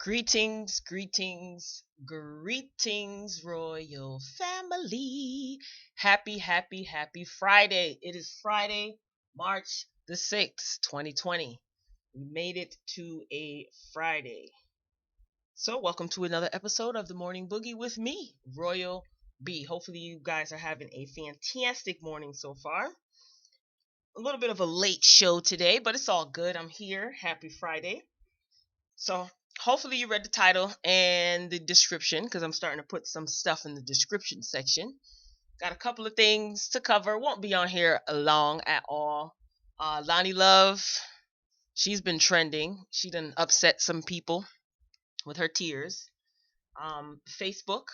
Greetings, greetings, greetings, royal family. Happy Friday. It is Friday, March the 6th, 2020. We made it to a Friday. So, welcome to another episode of the Morning Boogie with me, Royal B. Hopefully, you guys are having a fantastic morning so far. A little bit of a late show today, but it's all good. I'm here. Happy Friday. So hopefully you read the title and the description because I'm starting to put some stuff in the description section. Got a couple of things to cover. Won't be on here long at all. LONI Love, she's been trending. She done upset some people with her tears. Facebook,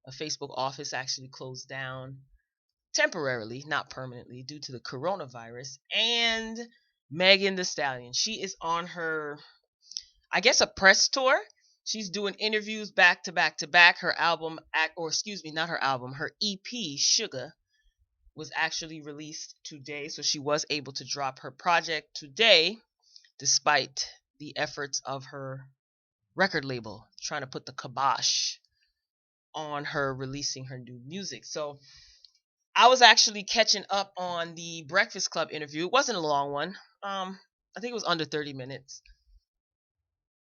a Facebook office actually closed down temporarily, not permanently, due to the coronavirus. And Megan Thee Stallion, she is on her, I guess, a press tour. She's doing interviews back to back to back. Her album, or excuse me, not her album, her EP, Sugar, was actually released today. So she was able to drop her project today, despite the efforts of her record label trying to put the kibosh on her releasing her new music. So I was actually catching up on the Breakfast Club interview. It wasn't a long one. I think it was under 30 minutes.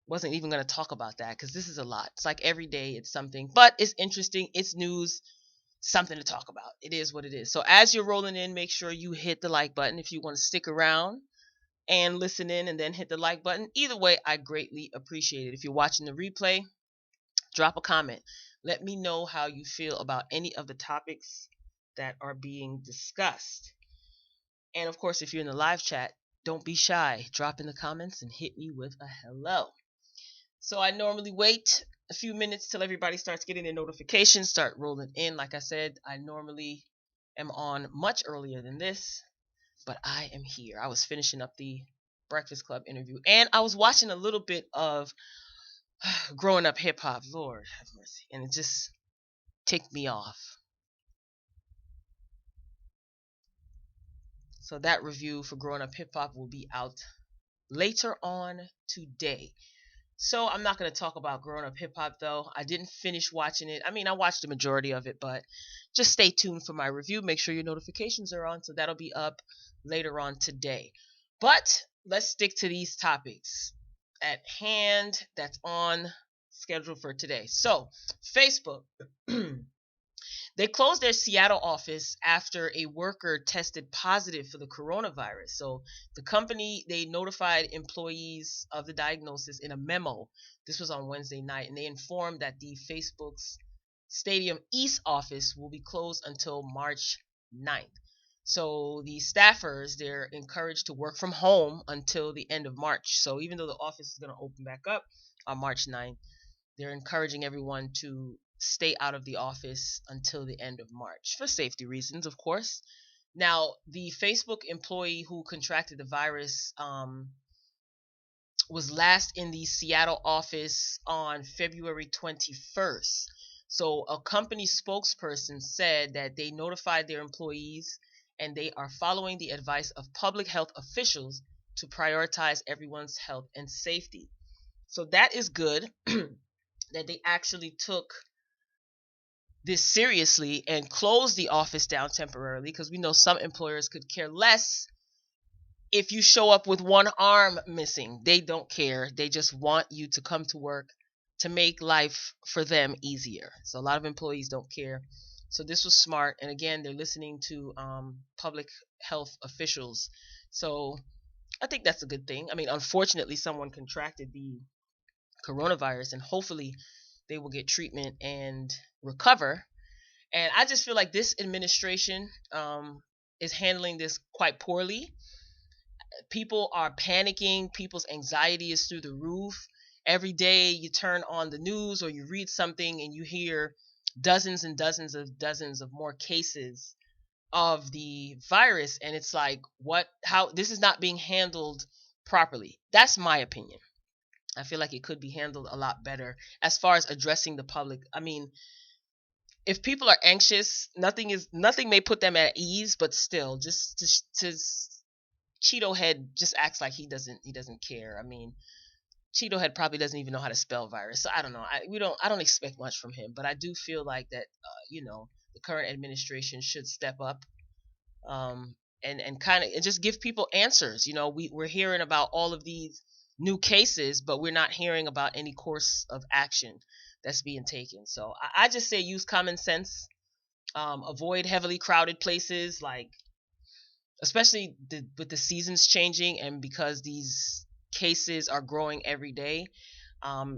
Wasn't even going to talk about that because this is a lot. It's like every day it's something, but it's interesting. It's news, something to talk about. It is what it is. So as you're rolling in, make sure you hit the like button if you want to stick around and listen in and then hit the like button. Either way, I greatly appreciate it. If you're watching the replay, drop a comment. Let me know how you feel about any of the topics that are being discussed. And of course, if you're in the live chat, don't be shy. Drop in the comments and hit me with a hello. So I normally wait a few minutes till everybody starts getting their notifications, start rolling in. Like I said, I normally am on much earlier than this, but I am here. I was finishing up the Breakfast Club interview, and I was watching a little bit of Growing Up Hip Hop. Lord have mercy. And it just ticked me off. So that review for Growing Up Hip Hop will be out later on today. So I'm not going to talk about Growing Up Hip Hop, though. I didn't finish watching it. I mean, I watched the majority of it, but just stay tuned for my review. Make sure your notifications are on, so that'll be up later on today. But let's stick to these topics at hand that's on schedule for today. So Facebook. They closed their Seattle office after a worker tested positive for the coronavirus. So the company, they notified employees of the diagnosis in a memo. This was on Wednesday night, and they informed that the Facebook's Stadium East office will be closed until March 9th. So the staffers, they're encouraged to work from home until the end of March. So even though the office is going to open back up on March 9th, they're encouraging everyone to stay out of the office until the end of March for safety reasons, of course. Now, the Facebook employee who contracted the virus was last in the Seattle office on February 21st. So, a company spokesperson said that they notified their employees and they are following the advice of public health officials to prioritize everyone's health and safety. So, that is good that they actually took this seriously and close the office down temporarily, because we know some employers could care less if you show up with one arm missing. They don't care. They just want you to come to work to make life for them easier. So a lot of employees don't care. So this was smart. And again, they're listening to public health officials. So I think that's a good thing. I mean, unfortunately, someone contracted the coronavirus, and hopefully they will get treatment and recover. And I just feel like this administration is handling this quite poorly. People are panicking. People's anxiety is through the roof. Every day you turn on the news or you read something and you hear dozens and dozens of more cases of the virus. And it's like, how this is not being handled properly. That's my opinion. I feel like it could be handled a lot better as far as addressing the public. I mean, if people are anxious, nothing may put them at ease, but still, just to Cheeto Head just acts like he doesn't care. I mean, Cheeto Head probably doesn't even know how to spell virus. So I don't know. I don't expect much from him, but I do feel like that the current administration should step up, um, and kind of and just give people answers. We're hearing about all of these new cases, but we're not hearing about any course of action that's being taken. So I just say use common sense. Avoid heavily crowded places, like especially with the seasons changing, and because these cases are growing every day.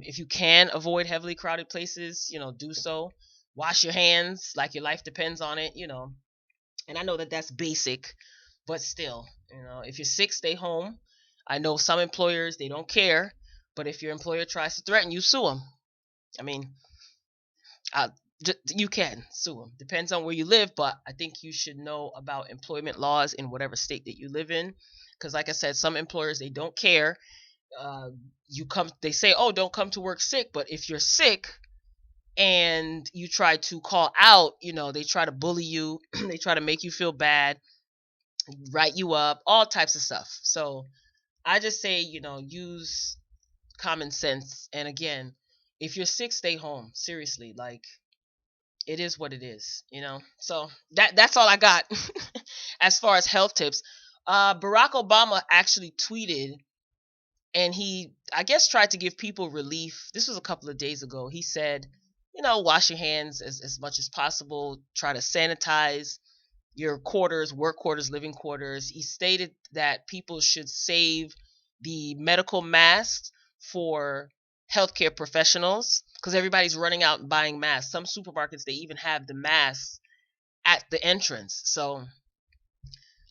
If you can avoid heavily crowded places, do so. Wash your hands like your life depends on it. And I know that that's basic, but still, if you're sick, stay home. I know some employers, they don't care, but if your employer tries to threaten you, sue them. I mean, uh, you can sue them. Depends on where you live, but I think you should know about employment laws in whatever state that you live in, because like I said, some employers, they don't care. They say, oh, don't come to work sick, but if you're sick and you try to call out, they try to bully you. They try to make you feel bad, write you up, all types of stuff. So I just say, use common sense. And again, if you're sick, stay home. Seriously, like, it is what it is. So that's all I got as far as health tips. Barack Obama actually tweeted, and he, I guess, tried to give people relief. This was a couple of days ago. He said, wash your hands as much as possible. Try to sanitize your quarters, work quarters, living quarters. He stated that people should save the medical masks for healthcare professionals, because everybody's running out and buying masks. Some supermarkets, they even have the masks at the entrance. So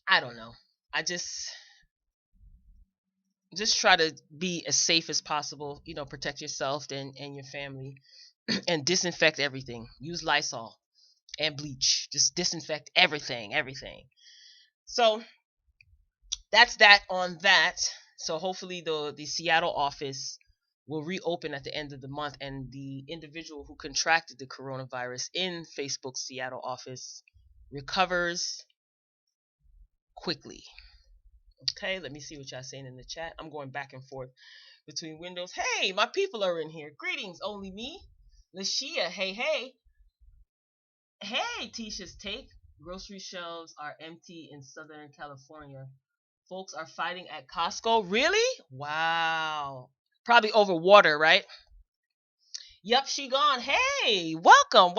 I don't know. I just try to be as safe as possible. Protect yourself and your family, and disinfect everything. Use Lysol and bleach. Just disinfect everything. So that's that on that. So hopefully the Seattle office will reopen at the end of the month, and the individual who contracted the coronavirus in Facebook's Seattle office recovers quickly. Okay, let me see what y'all saying in the chat. I'm going back and forth between windows. Hey, my people are in here. Greetings, only me. Lashia, hey. Hey, Tisha's take. Grocery shelves are empty in Southern California. Folks are fighting at Costco. Really? Wow. Probably over water, right? Yup, she gone. Hey, welcome.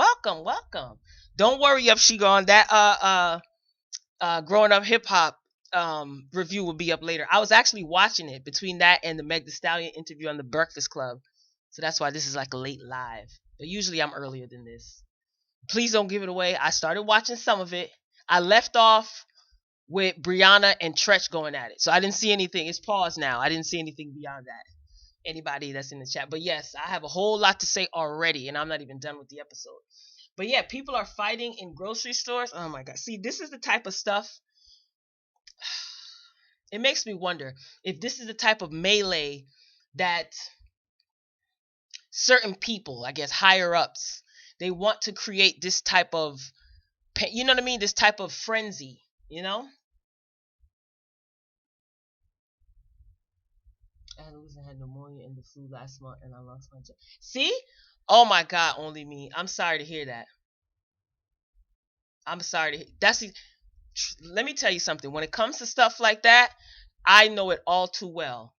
Don't worry, Yup, she gone. That growing up hip hop review will be up later. I was actually watching it between that and the Meg Thee Stallion interview on the Breakfast Club. So that's why this is like a late live. But usually I'm earlier than this. Please don't give it away. I started watching some of it. I left off with Brianna and Tretch going at it. So I didn't see anything. It's paused now. I didn't see anything beyond that. Anybody that's in the chat. But yes, I have a whole lot to say already, and I'm not even done with the episode. But yeah, people are fighting in grocery stores. Oh my God. See, this is the type of stuff. It makes me wonder if this is the type of melee that certain people, I guess higher ups, they want to create this type of, you know what I mean? This type of frenzy. I had pneumonia and the flu last month, and I lost my job. See? Oh my God, only me. I'm sorry to hear that. I'm sorry to. That's. Let me tell you something. When it comes to stuff like that, I know it all too well.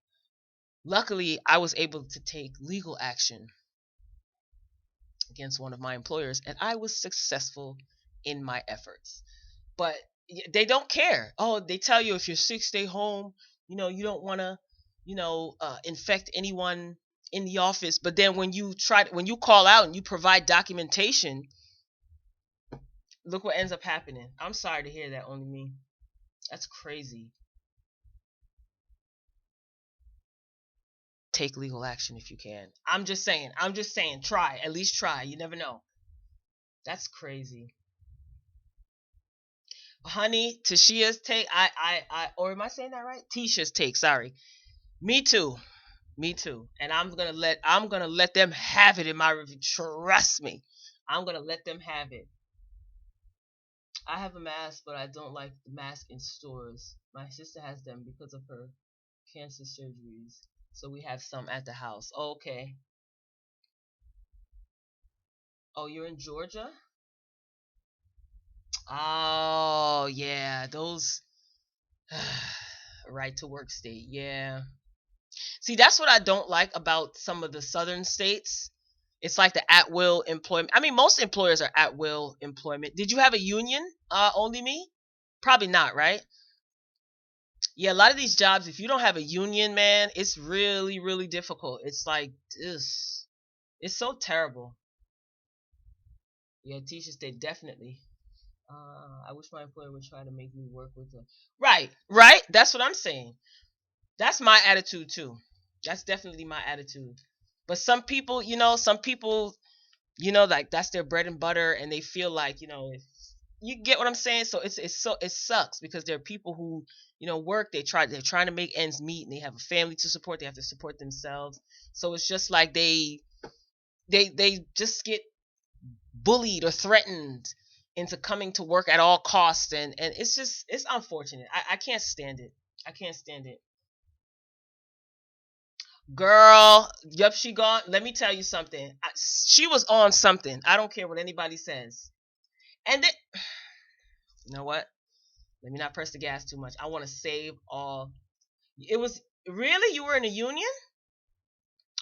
Luckily, I was able to take legal action against one of my employers, and I was successful in my efforts. But they don't care. Oh, they tell you if you're sick, stay home. You don't want to, infect anyone in the office. But then when you call out and you provide documentation, look what ends up happening. I'm sorry to hear that, only me. That's crazy. Take legal action if you can. I'm just saying. Try. At least try. You never know. That's crazy. Honey, Tashia's take. Or am I saying that right? Tisha's take. Sorry. Me too. Me too. And I'm gonna let them have it in my review. Trust me. I'm gonna let them have it. I have a mask, but I don't like the mask in stores. My sister has them because of her cancer surgeries. So we have some at the house. Okay. Oh, you're in Georgia? Oh, yeah. Those right to work state. Yeah. See, that's what I don't like about some of the southern states. It's like the at will employment. I mean, most employers are at will employment. Did you have a union? Only me? Probably not, right? Yeah, a lot of these jobs, if you don't have a union, man, it's really, really difficult. It's like, ugh, it's so terrible. Yeah, teachers, they definitely. I wish my employer would try to make me work with them. Right, right. That's what I'm saying. That's my attitude too. That's definitely my attitude. But some people, like that's their bread and butter, and they feel like, if you get what I'm saying. So it sucks because there are people who, work. They're trying to make ends meet, and they have a family to support. They have to support themselves. So it's just like they just get bullied or threatened into coming to work at all costs, and it's unfortunate. I can't stand it. I can't stand it. Girl, yep, she gone. Let me tell you something. She was on something. I don't care what anybody says. And then, you know what? Let me not press the gas too much. I want to save all. It was really, you were in a union?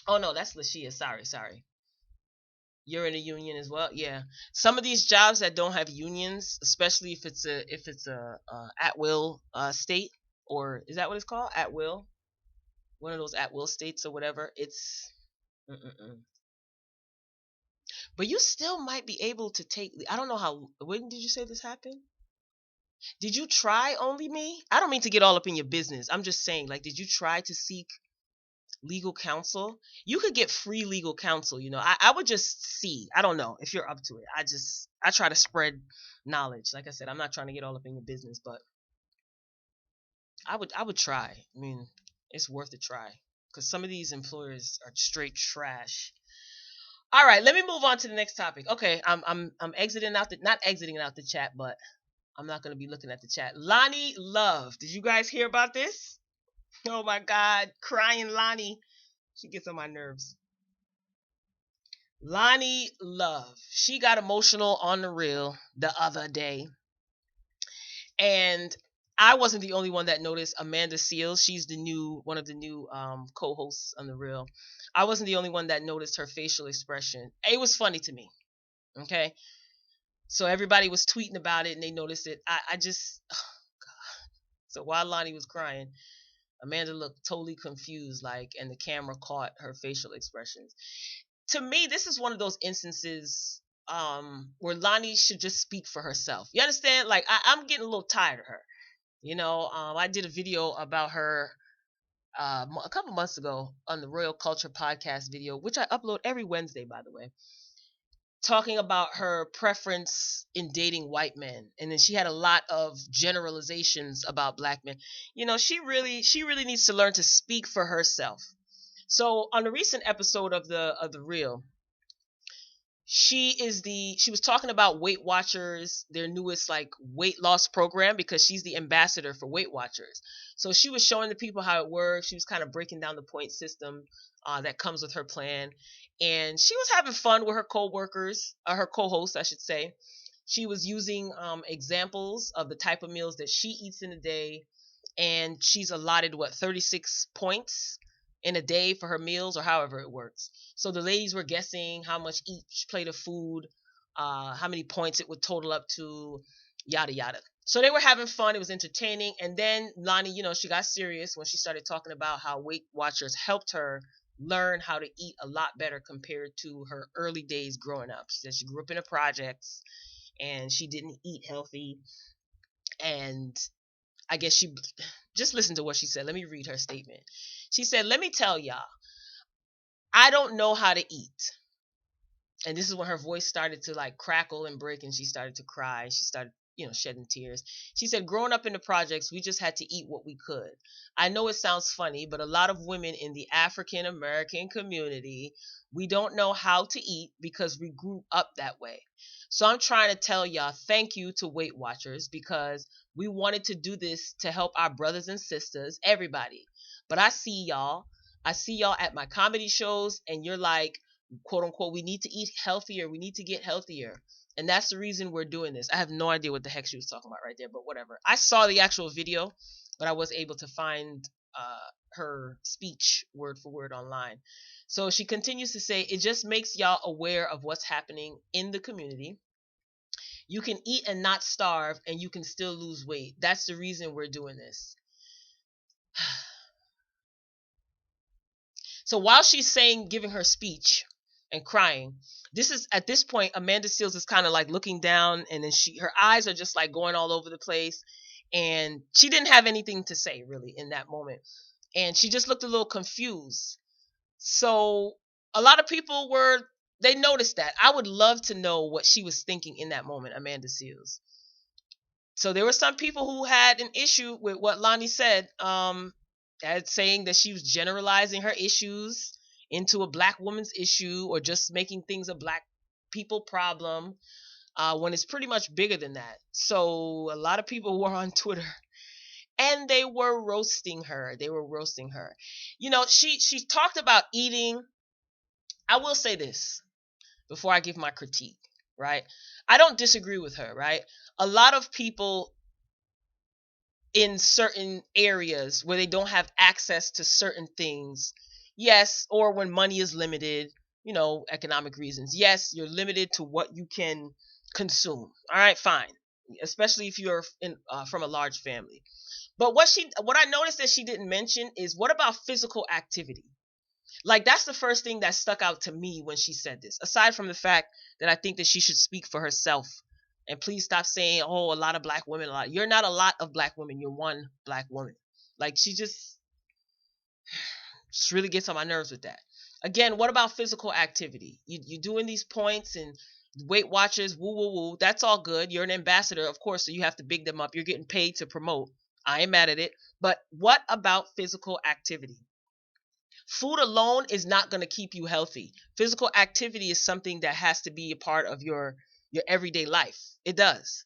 Oh no, that's Lashia. Sorry, sorry. You're in a union as well. Yeah. Some of these jobs that don't have unions, especially if it's a at will state, or is that what it's called? At will. One of those at will states or whatever. It's. Mm-mm-mm. But you still might be able to take. I don't know how. When did you say this happened? Did you try only me? I don't mean to get all up in your business. I'm just saying, like, did you try to seek legal counsel? You could get free legal counsel. I would just see. I don't know if you're up to it. I try to spread knowledge. Like I said, I'm not trying to get all up in your business, but I would try. I mean, it's worth a try because some of these employers are straight trash. All right, let me move on to the next topic. Okay, I'm exiting out the not exiting out the chat, but I'm not gonna be looking at the chat. Lonnie Love, did you guys hear about this? Oh my God, crying Lonnie, she gets on my nerves. Lonnie Love, she got emotional on the reel the other day, and I wasn't the only one that noticed. Amanda Seals, she's the new one of the new co-hosts on the reel. I wasn't the only one that noticed her facial expression. It was funny to me. Okay, so everybody was tweeting about it and they noticed it. I just so while Lonnie was crying, Amanda looked totally confused, like, and the camera caught her facial expressions. To me, this is one of those instances where Lonnie should just speak for herself. You understand? Like, I'm getting a little tired of her. I did a video about her a couple months ago on the Royal Culture podcast video, which I upload every Wednesday, by the way, talking about her preference in dating white men, and then she had a lot of generalizations about black men. She really needs to learn to speak for herself. So on the recent episode of the reel, she was talking about Weight Watchers, their newest like weight loss program, because she's the ambassador for Weight Watchers. So she was showing the people how it works. She was kind of breaking down the point system that comes with her plan, and she was having fun with her co-workers, her co-hosts, I should say. She was using examples of the type of meals that she eats in a day, and she's allotted 36 points in a day for her meals, or however it works. So the ladies were guessing how much each plate of food, how many points it would total up to, yada yada. So they were having fun. It was entertaining. And then Lonnie, she got serious when she started talking about how Weight Watchers helped her learn how to eat a lot better compared to her early days growing up. She said she grew up in the projects and she didn't eat healthy. And I guess she just listen to what she said. Let me read her statement. She said, "Let me tell y'all, I don't know how to eat." And this is when her voice started to like crackle and break, and she started to cry. She started, shedding tears. She said, "Growing up in the projects, we just had to eat what we could. I know it sounds funny, but a lot of women in the African American community, we don't know how to eat because we grew up that way. So I'm trying to tell y'all thank you to Weight Watchers, because we wanted to do this to help our brothers and sisters, everybody. But I see y'all. I see y'all at my comedy shows and you're like, quote unquote, we need to eat healthier, we need to get healthier. And that's the reason we're doing this. I have no idea what the heck she was talking about right there, but whatever. I saw the actual video, but I was able to find her speech word for word online. So she continues to say, it just makes y'all aware of what's happening in the community. You can eat and not starve, and you can still lose weight. That's the reason we're doing this. So while she's saying, giving her speech and crying, this is at this point, Amanda Seals is kind of like looking down, and then her eyes are just like going all over the place. And she didn't have anything to say really in that moment. And she just looked a little confused. So a lot of people they noticed that. I would love to know what she was thinking in that moment, Amanda Seals. So there were some people who had an issue with what Lonnie said, as saying that she was generalizing her issues into a black woman's issue, or just making things a black people problem, when it's pretty much bigger than that. So a lot of people were on Twitter and they were roasting her. They were roasting her. She talked about eating. I will say this before I give my critique, right? I don't disagree with her, right? A lot of people in certain areas where they don't have access to certain things, yes, or when money is limited, economic reasons, yes, you're limited to what you can consume. All right, fine, especially if you're from a large family. But what I noticed that she didn't mention is, what about physical activity? Like, that's the first thing that stuck out to me when she said this, aside from the fact that I think that she should speak for herself. And please stop saying, oh, a lot of black women. You're not a lot of black women. You're one black woman. Like, she just really gets on my nerves with that. Again, what about physical activity? You doing these points and Weight Watchers, woo woo woo. That's all good. You're an ambassador, of course, so you have to big them up. You're getting paid to promote. I ain't mad at it. But what about physical activity? Food alone is not going to keep you healthy. Physical activity is something that has to be a part of your everyday life. It does.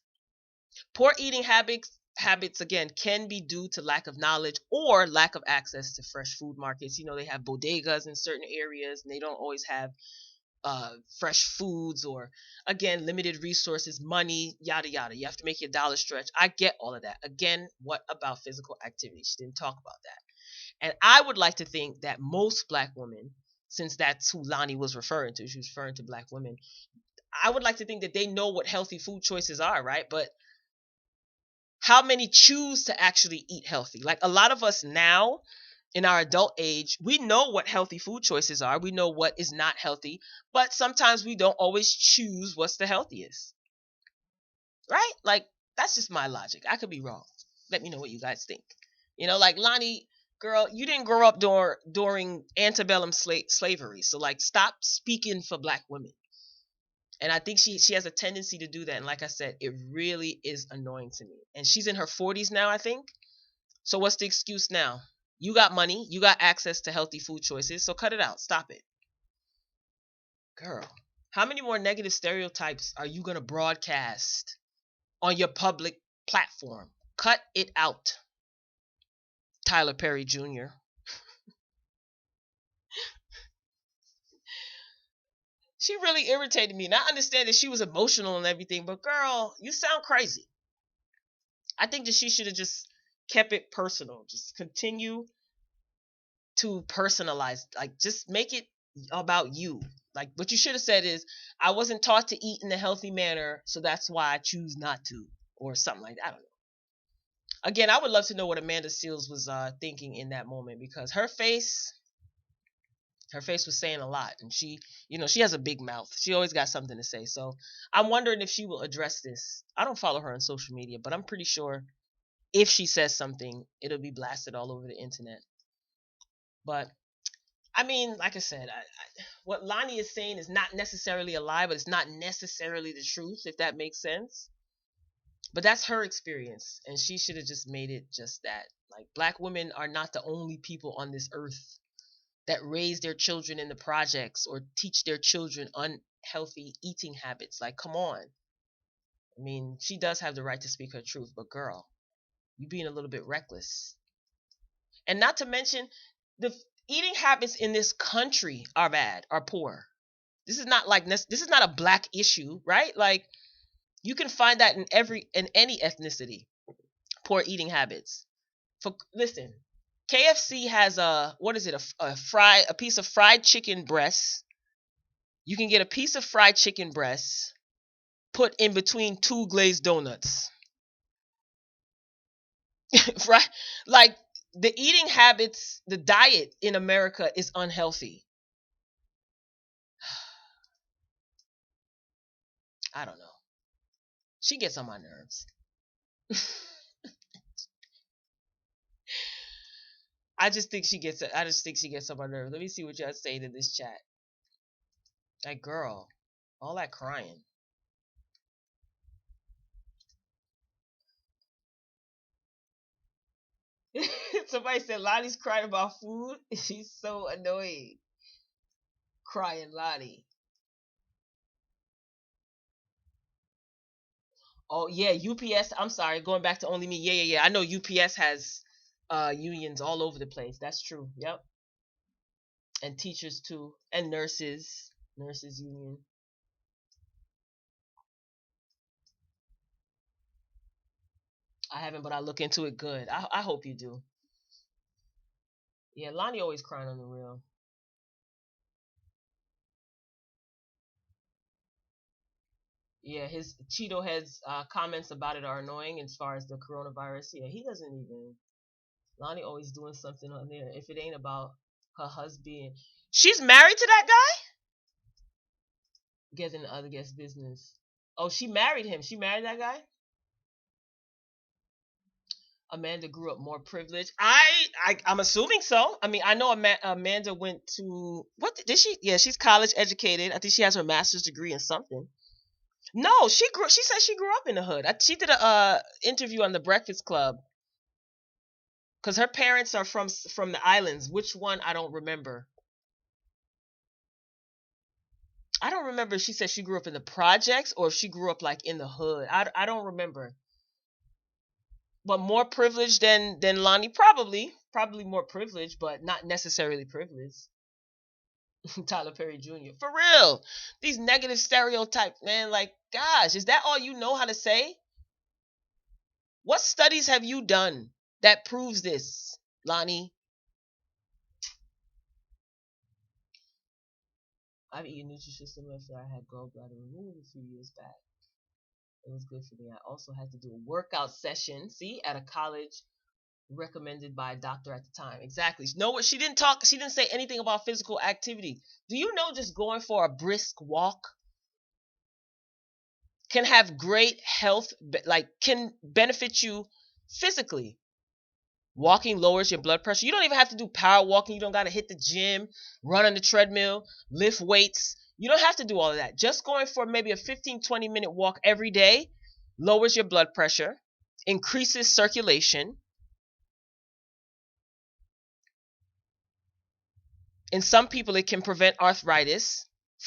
Poor eating habits again can be due to lack of knowledge or lack of access to fresh food markets. They have bodegas in certain areas and they don't always have fresh foods, or again, limited resources, money, yada yada. You have to make your dollar stretch. I get all of that. Again, what about physical activity? She didn't talk about that. And I would like to think that most black women, since that's who Lonnie was referring to, she was referring to black women, I would like to think that they know what healthy food choices are, right? But how many choose to actually eat healthy? Like, a lot of us now in our adult age, we know what healthy food choices are. We know what is not healthy, but sometimes we don't always choose what's the healthiest, right? Like, that's just my logic. I could be wrong. Let me know what you guys think. Like, Lonnie, girl, you didn't grow up during antebellum slavery. So, like, stop speaking for black women. And I think she has a tendency to do that. And like I said, it really is annoying to me. And she's in her 40s now, I think. So what's the excuse now? You got money. You got access to healthy food choices. So cut it out. Stop it. Girl, how many more negative stereotypes are you going to broadcast on your public platform? Cut it out. Tyler Perry Jr. She really irritated me. And I understand that she was emotional and everything, but girl, you sound crazy. I think that she should have just kept it personal. Just continue to personalize. Like, just make it about you. Like, what you should have said is, I wasn't taught to eat in a healthy manner, so that's why I choose not to. Or something like that. I don't know. Again, I would love to know what Amanda Seals was thinking in that moment, because her face was saying a lot, and she has a big mouth. She always got something to say. So I'm wondering if she will address this. I don't follow her on social media, but I'm pretty sure if she says something, it'll be blasted all over the internet. But I mean, like I said, what Lonnie is saying is not necessarily a lie, but it's not necessarily the truth, if that makes sense. But that's her experience, and she should have just made it just that. Like, black women are not the only people on this earth that raise their children in the projects or teach their children unhealthy eating habits. Like, come on. I mean, she does have the right to speak her truth, but girl, you being a little bit reckless. And not to mention, the eating habits in this country are bad, are poor. This is not like this is not a black issue, right? Like you can find that in any ethnicity. Poor eating habits. For listen, KFC has a what is it? A piece of fried chicken breast. You can get a piece of fried chicken breast put in between two glazed donuts. Right? Like the eating habits, the diet in America is unhealthy. I don't know. She gets on my nerves. I just think she gets on my nerves. Let me see what y'all saying in this chat. Like girl, all that crying. Somebody said Lonnie's crying about food. She's so annoying. Crying Lonnie. Oh yeah, UPS. I'm sorry, going back to only me. Yeah, yeah, yeah. I know UPS has unions all over the place. That's true. Yep. And teachers too. And nurses. Nurses union. I haven't, but I look into it good. I hope you do. Yeah, Lonnie always crying on the real. Yeah, his Cheeto Head's comments about it are annoying as far as the coronavirus. Yeah, he doesn't even. Lonnie always doing something on there. If it ain't about her husband, she's married to that guy. Getting the other guest business. Oh, she married him. She married that guy. Amanda grew up more privileged. I'm assuming so. I mean, I know Amanda went to what did she? Yeah, she's college educated. I think she has her master's degree in something. No, she grew. She said she grew up in the hood. She did a interview on the Breakfast Club because her parents are from the islands. Which one I don't remember. I don't remember if she said she grew up in the projects or if she grew up like in the hood. I don't remember. But more privileged than Lonnie, probably more privileged, but not necessarily privileged. Tyler Perry Jr. For real, these negative stereotypes, man. Like, gosh, is that all you know how to say? What studies have you done that proves this, Lonnie? I've eaten Nutrisystem after I had gallbladder removed a few years back. It was good for me. I also had to do a workout session, see, at a college recommended by a doctor at the time. Exactly. No, what she didn't say anything about physical activity. Do you know just going for a brisk walk can have great health, like can benefit you physically? Walking lowers your blood pressure. You don't even have to do power walking. You don't got to hit the gym, run on the treadmill, lift weights. You don't have to do all of that. Just going for maybe a 15-20 minute walk every day lowers your blood pressure, increases circulation. In some people, it can prevent arthritis.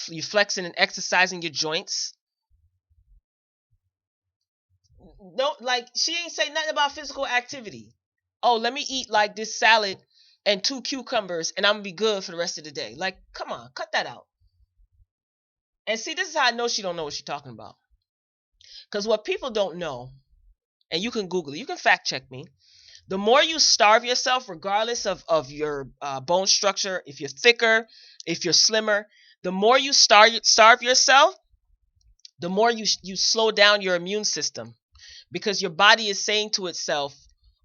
You flexing and exercising your joints. No, like she ain't say nothing about physical activity. Oh, let me eat like this salad and two cucumbers, and I'm gonna be good for the rest of the day. Like, come on, cut that out. And see, this is how I know she don't know what she's talking about. Because what people don't know, and you can Google it, you can fact check me. The more you starve yourself, regardless of your bone structure, if you're thicker, if you're slimmer, the more you starve yourself, the more you slow down your immune system because your body is saying to itself,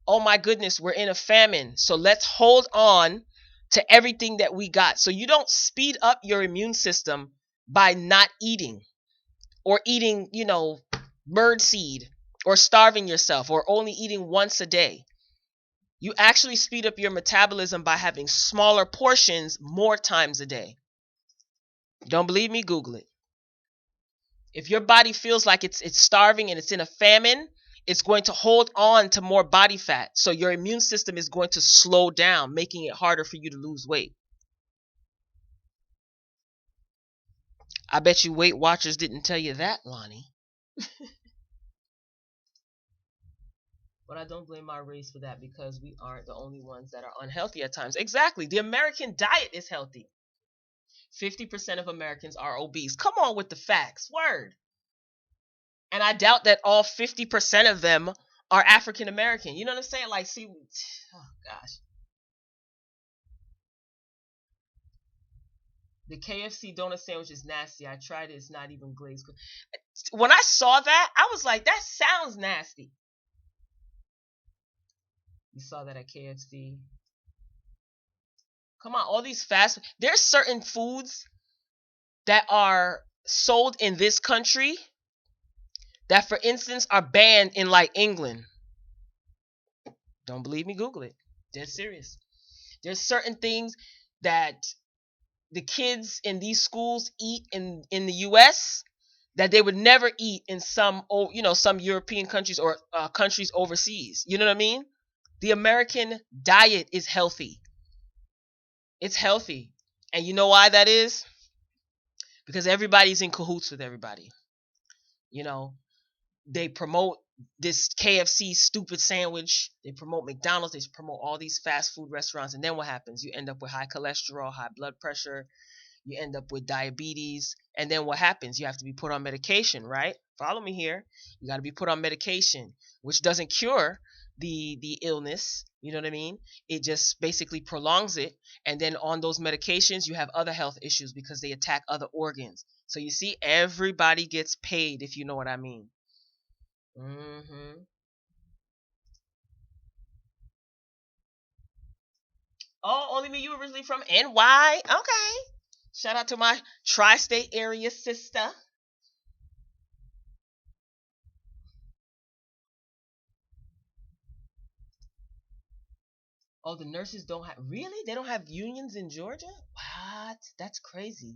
"Oh my goodness, we're in a famine, so let's hold on to everything that we got." So you don't speed up your immune system by not eating or eating, bird seed or starving yourself or only eating once a day. You actually speed up your metabolism by having smaller portions more times a day. Don't believe me? Google it. If your body feels like it's starving and it's in a famine, it's going to hold on to more body fat. So your immune system is going to slow down, making it harder for you to lose weight. I bet you Weight Watchers didn't tell you that, Lonnie. But I don't blame our race for that because we aren't the only ones that are unhealthy at times. Exactly. The American diet is healthy. 50% of Americans are obese. Come on with the facts. Word. And I doubt that all 50% of them are African American. You know what I'm saying? Like, see, oh gosh. The KFC donut sandwich is nasty. I tried it. It's not even glazed. When I saw that, I was like, that sounds nasty. You saw that at KFC. Come on, all these fast. There's certain foods that are sold in this country that, for instance, are banned in like England. Don't believe me? Google it. Dead serious. There's certain things that the kids in these schools eat in the U.S. that they would never eat in some some European countries or countries overseas. You know what I mean? The American diet is healthy. It's healthy, and you know why that is? Because everybody's in cahoots with everybody. You know, they promote this KFC stupid sandwich. They promote McDonald's. They promote all these fast food restaurants. And then what happens? You end up with high cholesterol, high blood pressure. You end up with diabetes. And then what happens? You have to be put on medication, right? Follow me here. You got to be put on medication, which doesn't cure the illness. You know what I mean? It just basically prolongs it. And then on those medications, you have other health issues because they attack other organs. So you see, everybody gets paid, if you know what I mean. Hmm. Oh, only me. You originally from NY? Okay. Shout out to my tri-state area sister. Oh, the nurses don't have, really? They don't have unions in Georgia? What? That's crazy.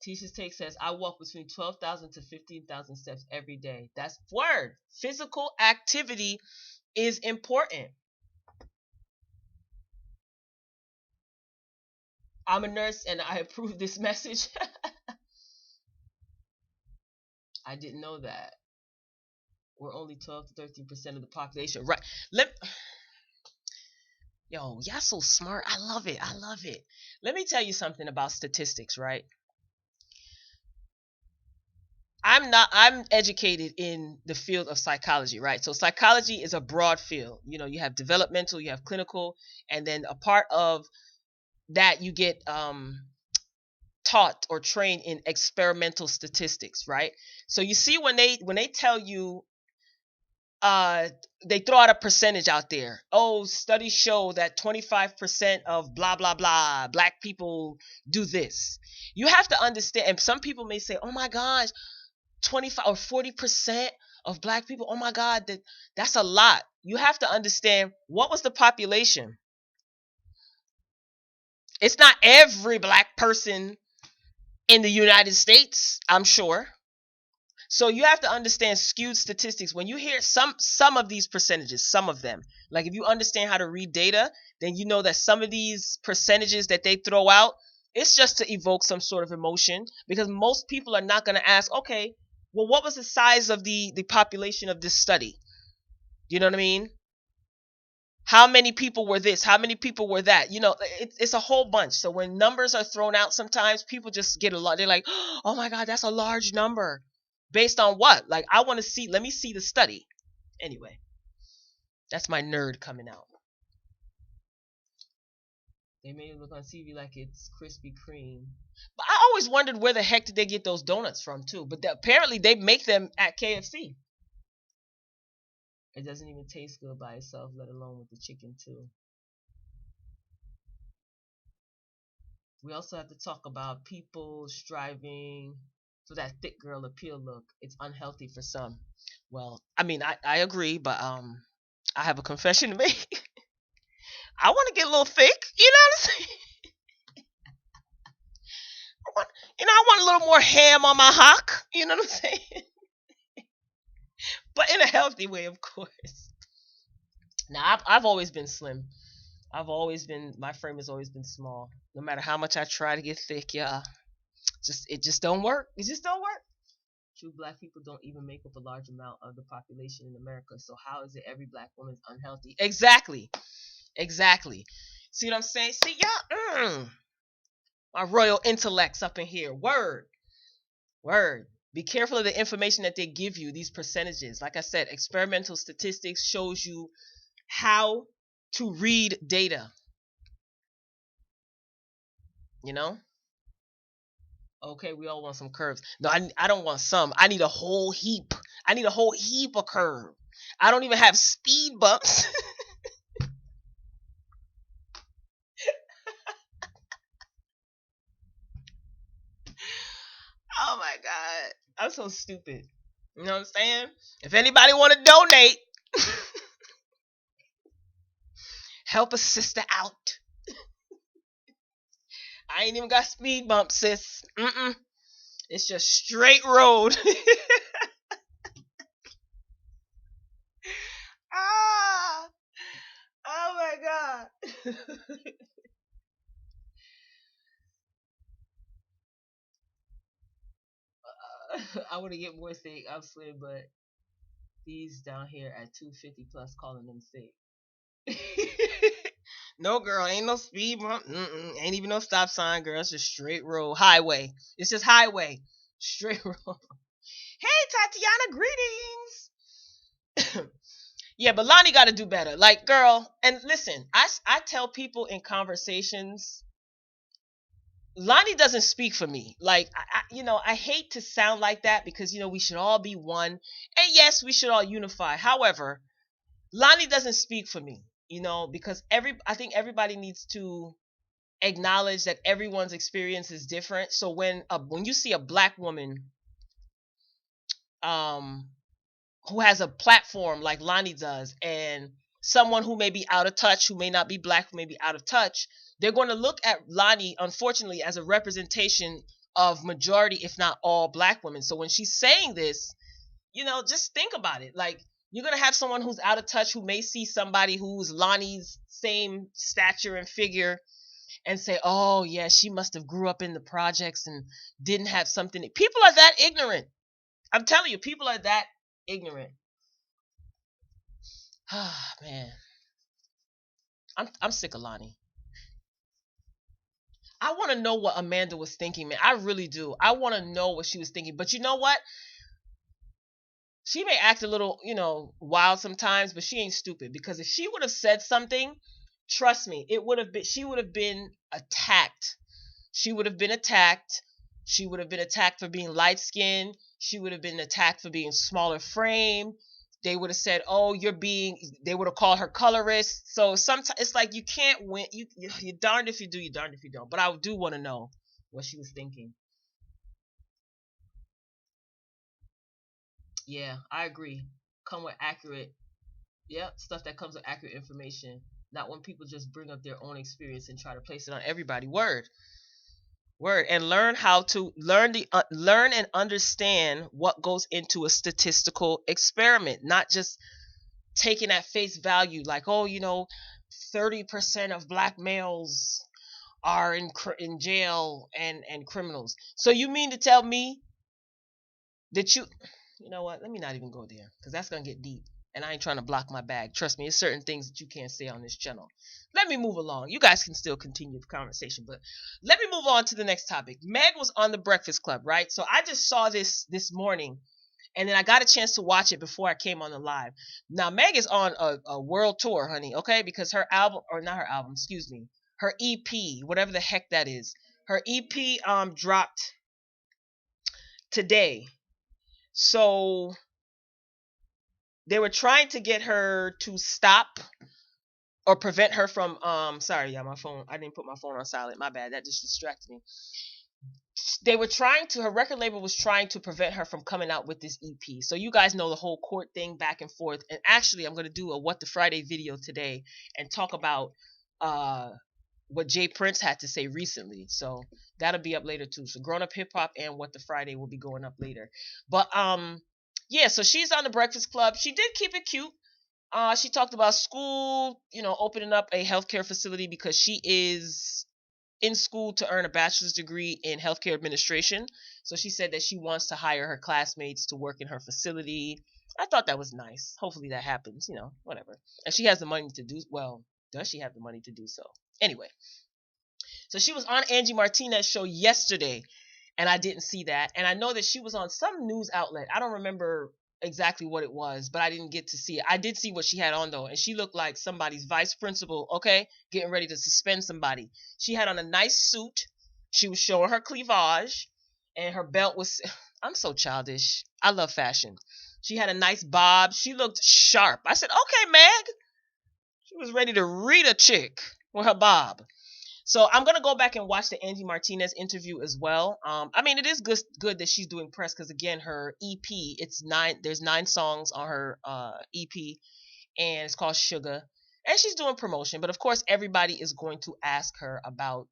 Tisha's Take says, I walk between 12,000 to 15,000 steps every day. That's word. Physical activity is important. I'm a nurse and I approve this message. I didn't know that. We're only 12 to 13% of the population. Right. Let Yo, y'all so smart. I love it. I love it. Let me tell you something about statistics, right? I'm educated in the field of psychology, right? So psychology is a broad field. You have developmental, you have clinical, and then a part of that you get taught or trained in experimental statistics, right? So you see, when they tell you, uh they throw out a percentage out there. Oh, studies show that 25% of blah blah blah black people do this. You have to understand, and some people may say, oh my gosh, 25 or 40% of black people, oh my god, that's a lot. You have to understand, what was the population? It's not every black person in the United States, I'm sure. So you have to understand skewed statistics. When you hear some of these percentages, some of them, like if you understand how to read data, then you know that some of these percentages that they throw out, it's just to evoke some sort of emotion, because most people are not going to ask, okay, well, what was the size of the population of this study? You know what I mean? How many people were this? How many people were that? It's a whole bunch. So when numbers are thrown out, sometimes people just get a lot. They're like, oh my God, that's a large number. Based on what? Like, I want to see, let me see the study. Anyway, that's my nerd coming out. They made it look on TV like it's Krispy Kreme. But I always wondered where the heck did they get those donuts from, too. But apparently they make them at KFC. It doesn't even taste good by itself, let alone with the chicken, too. We also have to talk about people striving for that thick girl appeal look. It's unhealthy for some. Well, I mean, I agree, but I have a confession to make. I want to get a little thick. You know what I'm saying? I want a little more ham on my hock. You know what I'm saying? But in a healthy way, of course. Now, I've always been slim. My frame has always been small. No matter how much I try to get thick, yeah, it just don't work. It just don't work. True, black people don't even make up a large amount of the population in America. So how is it every black woman's unhealthy? Exactly. Exactly. See what I'm saying? See, y'all, my royal intellects up in here. Word. Word. Be careful of the information that they give you, these percentages. Like I said, experimental statistics shows you how to read data, you know? Okay, we all want some curves. No, I don't want some. I need a whole heap. I need a whole heap of curve. I don't even have speed bumps. Oh my god. I'm so stupid. You know what I'm saying? If anybody want to donate, help a sister out. I ain't even got speed bumps, sis. Mm-mm. It's just straight road. Ah, oh my god. I want to get more sick. I'm slim, but these down here at 250 plus calling them sick. No, girl, ain't no speed bump. Ain't even no stop sign, girl. It's just straight road, highway. It's just highway, straight road. Hey, Tatiana, greetings. Yeah, but Lonnie got to do better. Like, girl, and listen, I tell people in conversations, Lonnie doesn't speak for me. Like, I hate to sound like that because we should all be one, and yes, we should all unify. However, Lonnie doesn't speak for me. Because I think everybody needs to acknowledge that everyone's experience is different. So when you see a black woman, um, who has a platform like Lonnie does, and someone who may be out of touch, who may not be black, who may be out of touch, they're going to look at Lonnie, unfortunately, as a representation of majority, if not all, black women. So when she's saying this, just think about it. Like, you're going to have someone who's out of touch who may see somebody who's Lonnie's same stature and figure and say, oh, yeah, she must have grew up in the projects and didn't have something. People are that ignorant. I'm telling you, people are that ignorant. Ah, man. I'm sick of Lonnie. I want to know what Amanda was thinking, man. I really do. I want to know what she was thinking. But you know what? She may act a little, wild sometimes, but she ain't stupid. Because if she would have said something, trust me, she would have been attacked. She would have been attacked. She would have been attacked for being light skinned. She would have been attacked for being smaller frame. They would have said, "Oh, They would have called her colorist. So sometimes it's like you can't win. You're darned if you do, you're darned if you don't. But I do want to know what she was thinking. Yeah, I agree. Come with accurate, yeah, stuff that comes with accurate information. Not when people just bring up their own experience and try to place it on everybody. Word, and learn how to learn and understand what goes into a statistical experiment, not just taken at face value, like, oh, 30% of black males are in jail and criminals. So you mean to tell me that you know what? Let me not even go there because that's gonna get deep. And I ain't trying to block my bag. Trust me, there's certain things that you can't say on this channel. Let me move along. You guys can still continue the conversation, but let me move on to the next topic. Meg was on the Breakfast Club, right? So I just saw this morning, and then I got a chance to watch it before I came on the live. Now Meg is on a world tour, honey, okay? Because her album, or not her album, excuse me, her EP, whatever the heck that is, her EP dropped today. So they were trying to get her to stop or prevent her from sorry, yeah, my phone, I didn't put my phone on silent. My bad. That just distracted me. They were trying to Her record label was trying to prevent her from coming out with this EP. So you guys know the whole court thing back and forth. And actually I'm going to do a What the Friday video today and talk about what Jay Prince had to say recently. So that'll be up later too. So Grown Up Hip Hop and What the Friday will be going up later. But yeah, so she's on the Breakfast Club. She did keep it cute. She talked about school, opening up a healthcare facility because she is in school to earn a bachelor's degree in healthcare administration. So she said that she wants to hire her classmates to work in her facility. I thought that was nice. Hopefully that happens, whatever. And she has the money to do, well, does she have the money to do so? Anyway, so she was on Angie Martinez's show yesterday, and I didn't see that. And I know that she was on some news outlet. I don't remember exactly what it was, but I didn't get to see it. I did see what she had on though, and she looked like somebody's vice principal, okay, getting ready to suspend somebody. She had on a nice suit. She was showing her cleavage, and her belt was. I'm so childish. I love fashion. She had a nice bob. She looked sharp. I said, "Okay, Meg." She was ready to read a chick with her bob. So I'm gonna go back and watch the Angie Martinez interview as well. I mean, it is good that she's doing press because again, her EP, it's 9. There's 9 songs on her EP, and it's called Sugar, and she's doing promotion. But of course, everybody is going to ask her about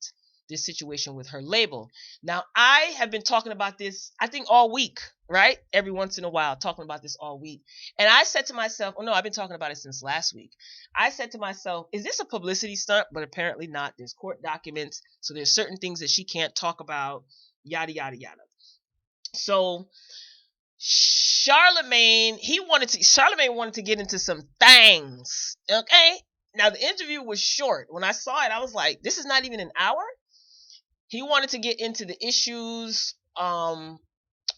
this situation with her label. Now, I have been talking about this, I think, all week, right? Every once in a while, talking about this all week. And I said to myself, oh no, I've been talking about it since last week. I said to myself, is this a publicity stunt? But apparently not. There's court documents, so there's certain things that she can't talk about, yada, yada, yada. So Charlemagne wanted to get into some things. Okay. Now the interview was short. When I saw it, I was like, this is not even an hour. He wanted to get into the issues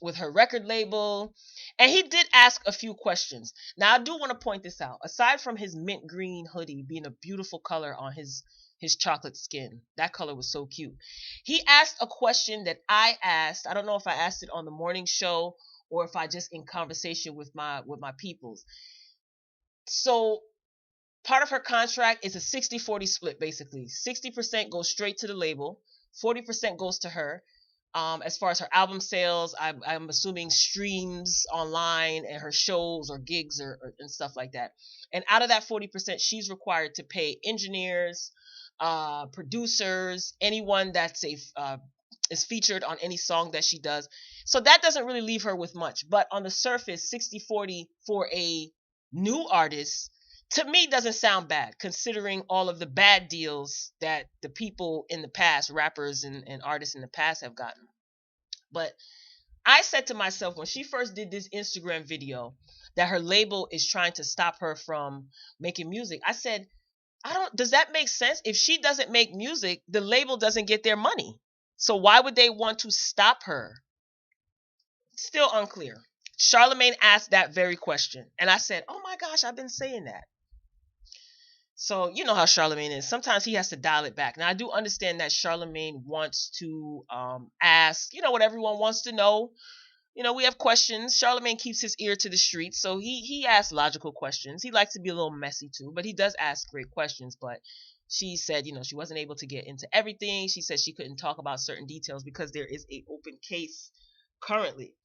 with her record label, and he did ask a few questions. Now I do want to point this out. Aside from his mint green hoodie being a beautiful color on his chocolate skin, that color was so cute. He asked a question that I asked. I don't know if I asked it on the morning show or if I just in conversation with my peoples. So part of her contract is a 60-40 split, basically. 60% goes straight to the label, 40% goes to her. As far as her album sales, I'm assuming streams online and her shows or gigs and stuff like that. And out of that 40%, she's required to pay engineers, producers, anyone that's is featured on any song that she does. So that doesn't really leave her with much. But on the surface, 60-40 for a new artist, to me, doesn't sound bad, considering all of the bad deals that the people in the past, rappers and artists in the past, have gotten. But I said to myself, when she first did this Instagram video that her label is trying to stop her from making music, I said, does that make sense? If she doesn't make music, the label doesn't get their money. So why would they want to stop her? Still unclear. Charlemagne asked that very question, and I said, oh my gosh, I've been saying that. So you know how Charlemagne is. Sometimes he has to dial it back. Now I do understand that Charlemagne wants to ask, what everyone wants to know. We have questions. Charlemagne keeps his ear to the streets, so he asks logical questions. He likes to be a little messy too, but he does ask great questions. But she said, she wasn't able to get into everything. She said she couldn't talk about certain details because there is an open case currently.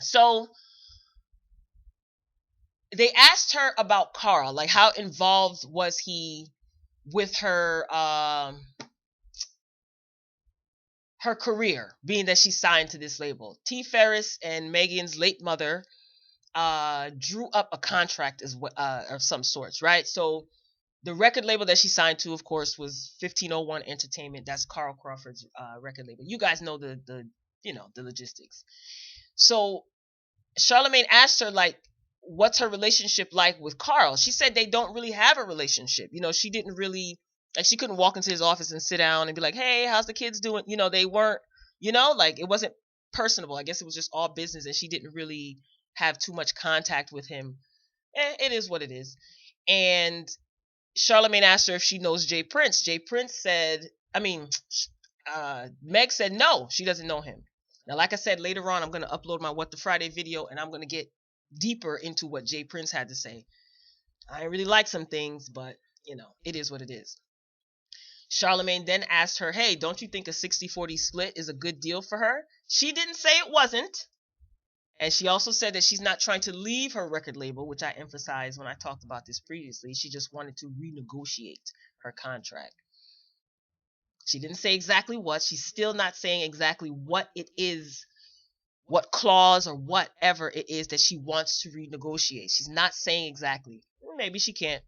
So they asked her about Carl, like how involved was he with her her career, being that she signed to this label. T. Ferris and Megan's late mother drew up a contract of some sorts, right? So the record label that she signed to, of course, was 1501 Entertainment. That's Carl Crawford's record label. You guys know the logistics. So Charlemagne asked her, like, what's her relationship like with Carl? She said they don't really have a relationship. She didn't really, like, she couldn't walk into his office and sit down and be like, hey, how's the kids doing? They weren't, like, it wasn't personable. I guess it was just all business, and she didn't really have too much contact with him. It is what it is. And Charlemagne asked her if she knows Jay Prince. Jay Prince said, Meg said no, she doesn't know him. Now, like I said, later on, I'm going to upload my What the Friday video, and I'm going to get deeper into what Jay Prince had to say. I really like some things, but, it is what it is. Charlemagne then asked her, hey, don't you think a 60-40 split is a good deal for her? She didn't say it wasn't. And she also said that she's not trying to leave her record label, which I emphasized when I talked about this previously. She just wanted to renegotiate her contract. She didn't say exactly what. She's still not saying exactly what it is, what clause or whatever it is that she wants to renegotiate. She's not saying exactly. Maybe she can't.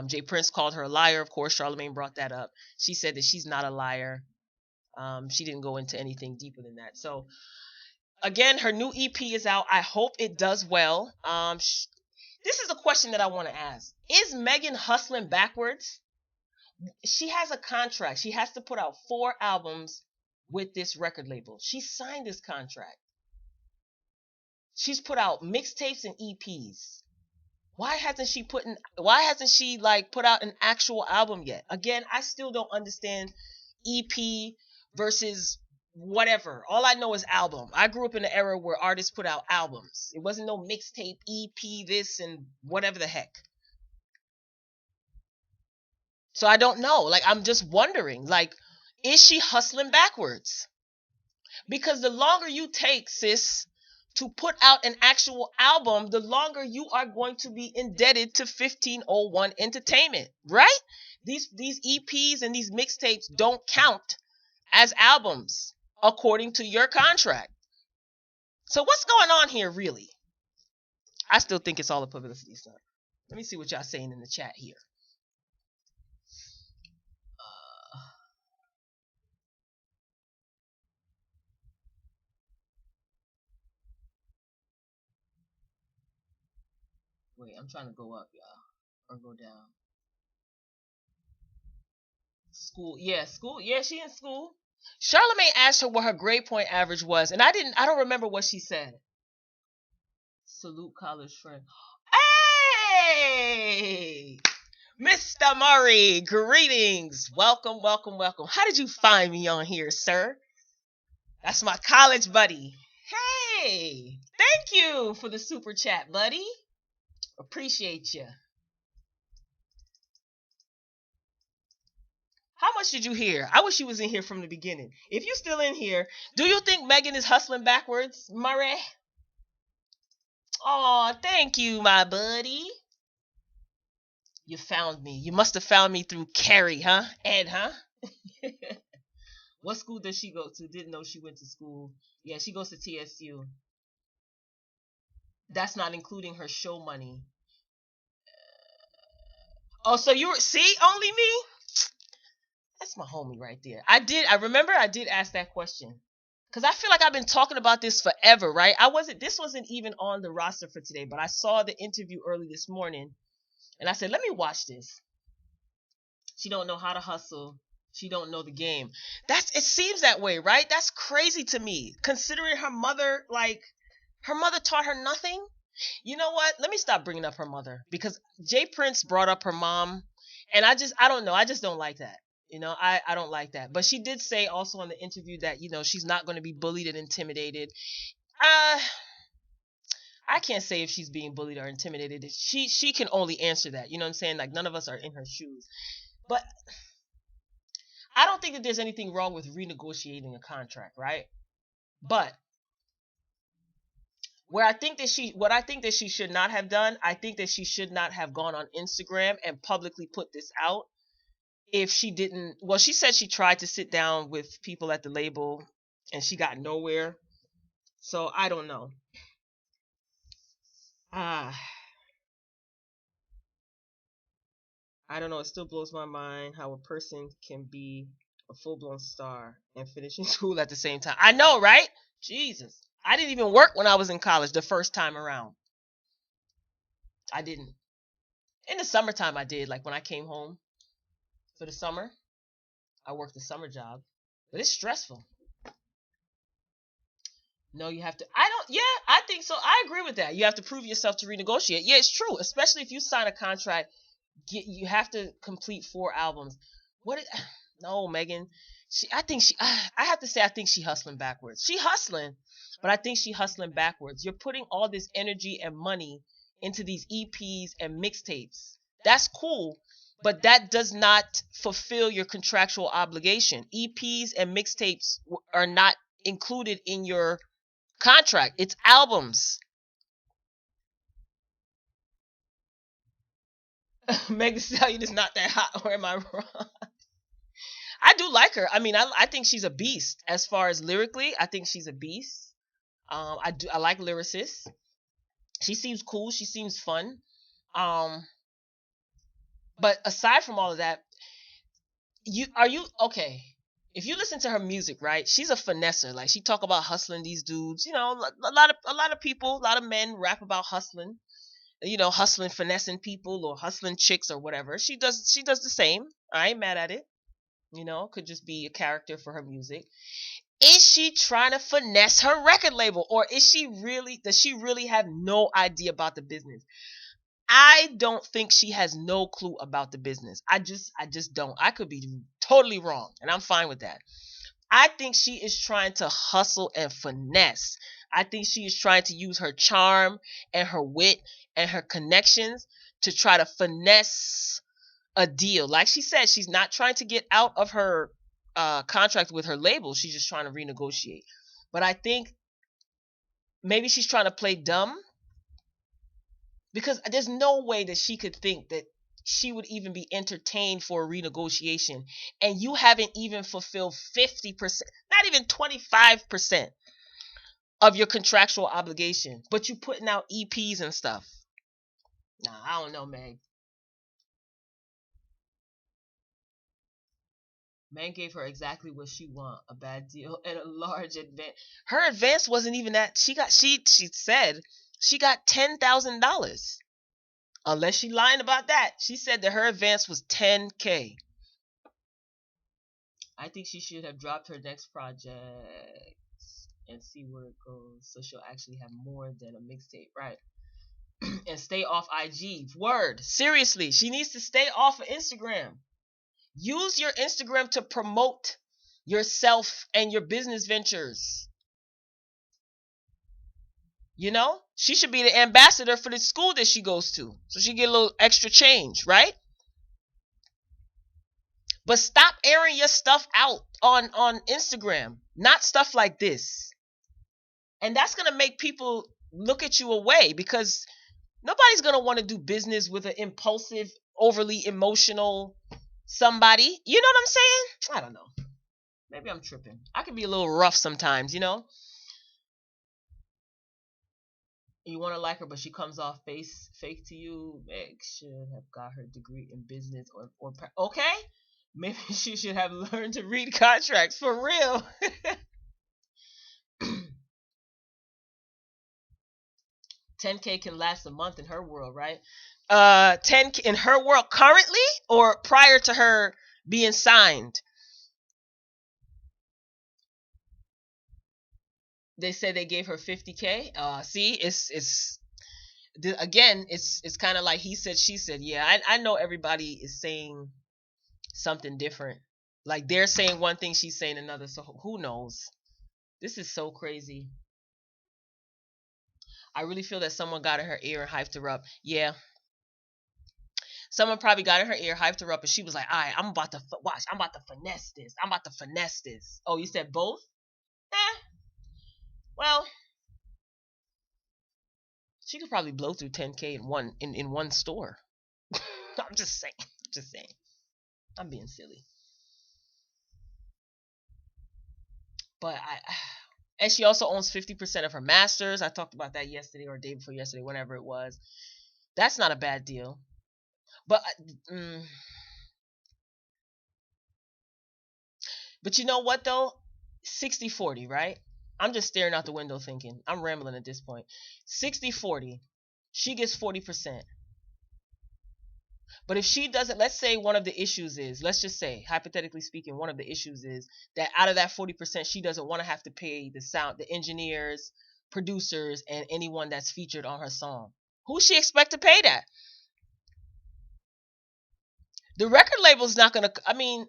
Jay Prince called her a liar. Of course, Charlemagne brought that up. She said that she's not a liar. She didn't go into anything deeper than that. So again, her new EP is out. I hope it does well. This is a question that I want to ask. Is Megan hustling backwards? She has a contract. She has to put out 4 albums with this record label. She signed this contract. She's put out mixtapes and EPs. Why hasn't she like put out an actual album yet? Again, I still don't understand EP versus whatever. All I know is album. I grew up in an era where artists put out albums. It wasn't no mixtape, EP, this and whatever the heck. So I don't know. Like I'm just wondering, like, is she hustling backwards? Because the longer you take, sis, to put out an actual album, the longer you are going to be indebted to 1501 Entertainment, right? These EPs and these mixtapes don't count as albums according to your contract. So what's going on here, really? I still think it's all a publicity stunt. Let me see what y'all saying in the chat here. Wait, I'm trying to go up, y'all, or go down. School, yeah, school, yeah, she in school. Charlemagne asked her what her grade point average was, and I don't remember what she said. Salute college friend. Hey, Mr. Murray, greetings. Welcome, welcome, welcome. How did you find me on here, sir? That's my college buddy. Hey, thank you for the super chat, buddy. Appreciate you. How much did you hear? I wish you was in here from the beginning. If you still in here, do you think Megan is hustling backwards, Murray? Oh, thank you, my buddy. You found me. You must have found me through Carrie, huh? Ed, huh? What school does she go to? Didn't know she went to school. Yeah, she goes to TSU. That's not including her show money. Oh, so you were, see, only me? That's my homie right there. I remember I did ask that question. Because I feel like I've been talking about this forever, right? This wasn't even on the roster for today, but I saw the interview early this morning and I said, let me watch this. She don't know how to hustle. She don't know the game. It seems that way, right? That's crazy to me. Considering her mother taught her nothing. You know what? Let me stop bringing up her mother because Jay Prince brought up her mom and I don't know. I just don't like that. I don't like that. But she did say also in the interview that, she's not going to be bullied and intimidated. Uh, I can't say if she's being bullied or intimidated. She can only answer that. You know what I'm saying? Like none of us are in her shoes. But I don't think that there's anything wrong with renegotiating a contract, right? But what I think that she should not have done, I think that she should not have gone on Instagram and publicly put this out if she didn't. Well, she said she tried to sit down with people at the label and she got nowhere. So I don't know. Ah, I don't know. It still blows my mind how a person can be a full blown star and finishing school at the same time. I know, right? Jesus. I didn't even work when I was in college the first time around. I didn't. In the summertime, I did. Like when I came home for the summer, I worked a summer job, but it's stressful. No, you have to. I don't. Yeah, I think so. I agree with that. You have to prove yourself to renegotiate. Yeah, it's true. Especially if you sign a contract, you have to complete 4 albums. What? No, Megan. I think she. I have to say, I think she hustling backwards. She hustling, but I think she hustling backwards. You're putting all this energy and money into these EPs and mixtapes. That's cool, but that does not fulfill your contractual obligation. EPs and mixtapes are not included in your contract. It's albums. Meg Thee Stallion is not that hot, or am I wrong? I do like her. I mean, I think she's a beast as far as lyrically. I think she's a beast. I like lyricists. She seems cool. She seems fun. Um, But aside from all of that, you okay? If you listen to her music, right? She's a finesser. Like she talk about hustling these dudes. A lot of people, a lot of men rap about hustling. Hustling, finessing people or hustling chicks or whatever. She does the same. I ain't mad at it. Could just be a character for her music. Is she trying to finesse her record label, or does she really have no idea about the business? I don't think she has no clue about the business. I just don't. I could be totally wrong, and I'm fine with that. I think she is trying to hustle and finesse. I think she is trying to use her charm and her wit and her connections to try to finesse a deal. Like she said, she's not trying to get out of her contract with her label. She's just trying to renegotiate. But I think maybe she's trying to play dumb, because there's no way that she could think that she would even be entertained for a renegotiation, and you haven't even fulfilled 50%, not even 25% of your contractual obligation, but you putting out EPs and stuff. Nah, I don't know, Meg. Man gave her exactly what she want, a bad deal and a large advance. Her advance wasn't even that. She said she got $10,000. Unless she lying about that. She said that her advance was 10K. I think she should have dropped her next project and see where it goes, so she'll actually have more than a mixtape, right? And stay off IG. Word. Seriously, she needs to stay off of Instagram. Use your Instagram to promote yourself and your business ventures. She should be the ambassador for the school that she goes to, so she get a little extra change, right? But stop airing your stuff out on Instagram, not stuff like this. And that's going to make people look at you away, because nobody's going to want to do business with an impulsive, overly emotional somebody. You know what I'm saying? I don't know. Maybe I'm tripping. I can be a little rough sometimes. You want to like her, but she comes off fake to you. Meg should have got her degree in business or okay. Maybe she should have learned to read contracts for real. 10K can last a month in her world, right? 10K in her world currently, or prior to her being signed. They said they gave her 50K. See, it's again, it's kind of like he said, she said. Yeah, I know everybody is saying something different. Like they're saying one thing, she's saying another. So who knows? This is so crazy. I really feel that someone got in her ear and hyped her up. Yeah, someone probably got in her ear, hyped her up, and she was like, "All right, I'm about to watch. I'm about to finesse this. I'm about to finesse this." Oh, you said both? Eh. Well, she could probably blow through 10K in one store. I'm just saying. Just saying. I'm being silly. But and she also owns 50% of her masters. I talked about that yesterday or day before yesterday, whenever it was. That's not a bad deal. But but you know what though? 60-40, right? I'm just staring out the window thinking. I'm rambling at this point. 60-40. She gets 40%. But if she doesn't, let's say one of the issues is, let's just say, hypothetically speaking, one of the issues is that out of that 40%, she doesn't want to have to pay the engineers, producers, and anyone that's featured on her song. Who she expect to pay that? The record label's not going to, I mean,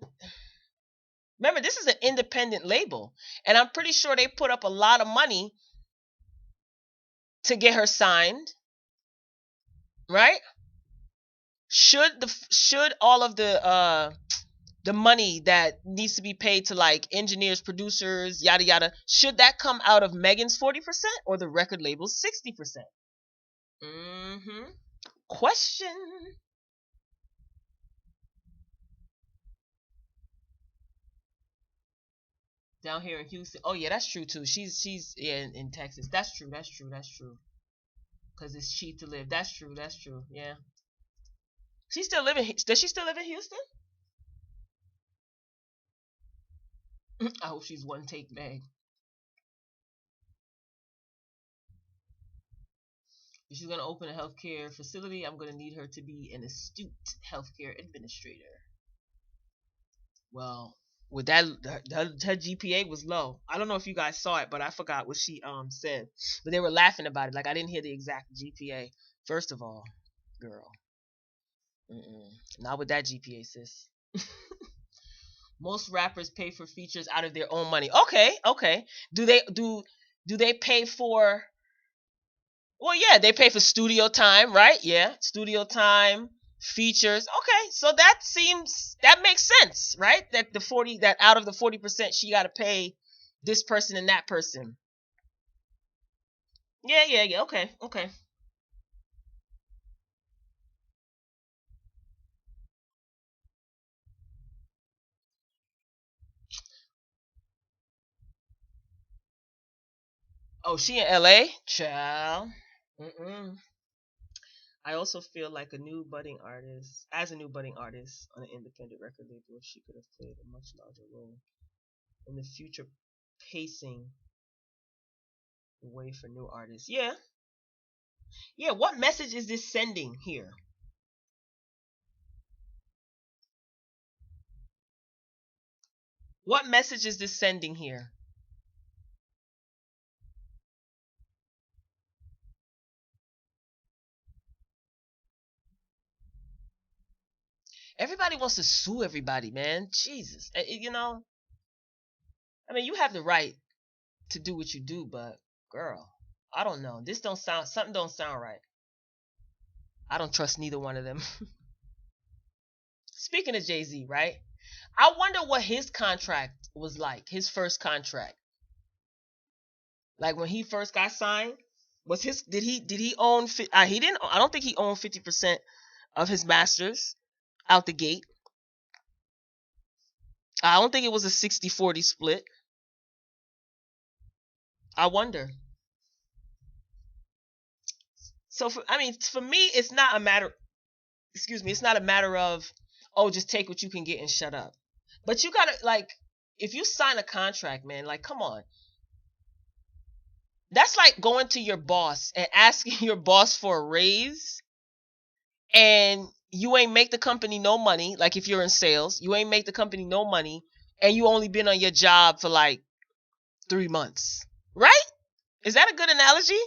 remember, this is an independent label. And I'm pretty sure they put up a lot of money to get her signed, right? Should all of the money that needs to be paid to like engineers, producers, yada yada, should that come out of Megan's 40% or the record label's 60%? Question. Down here in Houston. Oh yeah, that's true too. She's yeah in Texas. That's true. That's true. That's true. Because it's cheap to live. That's true. That's true. Yeah. She still live in. Does she still live in Houston? I hope she's one take bag. If she's gonna open a healthcare facility, I'm gonna need her to be an astute healthcare administrator. Well, with that, her GPA was low. I don't know if you guys saw it, but I forgot what she said. But they were laughing about it. Like I didn't hear the exact GPA. First of all, girl, not with that GPA, sis. Most rappers pay for features out of their own money. Okay, okay. Do they pay for? Well, yeah, they pay for studio time, right? Yeah, studio time, features. Okay, so that makes sense, right? That the 40 that out of the 40% she got to pay this person and that person. Yeah, yeah, yeah. Okay, okay. Oh, she in LA? Child. Mm-mm. I also feel like as a new budding artist on an independent record label, she could have played a much larger role in the future pacing the way for new artists. Yeah, yeah. What message is this sending here? What message is this sending here? Everybody wants to sue everybody, man. Jesus. I mean, you have the right to do what you do, but girl, I don't know. This don't sound something don't sound right. I don't trust neither one of them. Speaking of Jay-Z, right? I wonder what his contract was like. His first contract. Like when he first got signed, was his did he own he didn't I don't think he owned 50% of his masters out the gate. I don't think it was a 60-40 split. I wonder. So for me, it's not a matter. Excuse me, it's not a matter of oh, just take what you can get and shut up. But you gotta like, if you sign a contract, man, like come on, that's like going to your boss and asking your boss for a raise, and you ain't make the company no money. Like if you're in sales, you ain't make the company no money, and you only been on your job for like 3 months, right? Is that a good analogy?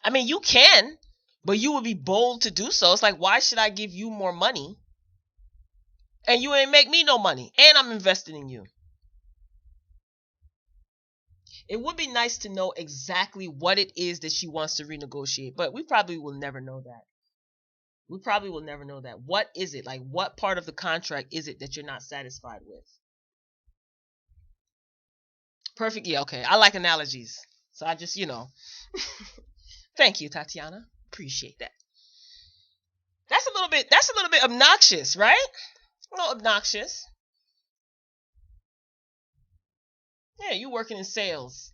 I mean, you can, but you would be bold to do so. It's like, why should I give you more money and you ain't make me no money and I'm investing in you? It would be nice to know exactly what it is that she wants to renegotiate, but we probably will never know that. We probably will never know that. What is it? Like, what part of the contract is it that you're not satisfied with? Perfect. Yeah, okay. I like analogies. So I just, thank you, Tatiana. Appreciate that. That's a little bit obnoxious, right? A little obnoxious. Yeah, you working in sales.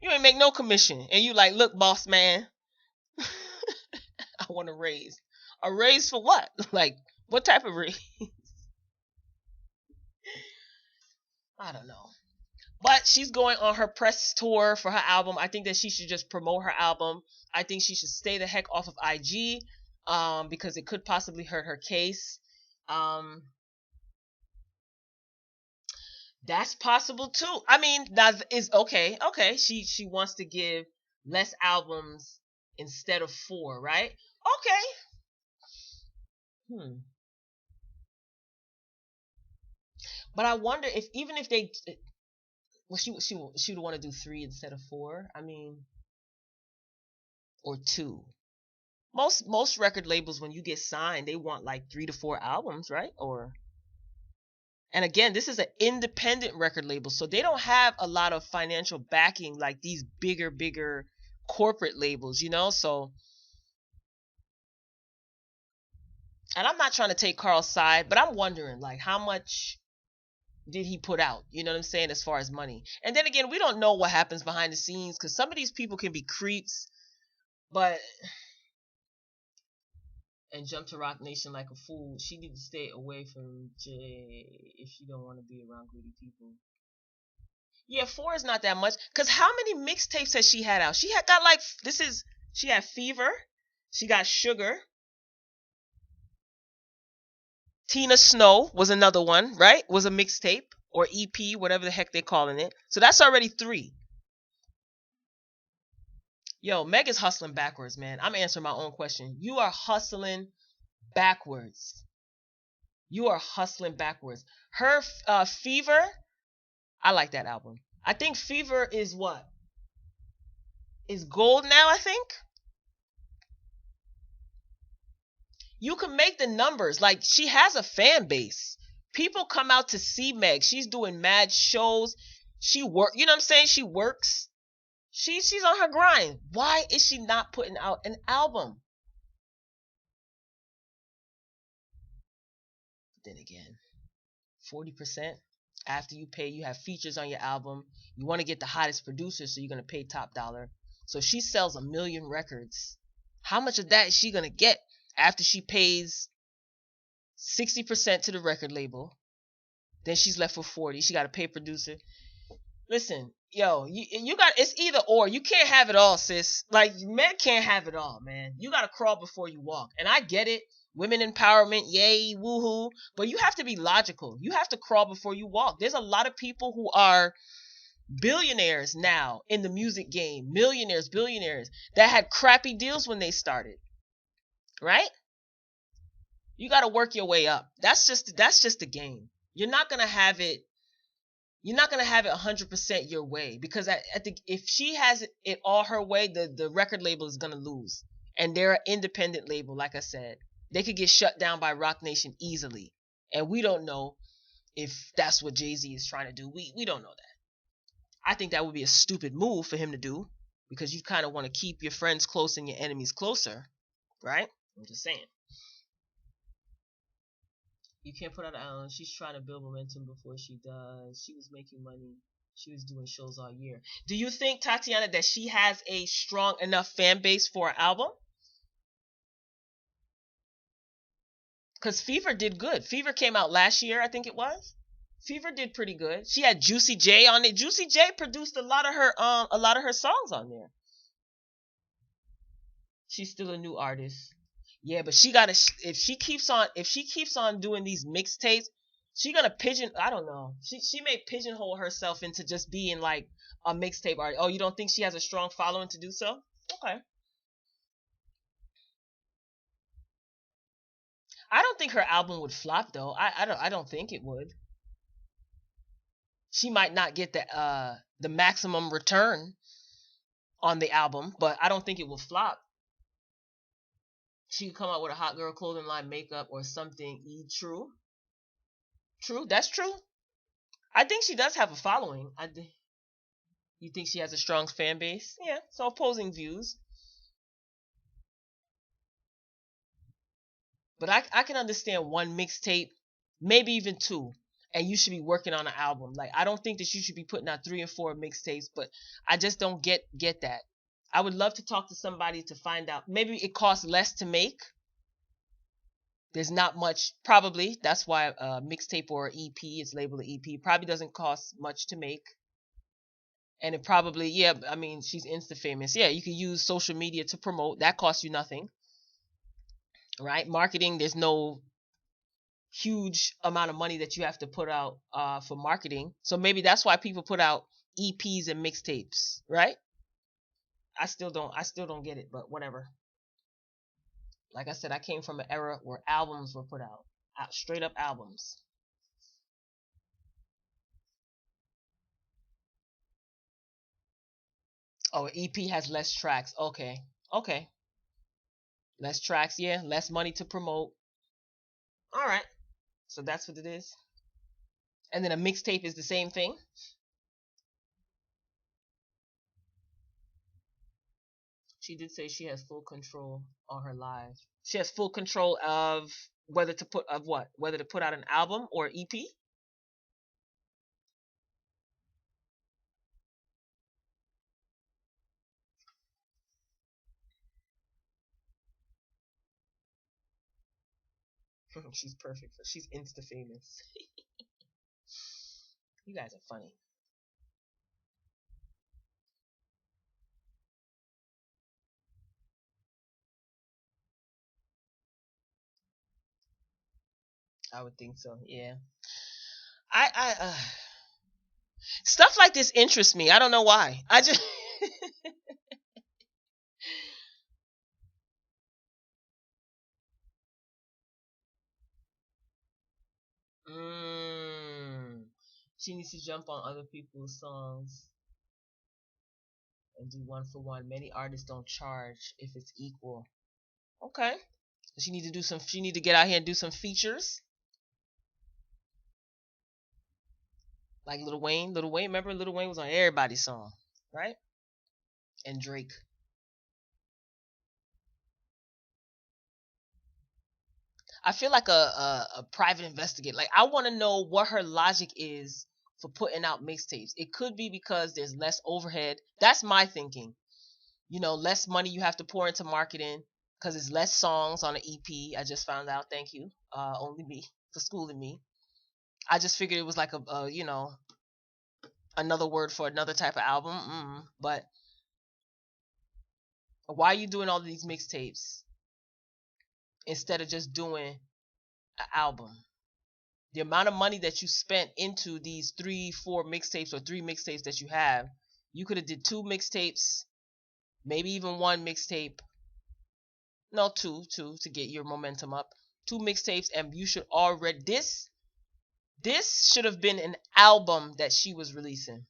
You ain't make no commission. And you like, look, boss man, I want a raise. A raise for what? Like, what type of raise? I don't know. But she's going on her press tour for her album. I think that she should just promote her album. I think she should stay the heck off of IG, because it could possibly hurt her case. Um, that's possible too. I mean, that is okay. Okay, she wants to give less albums instead of four, right? Okay. Hmm. But I wonder if even if they, well, she would want to do three instead of four. I mean, or two. Most record labels, when you get signed, they want like 3 to 4 albums, right? Or, and again, this is an independent record label, so they don't have a lot of financial backing like these bigger corporate labels, So, and I'm not trying to take Carl's side, but I'm wondering like how much did he put out? You know what I'm saying, as far as money. And then again, we don't know what happens behind the scenes because some of these people can be creeps, but and jump to Rock Nation like a fool. She need to stay away from Jay if she don't want to be around greedy people. Yeah, four is not that much. Cause how many mixtapes has she had out? She had got like this is she had Fever, she got Sugar. Tina Snow was another one, right? Was a mixtape or EP, whatever the heck they're calling it. So that's already three. Yo, Meg is hustling backwards, man. I'm answering my own question. You are hustling backwards. You are hustling backwards. Her Fever, I like that album. I think Fever is what? Is gold now, I think? You can make the numbers. Like, she has a fan base. People come out to see Meg. She's doing mad shows. She work, you know what I'm saying? She works. She's on her grind. Why is she not putting out an album? Then again, 40% after you pay, you have features on your album. You want to get the hottest producer, so you're going to pay top dollar. So she sells 1,000,000 records. How much of that is she going to get after she pays 60% to the record label? Then she's left with 40. She got to pay producer. Listen, yo, you got, it's either or. You can't have it all, sis. Like, men can't have it all, man. You got to crawl before you walk. And I get it. Women empowerment, yay, woohoo. But you have to be logical. You have to crawl before you walk. There's a lot of people who are billionaires now in the music game, millionaires, billionaires, that had crappy deals when they started. Right? You got to work your way up. That's just the game. You're not going to have it, you're not going to have it 100% your way, because I think if she has it all her way, the record label is going to lose. And they're an independent label, like I said. They could get shut down by Rock Nation easily. And we don't know if that's what Jay-Z is trying to do. We don't know that. I think that would be a stupid move for him to do, because you kind of want to keep your friends close and your enemies closer, right? I'm just saying. You can't put out an album. She's trying to build momentum before she does. She was making money. She was doing shows all year. Do you think, Tatiana, that she has a strong enough fan base for an album? Because Fever did good. Fever came out last year, I think it was. Fever did pretty good. She had Juicy J on it. Juicy J produced a lot of her songs on there. She's still a new artist. Yeah, but she gotta, if she keeps on doing these mixtapes, she gonna pigeon. I don't know. She may pigeonhole herself into just being like a mixtape artist. Oh, you don't think she has a strong following to do so? Okay. I don't think her album would flop though. I don't think it would. She might not get the maximum return on the album, but I don't think it will flop. She could come out with a hot girl clothing line, makeup, or something. True, true. That's true. I think she does have a following. You think she has a strong fan base? Yeah. So opposing views, but I can understand one mixtape, maybe even two, and you should be working on an album. Like, I don't think that you should be putting out 3 and 4 mixtapes, but I just don't get that. I would love to talk to somebody to find out. Maybe it costs less to make. There's not much, probably. That's why a mixtape or EP is labeled an EP. Probably doesn't cost much to make. And it probably, yeah, I mean, she's insta famous. Yeah, you can use social media to promote. That costs you nothing, right? Marketing, there's no huge amount of money that you have to put out for marketing. So maybe that's why people put out EPs and mixtapes, right? I still don't get it, but whatever. Like I said, I came from an era where albums were put out straight up albums. Oh, EP has less tracks. Okay, okay, less tracks. Yeah, less money to promote. All right, so that's what it is. And then a mixtape is the same thing. She did say she has full control on her live. She has full control of whether to put out an album or EP. She's perfect. She's insta famous. You guys are funny. I would think so. Yeah. I stuff like this interests me. I don't know why. I just mm, she needs to jump on other people's songs and do one for one. Many artists don't charge if it's equal. Okay. She need to do some. She need to get out here and do some features like Lil Wayne. Lil Wayne, remember Lil Wayne was on everybody's song, right? And Drake. I feel like a private investigator. Like I want to know what her logic is for putting out mixtapes. It could be because there's less overhead. That's my thinking. Less money you have to pour into marketing because it's less songs on an EP. I just found out. Thank you, only me for schooling me. I just figured it was like a another word for another type of album. But why are you doing all of these mixtapes instead of just doing an album? The amount of money that you spent into these 3 4 mixtapes or 3 mixtapes that you have, you could have did 2 mixtapes, maybe even 1 mixtape. No, two to get your momentum up. 2 mixtapes, and you should already this should have been an album that she was releasing,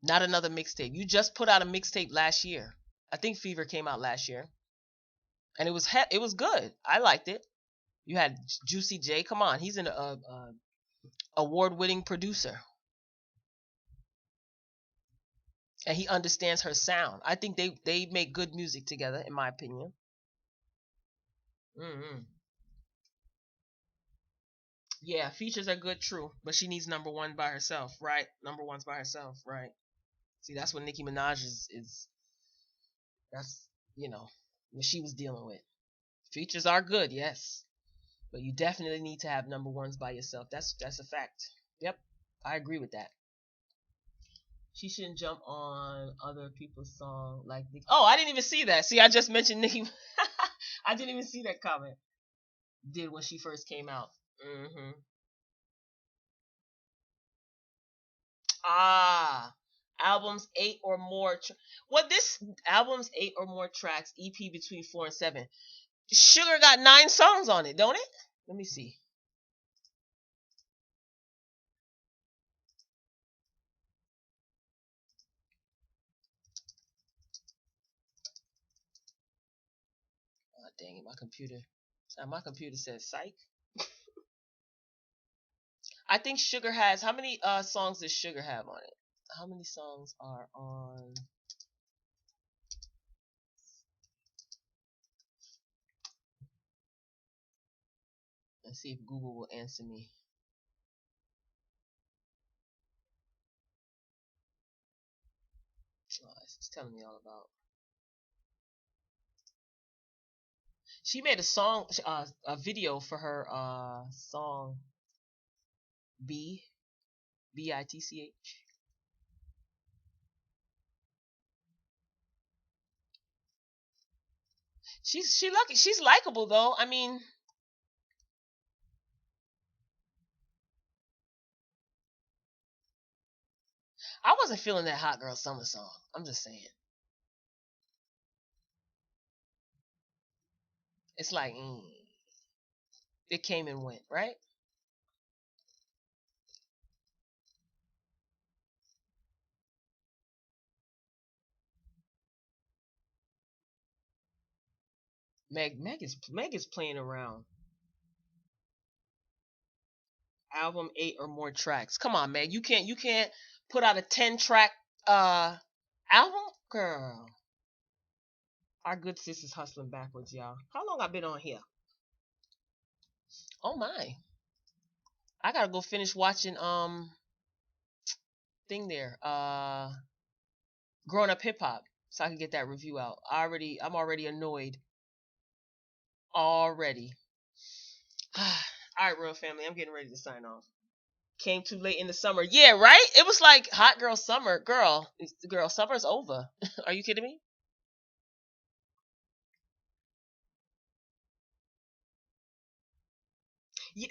not another mixtape. You just put out a mixtape last year. I think Fever came out last year, and it was good. I liked it. You had Juicy J. Come on, he's an award-winning producer, and he understands her sound. I think they make good music together, in my opinion. Mm-hmm. Yeah, features are good, true, but she needs number one by herself, right? Number one's by herself, right? See, that's what Nicki Minaj is. That's what she was dealing with. Features are good, yes, but you definitely need to have number ones by yourself. That's a fact. Yep, I agree with that. She shouldn't jump on other people's song like Nicki. Oh, I didn't even see that. See, I just mentioned Nicki. I didn't even see that comment. Did when she first came out. Hmm. Ah, albums 8 or more. What this albums 8 or more tracks. EP between 4 and 7. Sugar got 9 songs on it, don't it? Let me see. Oh, dang it, my computer. My computer says psych. I think Sugar has how many songs does Sugar have on it? How many songs are on? Let's see if Google will answer me. Oh, it's telling me all about. She made a video for her song B Bitch. She lucky. She's likable though. I mean, I wasn't feeling that Hot Girl Summer song. I'm just saying. It's like it came and went, right? Meg is playing around. Album 8 or more tracks. Come on, Meg. You can't put out a 10 track uh album, girl. Our good sis is hustling backwards, y'all. How long I been on here? Oh my. I gotta go finish watching thing there. Growing Up Hip Hop. So I can get that review out. I'm already annoyed. Already. All right, real family. I'm getting ready to sign off. Came too late in the summer. Yeah, right? It was like hot girl summer. Girl, summer's over. Are you kidding me?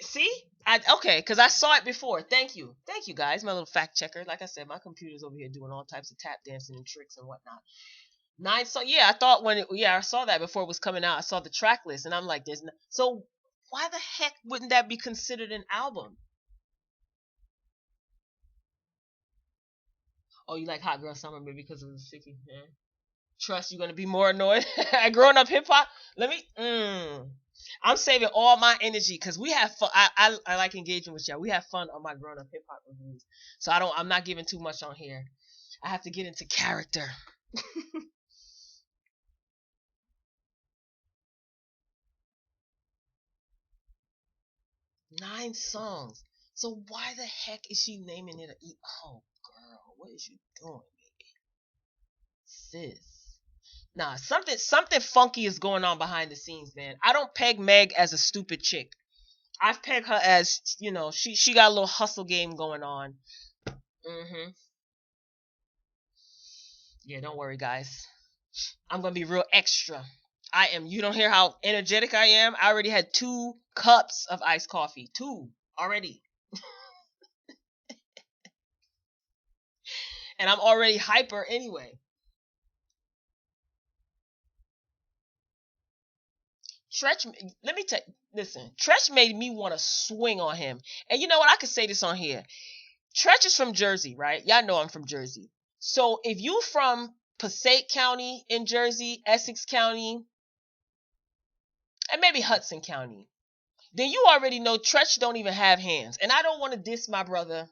See? Okay, because I saw it before. Thank you, guys. My little fact checker. Like I said, my computer's over here doing all types of tap dancing and tricks and whatnot. Nine. So yeah, I thought I saw that before it was coming out. I saw the track list, and I'm like, there's no. So why the heck wouldn't that be considered an album? Oh, you like Hot Girl Summer maybe because of the sticky? Yeah. Trust you're gonna be more annoyed at growing up hip hop. Let me. I'm saving all my energy because we have fun. I like engaging with y'all. We have fun on my grown up hip hop reviews, so I don't. I'm not giving too much on here. I have to get into character. 9 songs. So why the heck is she naming it a? Oh, girl, what is you doing, sis? Nah, something funky is going on behind the scenes, man. I don't peg Meg as a stupid chick. I've pegged her as she got a little hustle game going on. Mm-hmm. Yeah, don't worry, guys. I'm gonna be real extra. I am. You don't hear how energetic I am. I already had 2 cups of iced coffee. Two already, and I'm already hyper anyway. Tretch, let me tell. Listen, Tretch made me want to swing on him. And you know what? I could say this on here. Tretch is from Jersey, right? Y'all know I'm from Jersey. So if you from Passaic County in Jersey, Essex County, and maybe Hudson County, then you already know Tretch don't even have hands. And I don't want to diss my brother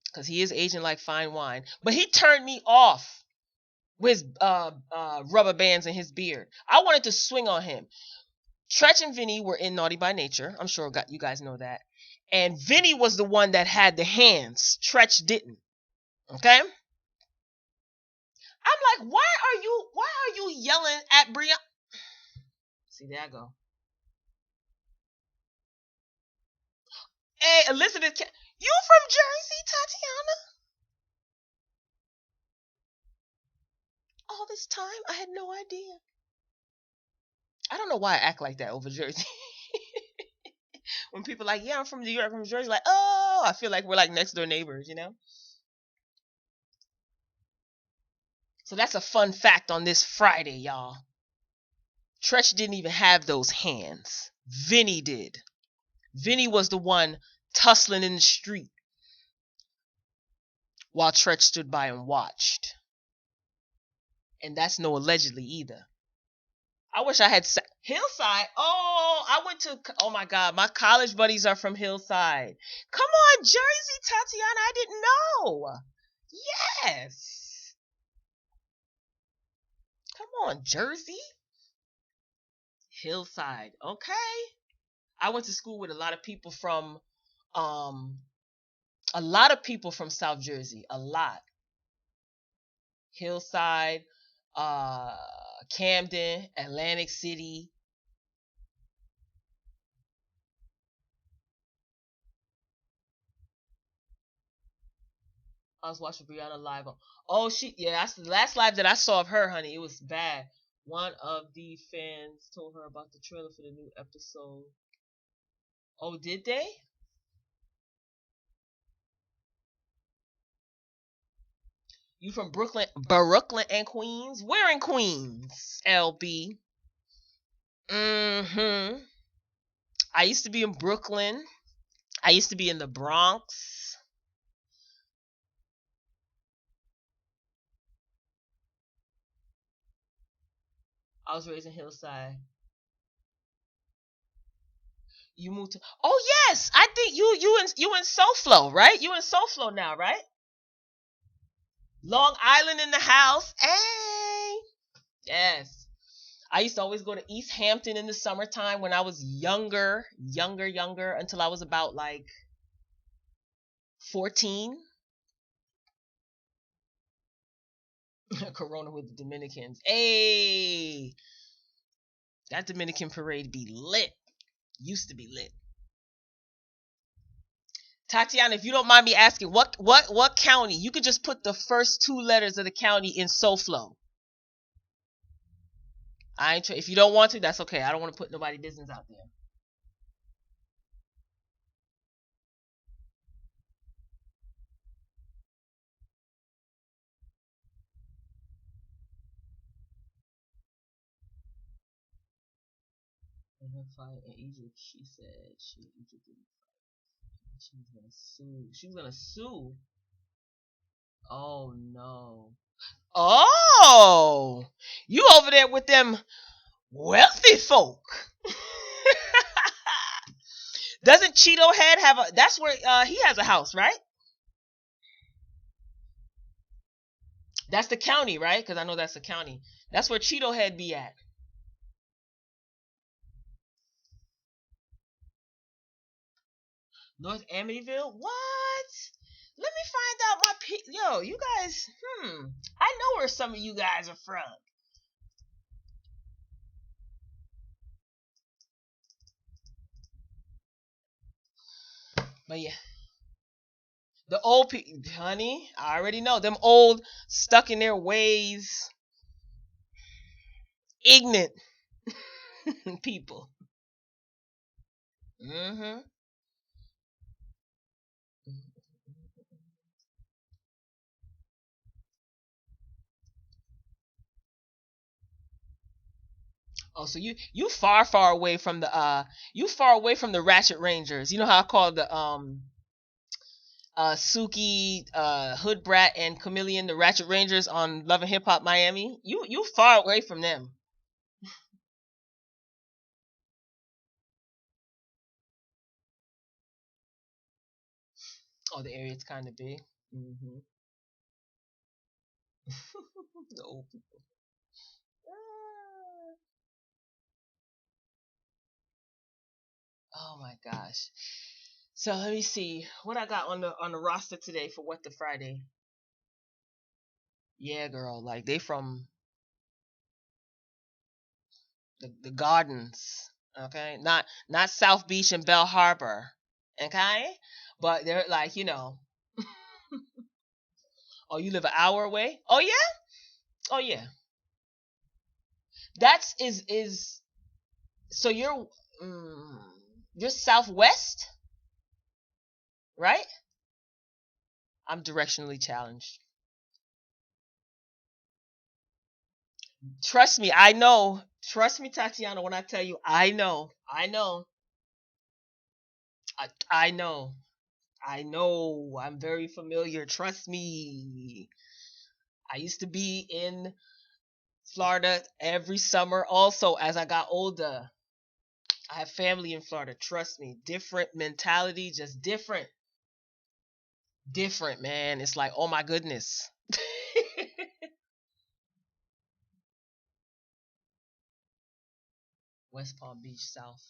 because he is aging like fine wine, but he turned me off with his rubber bands and his beard. I wanted to swing on him. Tretch and Vinny were in Naughty by Nature. I'm sure you guys know that. And Vinny was the one that had the hands. Tretch didn't. Okay? I'm like, why are you yelling at Brianna? See, there I go. Hey, Elizabeth, you from Jersey, Tatiana? All this time, I had no idea. I don't know why I act like that over Jersey. When people are like, yeah, I'm from New York, I'm from Jersey, like, oh, I feel like we're like next door neighbors. So that's a fun fact on this Friday, y'all. Tretch didn't even have those hands. Vinny did. Vinny was the one tussling in the street while Tretch stood by and watched. And that's no allegedly either. I wish I had Hillside. Oh, I went to. Oh my God, my college buddies are from Hillside. Come on, Jersey, Tatiana. I didn't know. Yes. Come on, Jersey. Hillside. Okay. I went to school with um a lot of people from South Jersey. A lot. Hillside, uh Camden, Atlantic City. I was watching Brianna live on. Oh, that's the last live that I saw of her, honey. It was bad. One of the fans told her about the trailer for the new episode. Oh, did they? You from Brooklyn and Queens? Where in Queens? LB. Mm-hmm. I used to be in Brooklyn. I used to be in the Bronx. I was raised in Hillside. You moved to. Oh yes, I think you in SoFlo, right? You in SoFlo now, right? Long Island in the house. Hey. Yes. I used to always go to East Hampton in the summertime when I was younger, until I was about like 14. Corona with the Dominicans. Hey, that Dominican parade be lit. Used to be lit. Tatiana, if you don't mind me asking, what county? You could just put the first two letters of the county in SoFlo. I ain't. If you don't want to, that's okay. I don't want to put nobody business out there. 'In her fight in Egypt, she said Egypt didn't fight. She was gonna sue. She was gonna sue. Oh no. Oh, you over there with them wealthy folk? Doesn't Cheeto Head have a? That's where he has a house, right? That's the county, right? Because I know that's the county. That's where Cheeto Head be at. North Amityville? What? Let me find out my yo, you guys. I know where some of you guys are from. But yeah, the old people, honey. I already know them old, stuck in their ways, ignorant people. Mm-hmm. Oh, so you far away from the you far away from the Ratchet Rangers. You know how I call the Suki, Hood Brat, and Chameleon the Ratchet Rangers on Love and Hip Hop Miami. You far away from them. Oh, the area's kind of big. Mm-hmm. The old people. Ah. Oh my gosh. So let me see what I got on the roster today for What the Friday. Yeah, girl, like they from the gardens, okay? Not South Beach and Bell Harbor, okay? But they're like, oh, you live an hour away? Oh yeah? Oh yeah. That's is so mm, you're southwest, right? I'm directionally challenged. Trust me, I know. Trust me, Tatiana, when I tell you, I know. I know. I know. I know. I'm very familiar. Trust me. I used to be in Florida every summer also as I got older. I have family in Florida. Trust me. Different mentality, just different. Different, man. It's like, oh my goodness. West Palm Beach, South.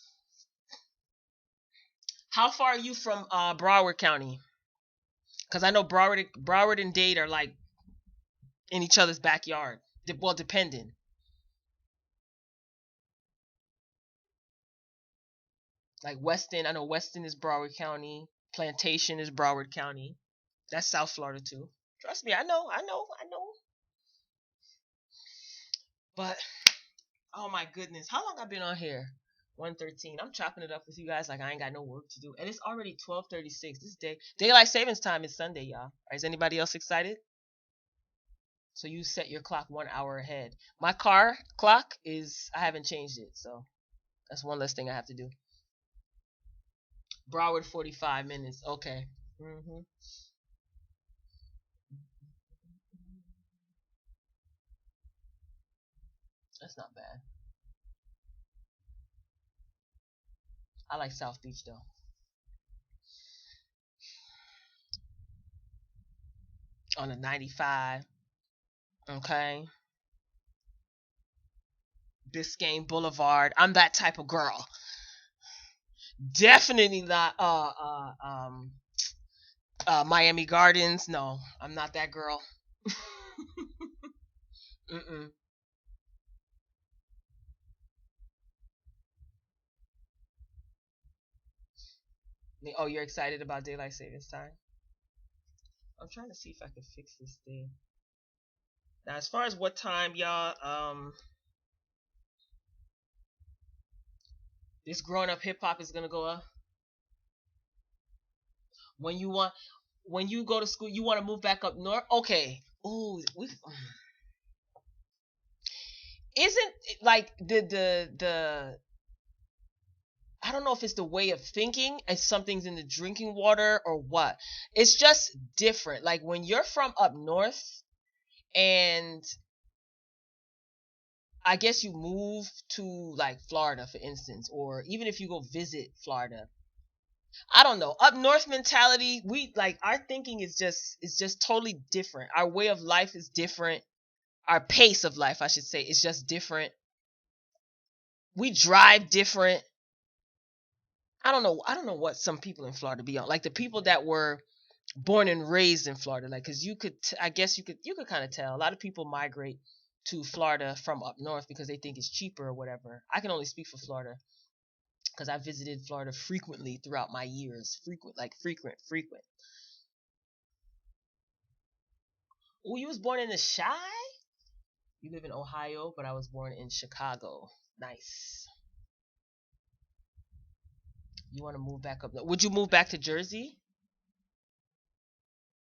How far are you from Broward County? Because I know Broward and Dade are like in each other's backyard. Well, depending. Like Weston, I know Weston is Broward County. Plantation is Broward County. That's South Florida too. Trust me, I know. But oh my goodness, how long I been on here? 113. I'm chopping it up with you guys like I ain't got no work to do, and it's already 12:36. This day daylight savings time is Sunday, y'all. Is anybody else excited? So you set your clock 1 hour ahead. My car clock is I haven't changed it, so that's one less thing I have to do. Broward 45 minutes. Okay. Mhm. That's not bad. I like South Beach though. On a 95. Okay. Biscayne Boulevard. I'm that type of girl. Definitely not Miami Gardens. No, I'm not that girl. Mm-mm. Oh, you're excited about daylight savings time? I'm trying to see if I can fix this thing. Now, as far as what time, y'all, this growing up hip hop is gonna go up when you want when you go to school. You want to move back up north? Okay. Ooh, isn't it like the I don't know if it's the way of thinking and something's in the drinking water or what. It's just different. Like when you're from up north and I guess you move to like Florida, for instance, or even if you go visit Florida, I don't know. Up north mentality, we like our thinking is just totally different. Our way of life is different. Our pace of life, I should say, is just different. We drive different. I don't know. I don't know what some people in Florida be on. Like the people that were born and raised in Florida, like because I guess you could kind of tell. A lot of people migrate to Florida from up north because they think it's cheaper or whatever. I can only speak for Florida because I visited Florida frequently throughout my years. Frequent. Oh, you was born in the Shy? You live in Ohio, but I was born in Chicago. Nice. You want to move back up? Would you move back to Jersey?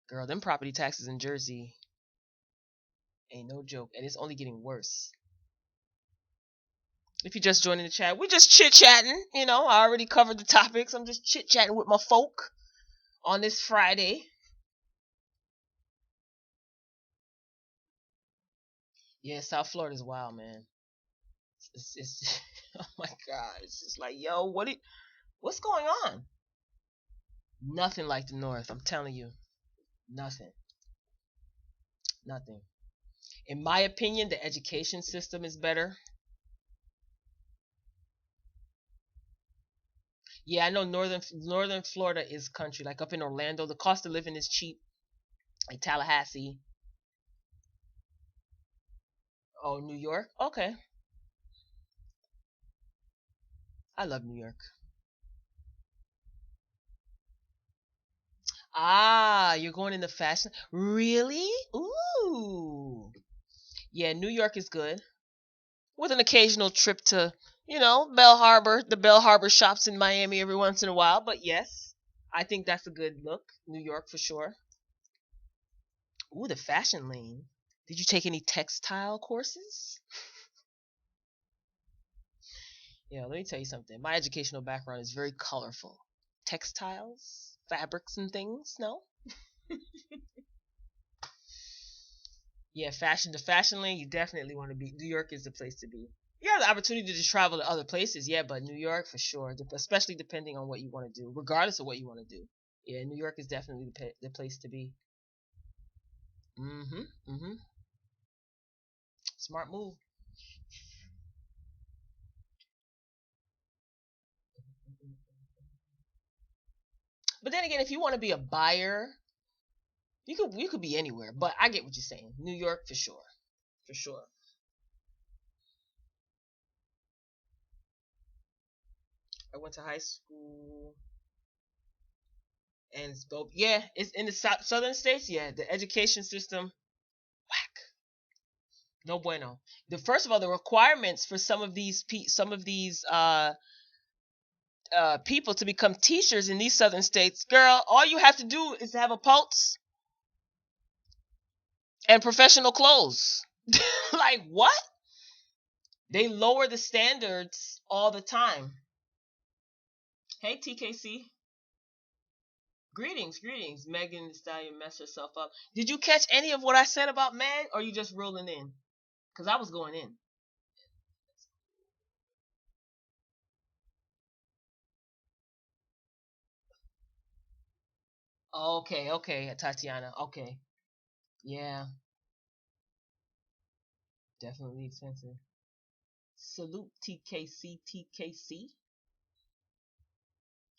Girl, them property taxes in Jersey ain't no joke, and it's only getting worse. If you're just joining the chat, we're just chit chatting. I already covered the topics. I'm just chit chatting with my folk on this Friday. Yeah, South Florida's wild, man. It's oh my god, it's just like yo, what's going on? Nothing like the North. I'm telling you, nothing, nothing. In my opinion, the education system is better. Yeah, I know northern Florida is country. Like up in Orlando, the cost of living is cheap. Like Tallahassee. Oh, New York. Okay, I love New York. Ah, you're going in the fashion. Really? Ooh. Yeah, New York is good. With an occasional trip to, Bell Harbor, the Bell Harbor shops in Miami every once in a while. But yes, I think that's a good look. New York for sure. Ooh, the fashion lane. Did you take any textile courses? Yeah, let me tell you something. My educational background is very colorful. Textiles, fabrics, and things. No? Yeah, fashion. The fashion lane, you definitely want to be. New York is the place to be. You have the opportunity to travel to other places, yeah, but New York for sure, especially depending on what you want to do, regardless of what you want to do. Yeah, New York is definitely the place to be. Mm-hmm. Mm-hmm. Smart move. But then again, if you want to be a buyer, you could be anywhere. But I get what you're saying. New York for sure, for sure. I went to high school and spoke. Yeah, it's in the southern states. Yeah, the education system whack. No bueno. First of all, the requirements for some of these people to become teachers in these southern states, girl, all you have to do is have a pulse and professional clothes. Like what? They lower the standards all the time. Hey TKC, greetings. Megan Thee Stallion messed herself up. Did you catch any of what I said about Meg, or you just rolling in? Cause I was going in. Okay, Tatiana. Okay, yeah, definitely expensive. Salute TKC.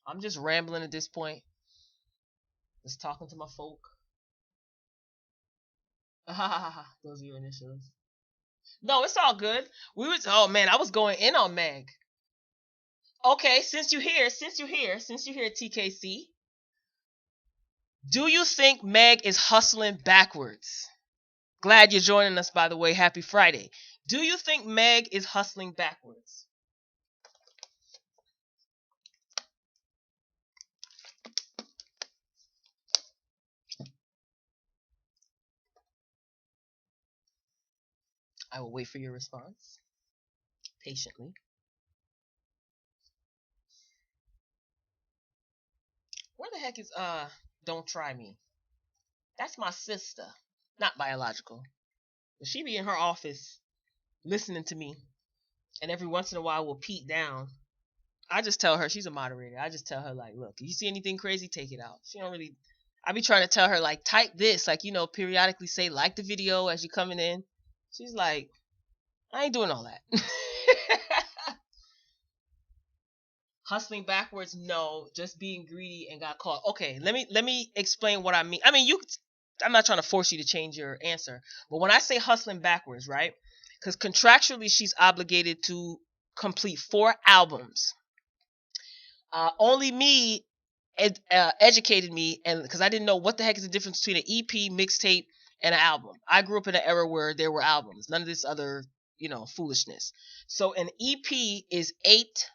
I'm just rambling at this point. Just talking to my folk. Those are your initials. No, it's all good. Oh man, I was going in on Meg. Okay, since you're here, TKC, do you think Meg is hustling backwards? Glad you're joining us, by the way. Happy Friday. Do you think Meg is hustling backwards? I will wait for your response patiently. Where the heck is Don't Try Me? That's my sister. Not biological. But she be in her office listening to me, and every once in a while will peek down. I just tell her, she's a moderator. I just tell her, like, look, if you see anything crazy, take it out. She don't really. I be trying to tell her, like, type this, like, periodically say like the video as you coming in. She's like, I ain't doing all that. Hustling backwards, no, just being greedy and got caught. Okay, let me explain what I mean. I mean, I'm not trying to force you to change your answer, but when I say hustling backwards, right? Because contractually she's obligated to complete 4 albums. Only me educated me, and because I didn't know what the heck is the difference between an EP, mixtape, and an album. I grew up in an era where there were albums, none of this other, foolishness. So an EP is 8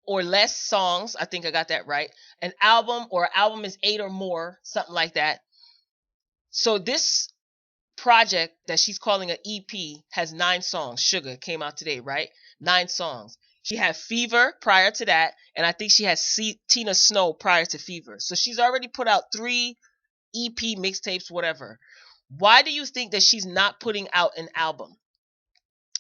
or less songs. I think I got that right. An album is 8 or more, something like that. So this project that she's calling an EP has 9 songs. Sugar came out today, right? 9 songs. She had Fever prior to that, and I think she had Tina Snow prior to Fever. So she's already put out 3 EP mixtapes, whatever. Why do you think that she's not putting out an album?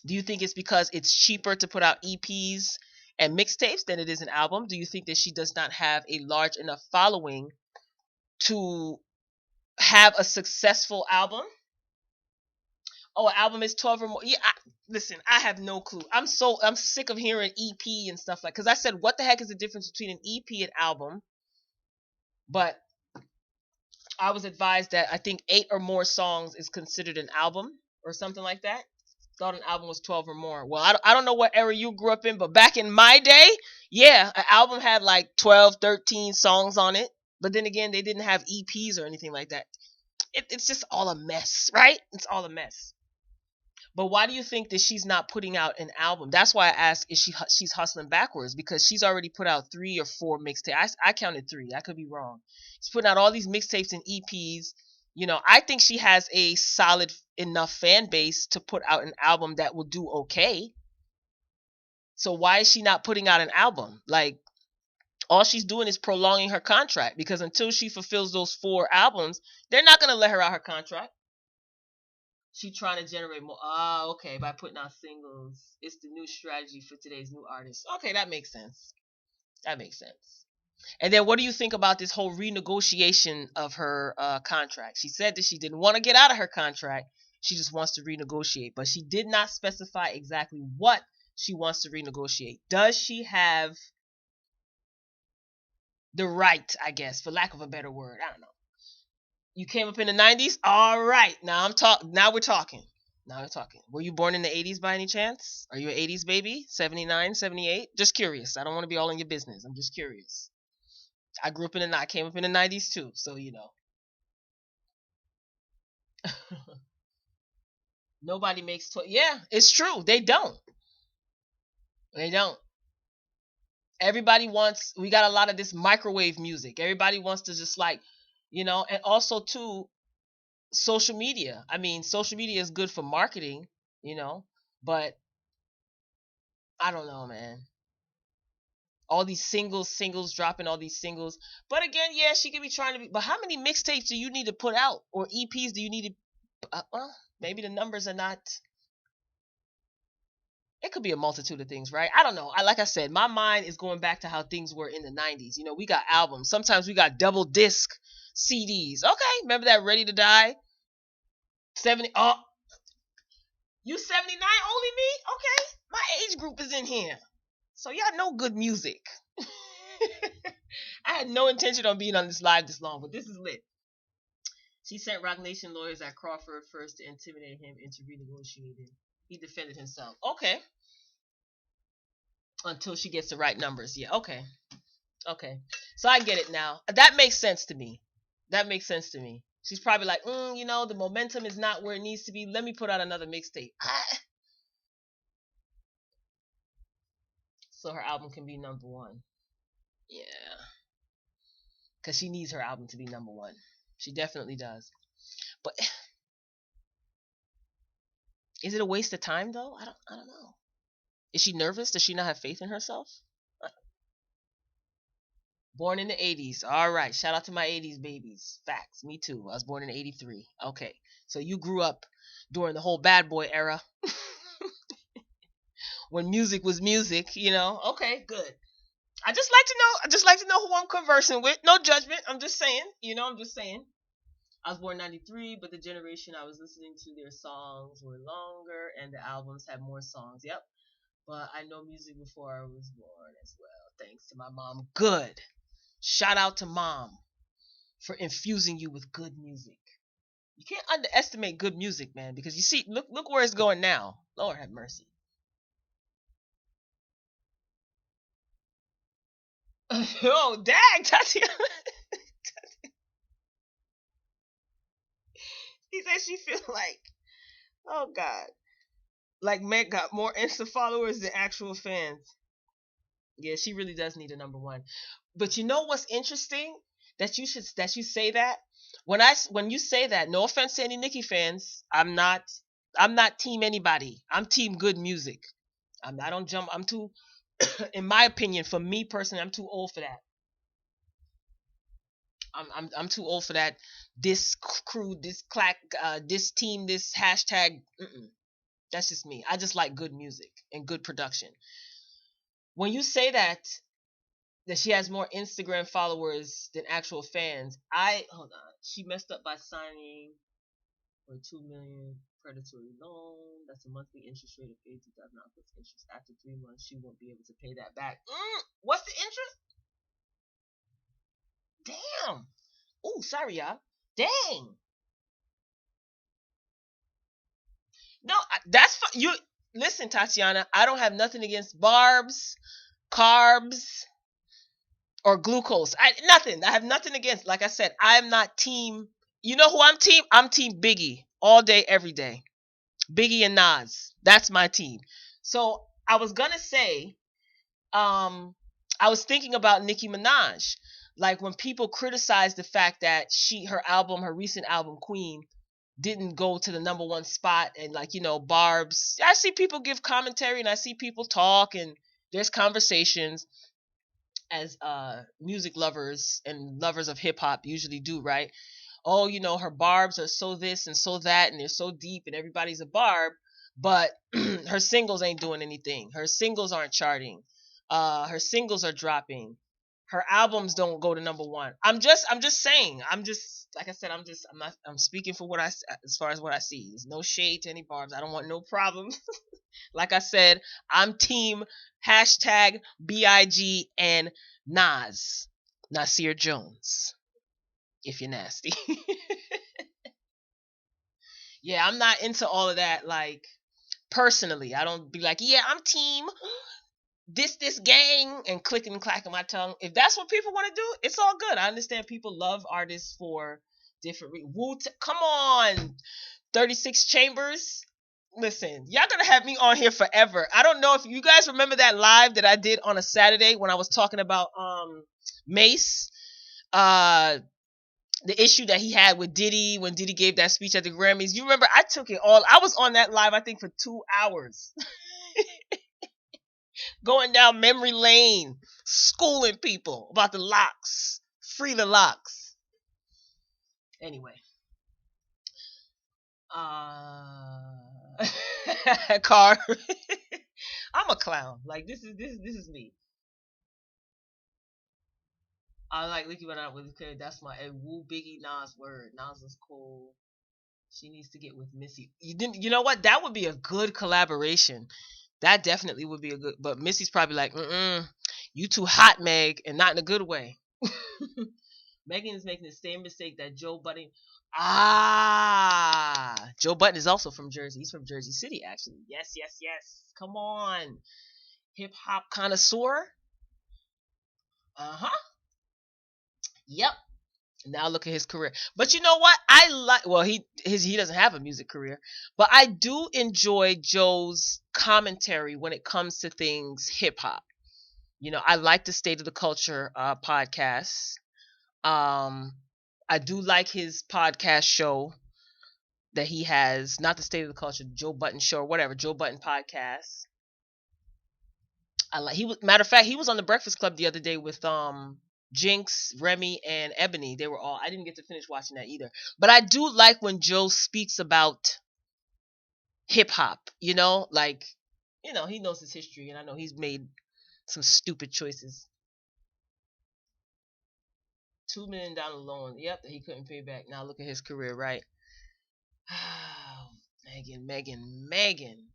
Do you think it's because it's cheaper to put out EPs and mixtapes than it is an album? Do you think that she does not have a large enough following to have a successful album? Oh, an album is 12 or more. Yeah, listen, I have no clue. I'm sick of hearing EP and stuff like. Because I said, what the heck is the difference between an EP and album? But I was advised that I think 8 or more songs is considered an album or something like that. Thought an album was 12 or more. Well, I don't know what era you grew up in, but back in my day, yeah, an album had like 12, 13 songs on it. But then again, they didn't have EPs or anything like that. It's just all a mess, right? It's all a mess. But why do you think that she's not putting out an album? That's why I asked, is she's hustling backwards? Because she's already put out 3 or 4 mixtapes. I counted 3. I could be wrong. She's putting out all these mixtapes and EPs. I think she has a solid enough fan base to put out an album that will do okay. So why is she not putting out an album? Like, all she's doing is prolonging her contract, because until she fulfills those 4 albums, they're not going to let her out her contract. She trying to generate more. Ah, okay. By putting out singles, it's the new strategy for today's new artists. Okay, that makes sense. That makes sense. And then, what do you think about this whole renegotiation of her contract? She said that she didn't want to get out of her contract. She just wants to renegotiate, but she did not specify exactly what she wants to renegotiate. Does she have the right, I guess, for lack of a better word? I don't know. You came up in the 90s? All right. Now we're talking. Now we're talking. Were you born in the 80s by any chance? Are you an 80s baby? 79, 78? Just curious. I don't want to be all in your business. I'm just curious. I came up in the 90s too, so Nobody makes yeah, it's true. They don't. They don't. We got a lot of this microwave music. Everybody wants to just and also too, social media. I mean, social media is good for marketing, you know, but I don't know, man. All these singles dropping all these singles. But again, yeah, she could be trying to be. But how many mixtapes do you need to put out, or EPs do you need to? Well, maybe the numbers are not. It could be a multitude of things, right? I don't know. Like I said, my mind is going back to how things were in the 90s. We got albums. Sometimes we got double disc CDs. Okay, remember that Ready to Die? 70. Oh, you 79? Only me? Okay, my age group is in here. So y'all know good music. I had no intention on being on this live this long, but this is lit. She sent Rock Nation lawyers at Crawford first to intimidate him into renegotiating. He defended himself. Okay. until she gets the right numbers. Yeah, okay. Okay. So I get it now. That makes sense to me. That makes sense to me. She's probably like, the momentum is not where it needs to be. Let me put out another mixtape. So her album can be number one. Yeah. Because she needs her album to be number one. She definitely does. But is it a waste of time though? I don't know. Is she nervous? Does she not have faith in herself? Born in the 80s. All right. Shout out to my 80s babies. Facts. Me too. I was born in 83. Okay. So you grew up during the whole bad boy era when music was music. Okay, good. I just like to know who I'm conversing with. No judgment. I'm just saying. I'm just saying. I was born in 93, but the generation I was listening to, their songs were longer and the albums had more songs. Yep. But I know music before I was born as well. Thanks to my mom. Good. Shout out to mom for infusing you with good music. You can't underestimate good music, man, because you see, look where it's going now. Lord have mercy. Oh, dang, Tatiana. He said she feel like, oh God, like Meg got more Insta followers than actual fans. Yeah, she really does need a number one. But you know what's interesting? That you say that. When you say that, no offense to any Nicki fans, I'm not team anybody. I'm team good music. I don't jump. I'm too, in my opinion, for me personally, I'm too old for that. I'm too old for that. This crew, this clack, this team, this hashtag. Mm-mm. That's just me. I just like good music and good production. When you say that she has more Instagram followers than actual fans, I hold on. She messed up by signing for 2 million predatory loan. That's a monthly interest rate of $82,000 plus interest. After 3 months, she won't be able to pay that back. What's the interest? Damn. Oh, sorry, y'all. Dang. No, that's you. Listen, Tatiana. I don't have nothing against barbs, carbs, or glucose. Nothing. I have nothing against. Like I said, I'm not team. You know who I'm team? I'm team Biggie all day, every day. Biggie and Nas. That's my team. So I was gonna say, I was thinking about Nicki Minaj. Like when people criticize the fact that her recent album Queen didn't go to the number one spot, and like Barb's. I see people give commentary and I see people talk and there's conversations as music lovers and lovers of hip hop usually do, right? Oh, her barbs are so this and so that, and they're so deep, and everybody's a barb, but her singles ain't doing anything. Her singles aren't charting. Her singles are dropping. Her albums don't go to number one. I'm just saying. I'm just like I said. I'm not. I'm speaking for as far as what I see. There's no shade to any barbs. I don't want no problems. Like I said, I'm team hashtag Big and Nas, Nasir Jones. If you're nasty. Yeah, I'm not into all of that. Like personally, I don't be like, yeah, I'm team this gang and clicking and clacking my tongue. If that's what people want to do, it's all good. I understand people love artists for different come on, 36 Chambers. Listen, y'all gonna have me on here forever. I don't know if you guys remember that live that I did on a Saturday when I was talking about Mace. Uh the issue that he had with Diddy when Diddy gave that speech at the Grammys. You remember I took it all. I was on that live I think for 2 hours. Going down memory lane, schooling people about the locks. Free the locks. Anyway. Car. I'm a clown. Like this is me. I like Nicki Minaj with clear. That's my woo Biggie Nas word. Nas is cool. She needs to get with Missy. You know what? That would be a good collaboration. That definitely would be a good. But Missy's probably like, you too hot, Meg, and not in a good way. Megan is making the same mistake that Joe Budden. Joe Budden is also from Jersey. He's from Jersey City, actually. Yes, yes, yes. Come on. hip hop connoisseur. Uh huh. Yep. Now look at his career. But you know what? I like. Well, he doesn't have a music career, but I do enjoy Joe's commentary when it comes to things hip hop. I like the State of the Culture podcast. Um, I do like his podcast show that he has, not the State of the Culture, Joe Button show or whatever, Joe Button podcast. I like he was matter of fact, he was on the Breakfast Club the other day with Jinx, Remy, and Ebony. They were all I didn't get to finish watching that either. But I do like when Joe speaks about hip hop, like he knows his history and I know he's made some stupid choices. 2 million down the loan, yep, that he couldn't pay back. Now look at his career, right? Oh, Megan.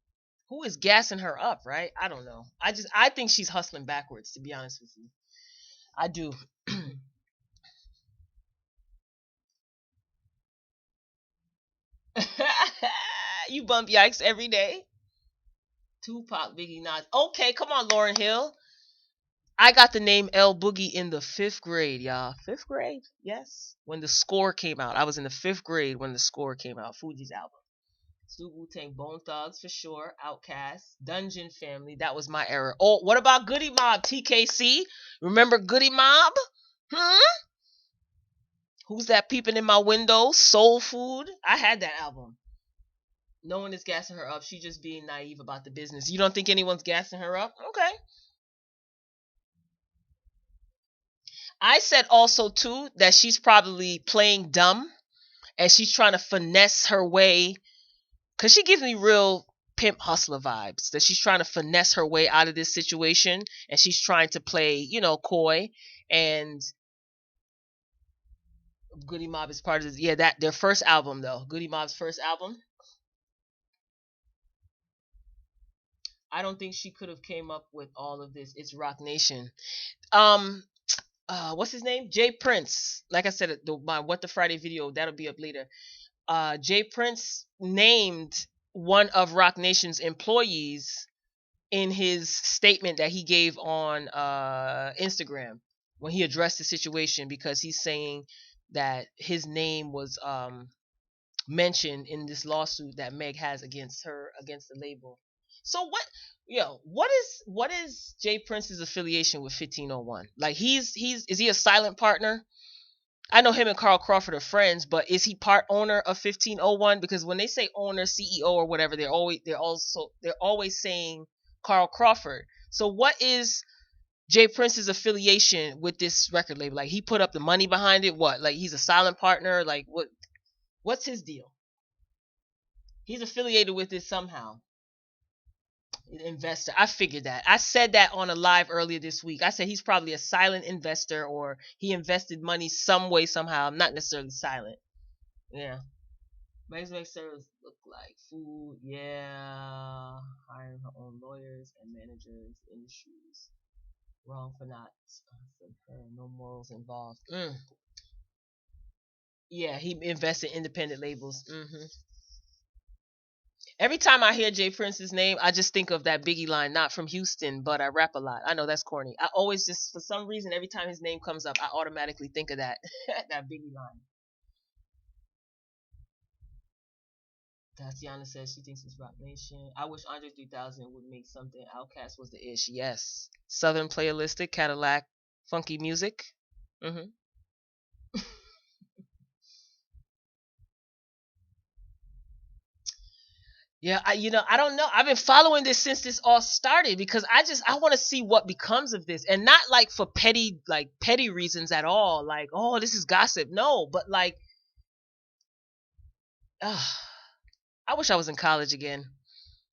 Who is gassing her up, right? I don't know. I think she's hustling backwards, to be honest with you. I do. You bump yikes every day. Tupac, Biggie, Nas. Okay, come on, Lauren Hill. I got the name L Boogie in the fifth grade, y'all. Fifth grade? Yes. When the score came out. I was in the fifth grade when the score came out. Fuji's album. Stu Wu Tang, Bone Thugs for sure. Outkast, Dungeon Family. That was my era. Oh, what about Goody Mob? TKC. Remember Goody Mob? Hmm. Who's that peeping in my window? Soul Food. I had that album. No one is gassing her up. She just being naive about the business. You don't think anyone's gassing her up? Okay. I said also too that she's probably playing dumb and she's trying to finesse her way because she gives me real pimp hustler vibes. That she's trying to finesse her way out of this situation and she's trying to play, coy. And Goody Mob is part of this. Yeah, that their first album though. Goody Mob's first album. I don't think she could have came up with all of this. It's Rock Nation. Um, what's his name? Jay Prince. Like I said, my What the Friday video that'll be up later. Jay Prince named one of Rock Nation's employees in his statement that he gave on Instagram when he addressed the situation because he's saying that his name was mentioned in this lawsuit that Meg has against the label. So what is Jay Prince's affiliation with 1501? Like he's is he a silent partner? I know him and Carl Crawford are friends, but is he part owner of 1501? Because when they say owner, CEO, or whatever, they're always saying Carl Crawford. So what is Jay Prince's affiliation with this record label? Like he put up the money behind it. What? Like he's a silent partner? Like what? What's his deal? He's affiliated with it somehow. Investor. I figured that. I said that on a live earlier this week. I said he's probably a silent investor or he invested money some way somehow. Not necessarily silent. Yeah. Makes service look like food. Yeah. Hiring her own lawyers and managers, industries. Wrong for not sponsoring her. No morals involved. Yeah, he invested in independent labels. Every time I hear Jay Prince's name, I just think of that Biggie line, not from Houston, but I rap a lot. I know that's corny. I always just, for some reason, every time his name comes up, I automatically think of that that Biggie line. Tatiana says she thinks it's Rock Nation. I wish Andre 3000 would make something. Outkast was the ish. Yes. Southern playalistic, Cadillac, funky music. hmm Yeah, I don't know. I've been following this since this all started because I want to see what becomes of this, and not like for petty reasons at all. Like, oh, this is gossip. No, but like, I wish I was in college again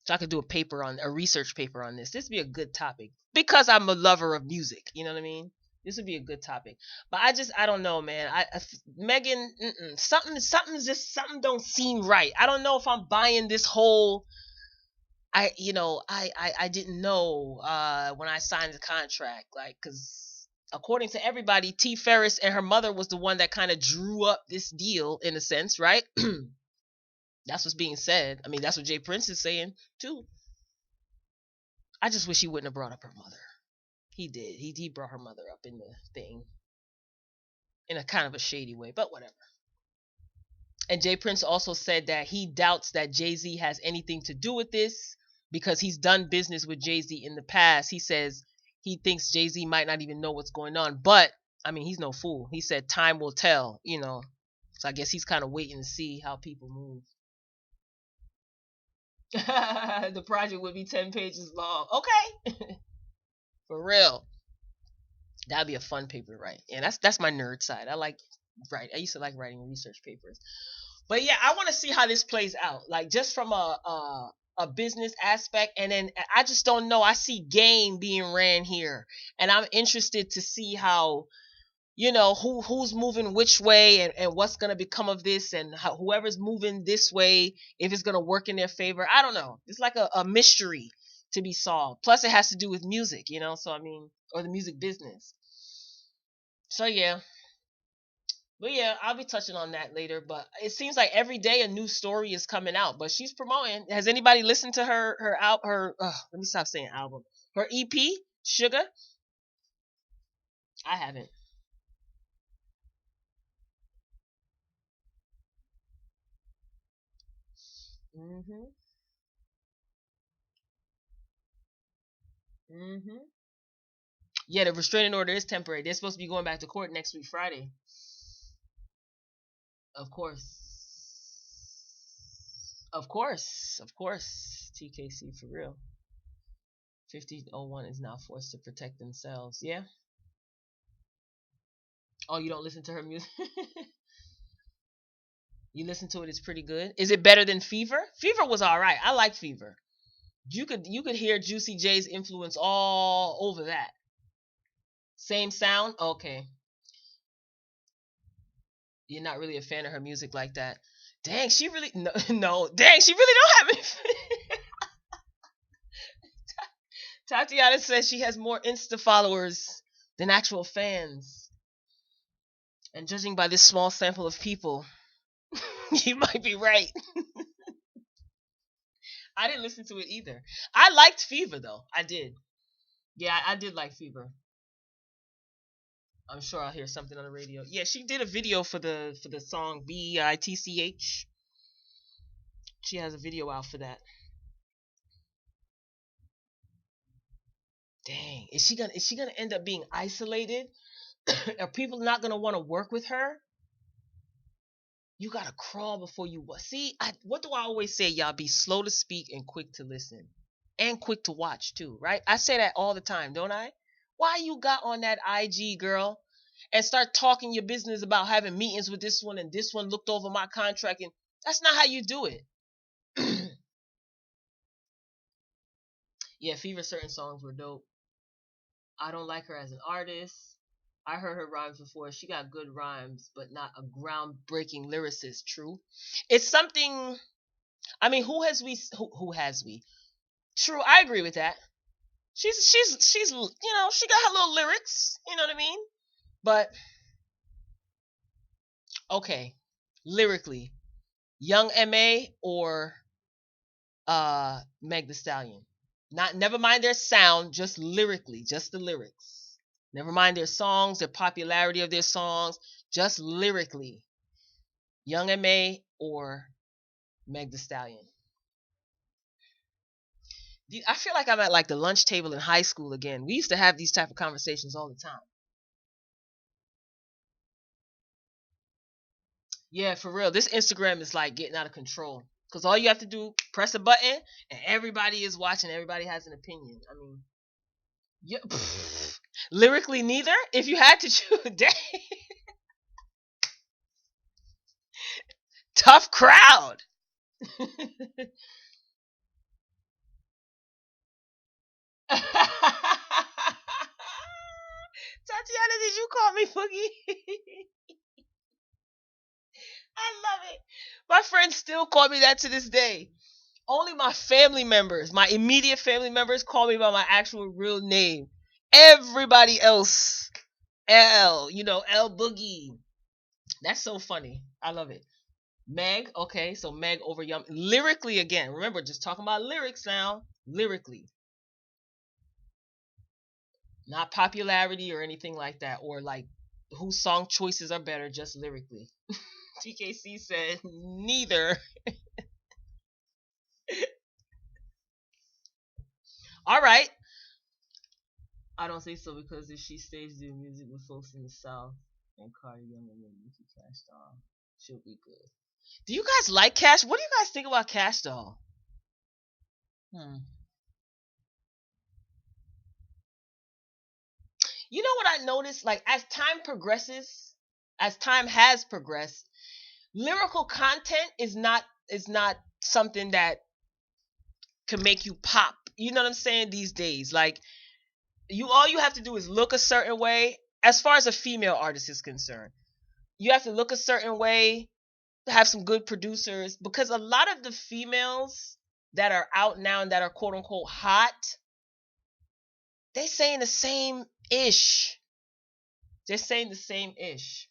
so I could do a research paper on this. This would be a good topic because I'm a lover of music. You know what I mean? This would be a good topic. But I don't know, man. Megan, something don't seem right. I don't know if I'm buying this whole I didn't know when I signed the contract, like, because according to everybody, T. Ferris and her mother was the one that kind of drew up this deal in a sense, right? That's what's being said. I mean, that's what Jay Prince is saying too. I just wish he wouldn't have brought up her mother. He did. He brought her mother up in the thing in a kind of a shady way, but whatever. And Jay Prince also said that he doubts that Jay-Z has anything to do with this because he's done business with Jay-Z in the past. He says he thinks Jay-Z might not even know what's going on, but I mean, he's no fool. He said time will tell, you know. So I guess he's kind of waiting to see how people move. The project would be 10 pages long. Okay. For real. That'd be a fun paper to write. And that's my nerd side. I like write. I used to like writing research papers. But yeah, I want to see how this plays out. Like just from a business aspect, and then I just don't know. I see game being ran here, and I'm interested to see how who's moving which way, and what's gonna become of this, and how, whoever's moving this way, if it's gonna work in their favor. I don't know. It's like a mystery to be solved. Plus, it has to do with music, So I mean, or the music business. So yeah, but yeah, I'll be touching on that later. But it seems like every day a new story is coming out. But she's promoting. Has anybody listened to her let me stop saying album. Her EP, Sugar? I haven't. Mhm. Mhm. Yeah, the restraining order is temporary. They're supposed to be going back to court next week, Friday. Of course. Of course. Of course. TKC for real. 5001 is now forced to protect themselves. Yeah. Oh, you don't listen to her music? You listen to it, it's pretty good. Is it better than Fever? Fever was all right. I like Fever. You could hear Juicy J's influence all over that. Same sound? Okay. You're not really a fan of her music like that. Dang, she really no, no. Dang, she really don't have it. Tatiana says she has more Insta followers than actual fans. And judging by this small sample of people, you might be right. I didn't listen to it either. I liked Fever though. I did. Yeah, I did like Fever. I'm sure I'll hear something on the radio. Yeah, she did a video for the song Bitch. She has a video out for that. Dang, is she gonna end up being isolated? Are people not gonna want to work with her? You gotta crawl before you see. What do I always say? Y'all be slow to speak and quick to listen, and quick to watch too, right? I say that all the time, don't I? Why you got on that IG girl and start talking your business about having meetings with this one and this one looked over my contract, and that's not how you do it. Yeah, Fever certain songs were dope. I don't like her as an artist. I heard her rhymes before. She got good rhymes, but not a groundbreaking lyricist. True. It's something. I mean, who has we? True, I agree with that. She's she got her little lyrics. You know what I mean? But okay, lyrically, Young Ma or Meg The Stallion. Not never mind their sound, just lyrically, just the lyrics. Never mind their songs, their popularity of their songs, just lyrically. Young Ma or Meg The Stallion. I feel like I'm at like the lunch table in high school again. We used to have these type of conversations all the time. Yeah, for real. This Instagram is like getting out of control. Because all you have to do, press a button, and everybody is watching. Everybody has an opinion. I mean, yeah, lyrically, neither. If you had to choose, dang, tough crowd. Tatiana, did you call me Boogie? I love it. My friends still call me that to this day. Only my family members, my immediate family members, call me by my actual real name. Everybody else, L, L Boogie. That's so funny. I love it. Meg, okay, so Meg over Yum. Lyrically again. Remember, just talking about lyrics now. Lyrically. Not popularity or anything like that, or like whose song choices are better, just lyrically. TKC said neither. All right. I don't think so because if she stays doing music with folks in the South and Cardi Young and Nicki Cash Doll, she'll be good. Do you guys like Cash? What do you guys think about Cash Doll? Hmm. You know what I noticed? Like as time progresses, as time has progressed, lyrical content is not something that can make you pop. You know what I'm saying? These days, like you, all you have to do is look a certain way. As far as a female artist is concerned, you have to look a certain way, have some good producers, because a lot of the females that are out now and that are quote unquote hot, they saying the same ish. They're saying the same ish.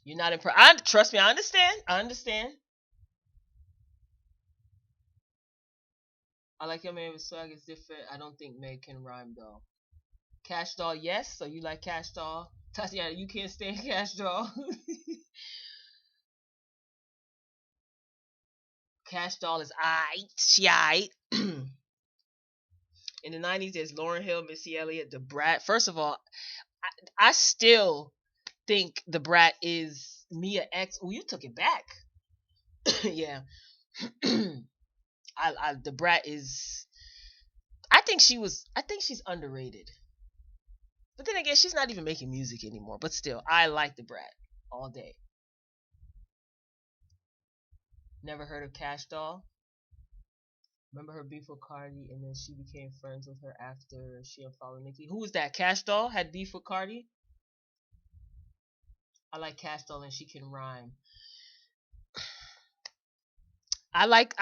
You're not impressed. I trust me. I understand. I understand. I like your man with swag is different. I don't think Meg can rhyme though. Cash Doll, yes. So you like Cash Doll? Tatiana, you can't stand Cash Doll. Cash Doll is aight. She aight. In the 90s, there's Lauren Hill, Missy Elliott, The Brat. First of all, I still think The Brat is Mia X. Oh, you took it back. Yeah. The Brat is. I think she was. I think she's underrated. But then again, she's not even making music anymore. But still, I like The Brat all day. Never heard of Cash Doll? Remember her beef with Cardi, and then she became friends with her after she unfollowed Nicki. Who was that? Cash Doll had beef with Cardi. I like Cash Doll, and she can rhyme. I like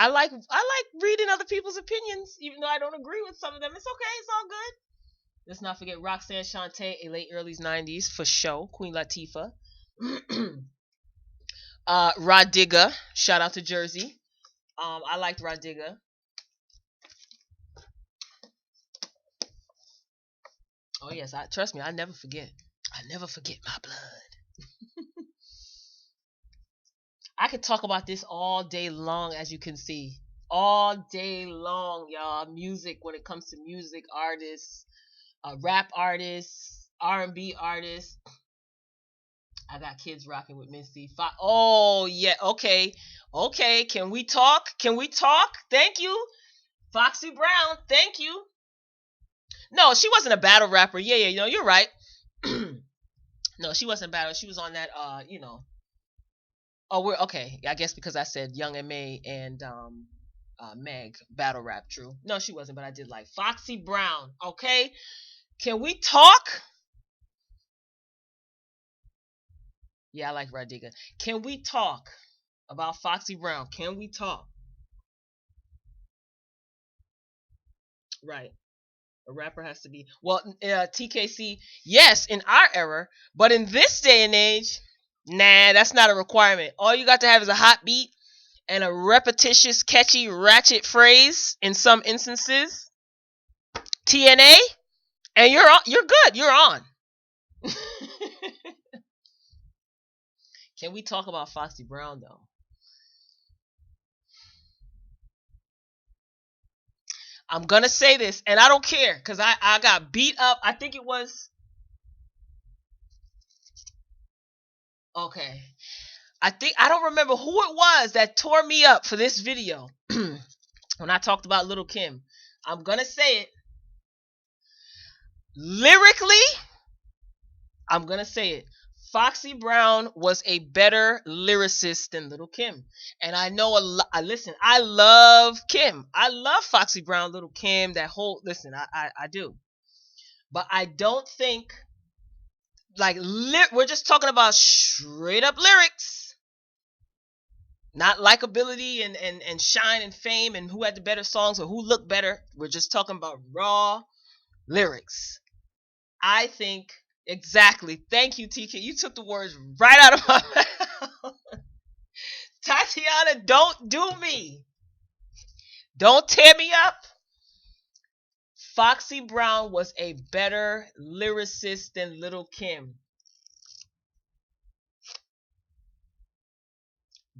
reading other people's opinions, even though I don't agree with some of them. It's okay. It's all good. Let's not forget Roxanne Shante, a late early '90s for show. Queen Latifah. Rod Digger. Shout out to Jersey. I liked Rod Digger. Oh yes, trust me. I never forget. I never forget my blood. I could talk about this all day long, as you can see. All day long, y'all. Music, when it comes to music, artists, rap artists, R&B artists. I got kids rocking with Missy. Oh, yeah. Okay. Okay. Can we talk? Can we talk? Thank you. Foxy Brown. Thank you. No, she wasn't a battle rapper. Yeah, yeah. No, you're right. No, she wasn't battle. She was on that, Oh, we're okay. I guess because I said Young and May and Meg battle rap. True. No, she wasn't, but I did like Foxy Brown. Okay, can we talk? Yeah, I like Radiga. Can we talk about Foxy Brown? Can we talk? Right. A rapper has to be well. TKC, yes, in our era, but in this day and age, nah, that's not a requirement. All you got to have is a hot beat and a repetitious, catchy, ratchet phrase in some instances. TNA, and you're on, you're good. You're on. Can we talk about Foxy Brown though? I'm gonna say this, and I don't care because I got beat up. I think it was okay. I don't remember who it was that tore me up for this video when I talked about Little Kim. I'm gonna say it lyrically. I'm gonna say it. Foxy Brown was a better lyricist than Little Kim, and I know a lot. Listen, I love Kim. I love Foxy Brown, Little Kim. That whole listen, I do, but I don't think like we're just talking about straight up lyrics, not likability and shine and fame and who had the better songs or who looked better. We're just talking about raw lyrics. I think exactly. Thank you, TK. You took the words right out of my mouth. Tatiana, don't do me. Don't tear me up. Foxy Brown was a better lyricist than Little Kim.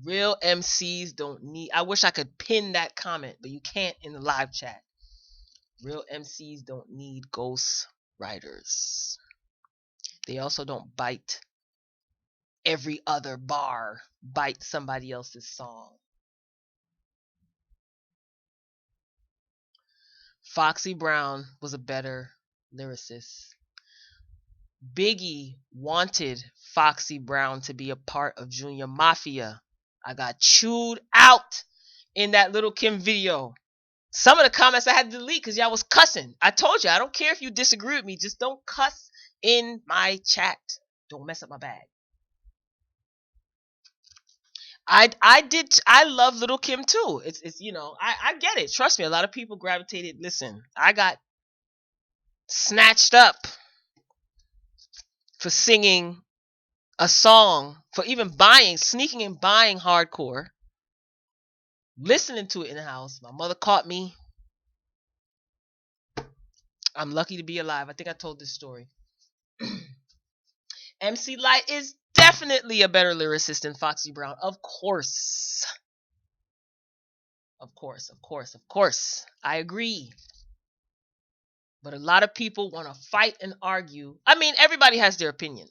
Real MCs don't need. I wish I could pin that comment, but you can't in the live chat. Real MCs don't need ghost writers. They also don't bite every other bar, bite somebody else's song. Foxy Brown was a better lyricist. Biggie wanted Foxy Brown to be a part of Junior Mafia. I got chewed out in that Little Kim video. Some of the comments I had to delete because y'all was cussing. I told you, I don't care if you disagree with me. Just don't cuss in my chat. Don't mess up my bag. I love Little Kim too. It's I get it. Trust me, a lot of people gravitated. Listen, I got snatched up for singing a song, for even sneaking and buying hardcore, listening to it in the house. My mother caught me. I'm lucky to be alive. I think I told this story. MC Light is definitely a better lyricist than Foxy Brown. Of course. Of course, of course, of course. I agree. But a lot of people want to fight and argue. I mean, everybody has their opinion.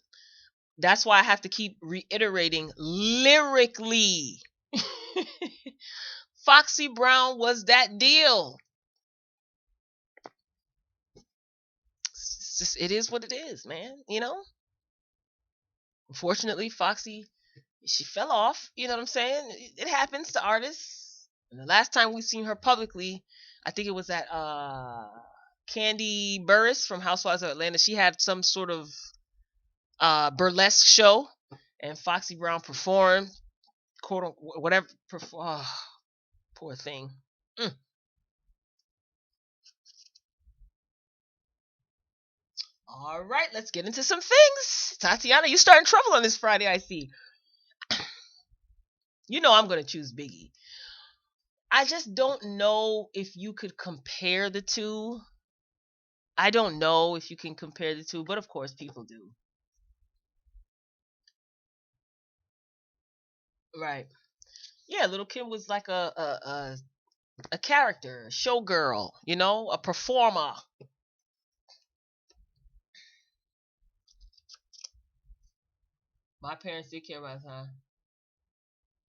That's why I have to keep reiterating lyrically. Foxy Brown was that deal. It's just, it is what it is, man. Unfortunately, Foxy, she fell off. You know what I'm saying? It happens to artists. And the last time we seen her publicly, I think it was at Candy Burris from Housewives of Atlanta. She had some sort of burlesque show, and Foxy Brown performed, quote unquote, whatever. Oh, poor thing. All right, let's get into some things. Tatiana, you starting trouble on this Friday, I see. You know I'm going to choose Biggie. I just don't know if you could compare the two. I don't know if you can compare the two, but of course people do. Right. Yeah, Little Kim was like a character, a showgirl, a performer. My parents did care about time.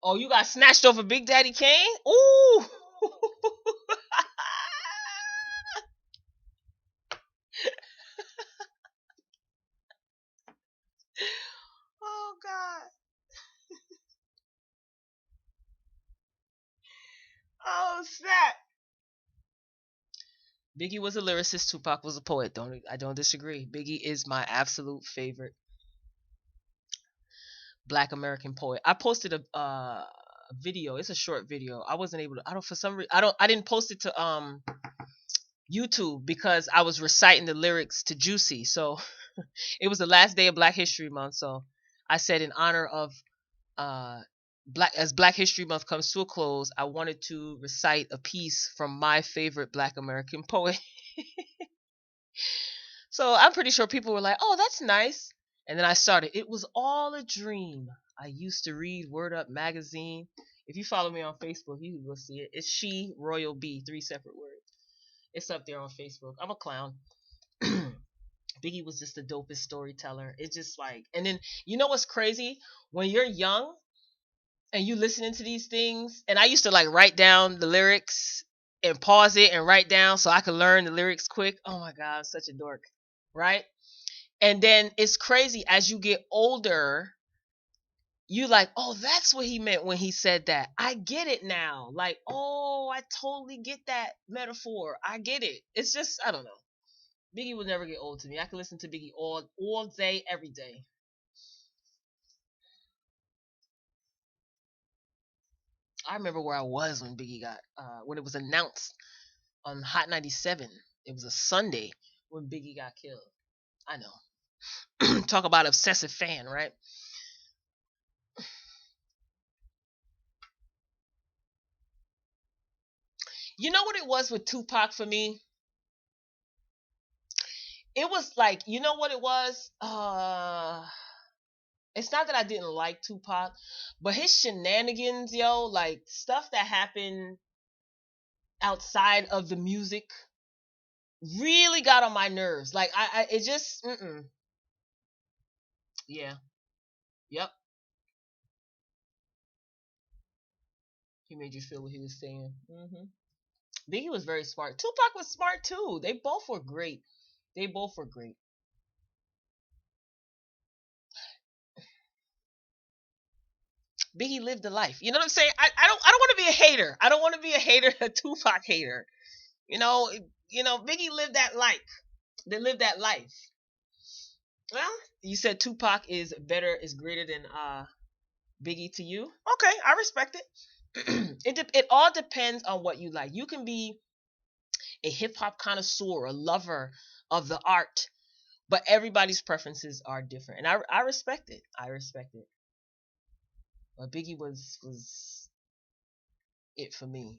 Oh, you got snatched over Big Daddy Kane? Ooh. Oh God. Oh snap. Biggie was a lyricist, Tupac was a poet. I don't disagree. Biggie is my absolute favorite Black American poet. I posted a video. It's a short video. I wasn't able to. I don't for some reason. I don't. I didn't post it to YouTube because I was reciting the lyrics to Juicy. So it was the last day of Black History Month. So I said in honor of uh Black History Month comes to a close, I wanted to recite a piece from my favorite Black American poet. So I'm pretty sure people were like, "Oh, that's nice." And then I started. It was all a dream. I used to read Word Up magazine. If you follow me on Facebook, you will see it. It's She Royal B, 3 separate words. It's up there on Facebook. I'm a clown. Biggie was just the dopest storyteller. It's just like, and then you know what's crazy? When you're young and you listening to these things, and I used to like write down the lyrics and pause it and write down so I could learn the lyrics quick. Oh my God, I'm such a dork, right? And then it's crazy as you get older, you like, oh, that's what he meant when he said that. I get it now. Like, oh, I totally get that metaphor. I get it. It's just, I don't know. Biggie will never get old to me. I can listen to Biggie all day, every day. I remember where I was when Biggie got when it was announced on Hot 97. It was a Sunday when Biggie got killed. I know. Talk about obsessive fan, right? You know what it was with Tupac for me? It was like, you know what it was? It's not that I didn't like Tupac, but his shenanigans, yo, like stuff that happened outside of the music really got on my nerves. Like it just, yeah, yep. He made you feel what he was saying. Biggie was very smart. Tupac was smart too. They both were great. They both were great. Biggie lived the life. You know what I'm saying? I don't want to be a hater. I don't want to be a hater, a Tupac hater. You know, Biggie lived that life. They lived that life. Well, you said Tupac is better, is greater than Biggie to you. Okay, I respect it. It all depends on what you like. You can be a hip hop connoisseur, a lover of the art, but everybody's preferences are different, and I respect it. I respect it. But Biggie was it for me.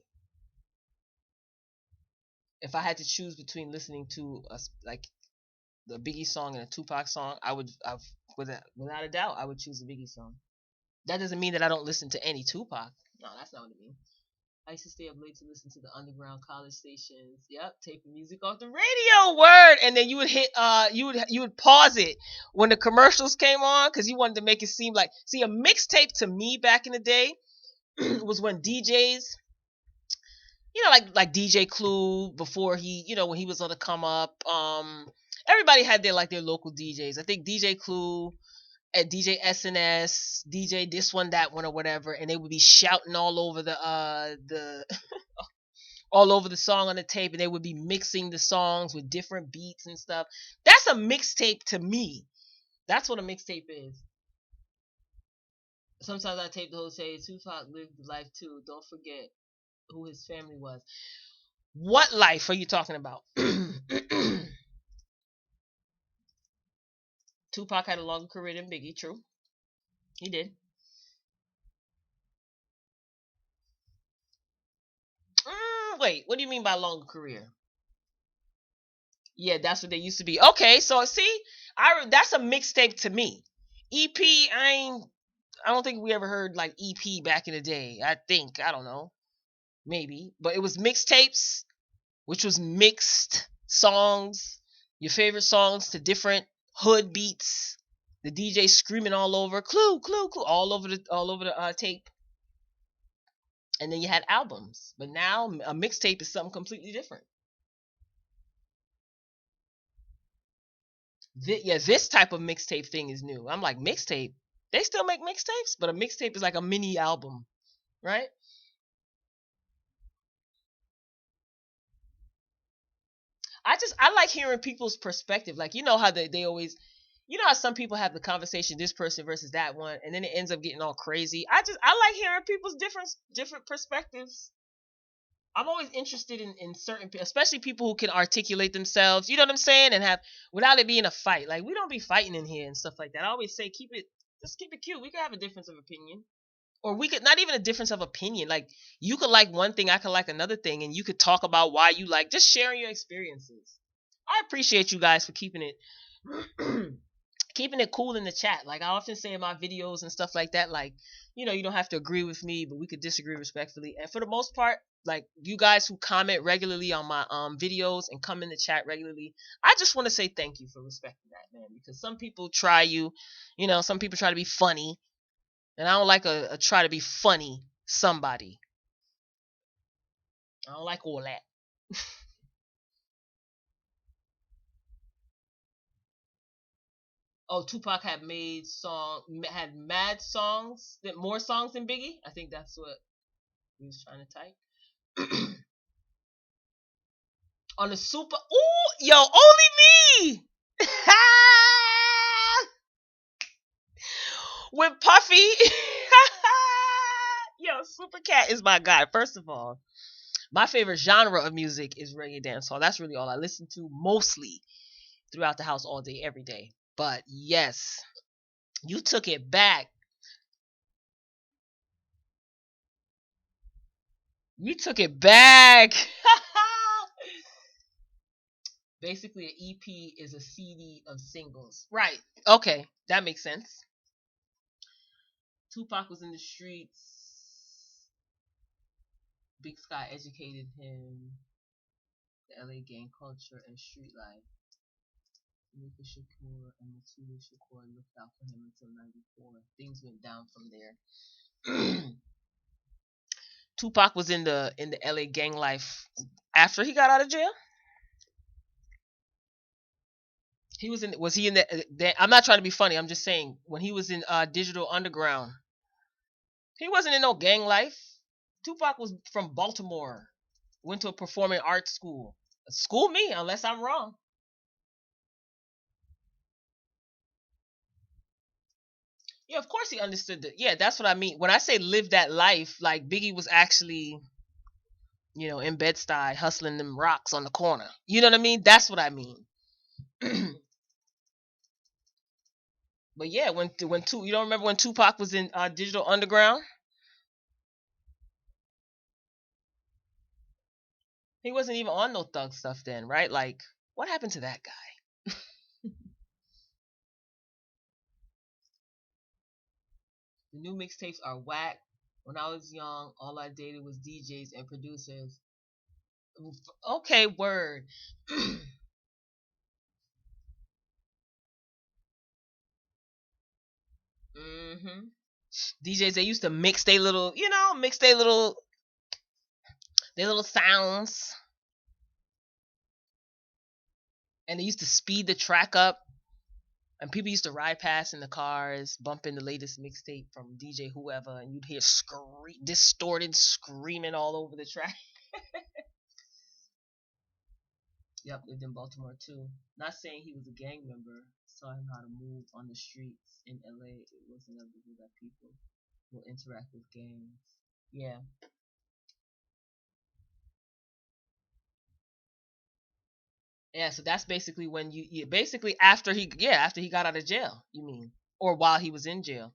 If I had to choose between listening to like the Biggie song and a Tupac song, without a doubt I would choose the Biggie song. That doesn't mean that I don't listen to any Tupac. No, that's not what it means. I used to stay up late to listen to the underground college stations. Yep, taking music off the radio. Word, and then you would hit you would pause it when the commercials came on because you wanted to make it seem like, see, a mixtape to me back in the day was when DJs, like DJ Clue before he, when he was on the come up. Everybody had their local DJs. I think DJ Clue at DJ SNS, DJ this one, that one, or whatever, and they would be shouting all over the all over the song on the tape, and they would be mixing the songs with different beats and stuff. That's a mixtape to me. That's what a mixtape is. Sometimes I tape the whole say Tupac lived the life too. Don't forget who his family was. What life are you talking about? Tupac had a longer career than Biggie. True, he did. Wait, what do you mean by longer career? Yeah, that's what they used to be. Okay, so see, that's a mixtape to me. EP, I don't think we ever heard like EP back in the day. I don't know, maybe, but it was mixtapes, which was mixed songs, your favorite songs to different hood beats. The DJ screaming all over, clue, clue, clue, all over the tape, and then you had albums. But now a mixtape is something completely different. Yeah, this type of mixtape thing is new. I'm like, mixtape. They still make mixtapes, but a mixtape is like a mini album, right? I like hearing people's perspective. Like, how they always, how some people have the conversation, this person versus that one, and then it ends up getting all crazy. I like hearing people's different perspectives. I'm always interested in certain, especially people who can articulate themselves. You know what I'm saying, and have, without it being a fight. Like, we don't be fighting in here and stuff like that. I always say just keep it cute. We can have a difference of opinion, or we could not even a difference of opinion. Like, you could like one thing, I could like another thing, and you could talk about why you like, just sharing your experiences. I appreciate you guys for keeping it keeping it cool in the chat. Like I often say in my videos and stuff like that, like, you don't have to agree with me, but we could disagree respectfully. And for the most part, like, you guys who comment regularly on my videos and come in the chat regularly, I just want to say thank you for respecting that, man. Because some people some people try to be funny, and I don't like a try to be funny somebody. I don't like all that. Oh, Tupac had mad songs, more songs than Biggie. I think that's what he was trying to type. On the super, ooh, yo, only me. With Puffy. Yo, Super Cat is my guy. First of all, my favorite genre of music is reggae dancehall. That's really all I listen to, mostly throughout the house all day, every day. But yes, you took it back. We took it back. Basically, an EP is a CD of singles. Right. Okay, that makes sense. Tupac was in the streets. Big Sky educated him. The LA gang culture and street life. Mika Shakur and Matuda Shakur looked out for him until '94. Things went down from there. Tupac was in the LA gang life after he got out of jail. He was he in I'm not trying to be funny. I'm just saying when he was in Digital Underground, he wasn't in no gang life. Tupac was from Baltimore. Went to a performing arts school. School me unless I'm wrong. Yeah, of course he understood that. Yeah, that's what I mean. When I say live that life, like Biggie was actually, in Bed-Stuy hustling them rocks on the corner. You know what I mean? That's what I mean. But yeah, you don't remember when Tupac was in Digital Underground? He wasn't even on no thug stuff then, right? Like, what happened to that guy? The new mixtapes are whack. When I was young, all I dated was DJs and producers. Okay, word. hmm DJs, they used to mix their little, mix their little sounds, and they used to speed the track up. And people used to ride past in the cars, bumping the latest mixtape from DJ whoever, and you'd hear distorted screaming all over the track. Yep, lived in Baltimore too. Not saying he was a gang member. Saw him how to move on the streets in LA. It was inevitable that people will interact with gangs. Yeah. Yeah, so that's basically when basically after he got out of jail, you mean, or while he was in jail.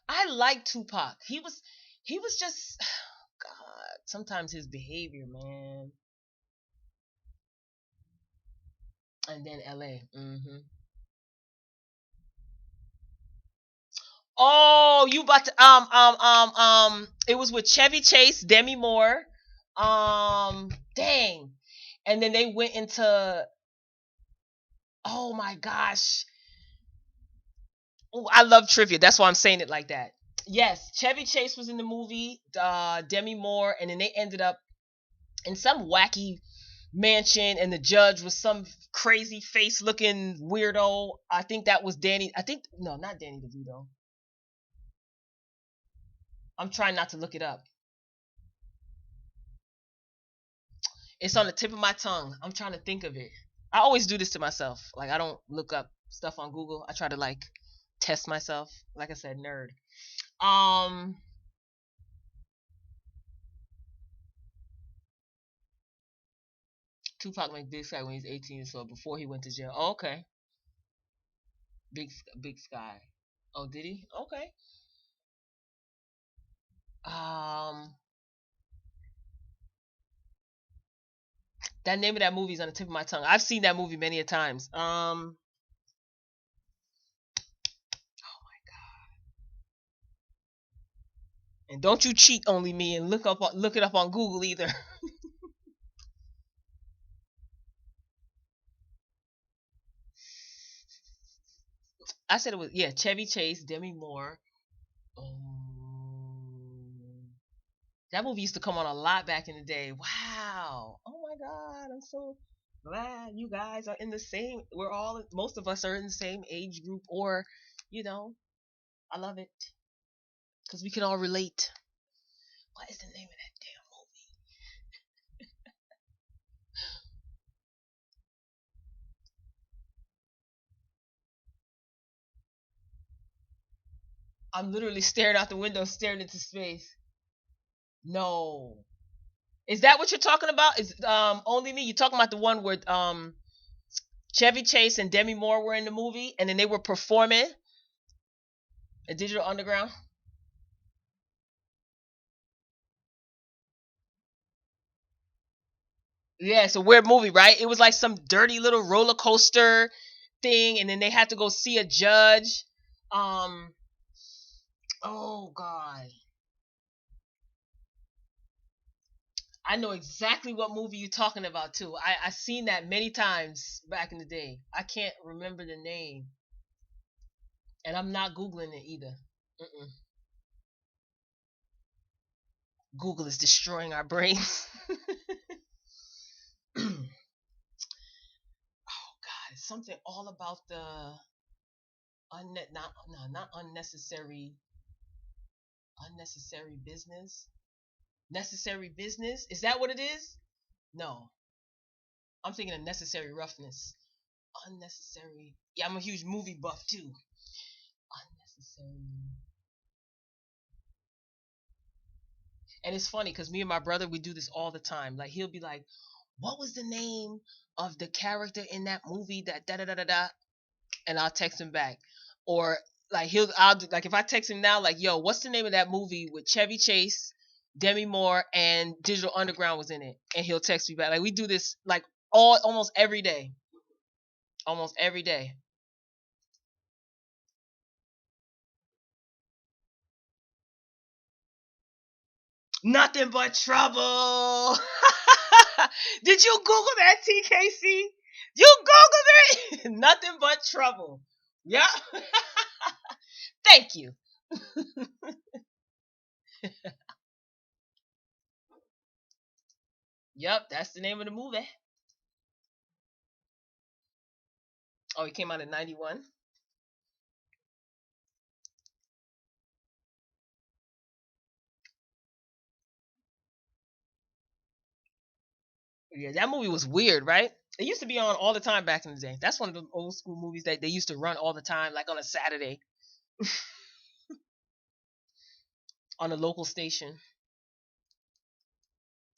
I like Tupac. He was just God. Sometimes his behavior, man, and then L.A. Oh, you about to it was with Chevy Chase, Demi Moore, dang, and then they went into, oh my gosh. Oh, I love trivia. That's why I'm saying it like that. Yes, Chevy Chase was in the movie, Demi Moore, and then they ended up in some wacky mansion, and the judge was some crazy face looking weirdo. I think that was Danny. I think no, not Danny DeVito. I'm trying not to look it up. It's on the tip of my tongue. I'm trying to think of it. I always do this to myself. Like I don't look up stuff on Google. I try to like test myself. Like I said, nerd. Um, Tupac made Big Sky when he was 18, so before he went to jail. Oh, okay, Big Sky. Oh, did he? Okay. Um, that name of that movie is on the tip of my tongue. I've seen that movie many a times. And don't you cheat only me and look it up on Google either. I said it was, yeah, Chevy Chase, Demi Moore. Um, that movie used to come on a lot back in the day. Wow. Oh my God. I'm so glad you guys are in the same. Most of us are in the same age group, or, you know, I love it because we can all relate. What is the name of that damn movie? I'm literally staring out the window, staring into space. No. Is that what you're talking about? Is Only Me? You talking about the one where Chevy Chase and Demi Moore were in the movie, and then they were performing? A Digital Underground. Yeah, it's a weird movie, right? It was like some dirty little roller coaster thing, and then they had to go see a judge. Um, oh god, I know exactly what movie you're talking about too. I seen that many times back in the day. I can't remember the name, and I'm not googling it either. Mm-mm. Google is destroying our brains. Oh god, it's something all about the not no, not unnecessary business. Necessary business? Is that what it is? No. I'm thinking of necessary roughness. Unnecessary. Yeah, I'm a huge movie buff too. Unnecessary. And it's funny because me and my brother, we do this all the time. Like, he'll be like, what was the name of the character in that movie that da da da da da? And I'll text him back. Or like I'll do, like if I text him now, like, yo, what's the name of that movie with Chevy Chase, Demi Moore, and Digital Underground was in it? And he'll text me back. Like, we do this like all almost every day. Almost every day. Nothing but trouble. Did you Google that, TKC? You Googled it? Nothing but trouble. Yep. Thank you. Yep, that's the name of the movie. Oh, it came out in 91. Yeah, that movie was weird, right? It used to be on all the time back in the day. That's one of the old school movies that they used to run all the time, like on a Saturday on a local station.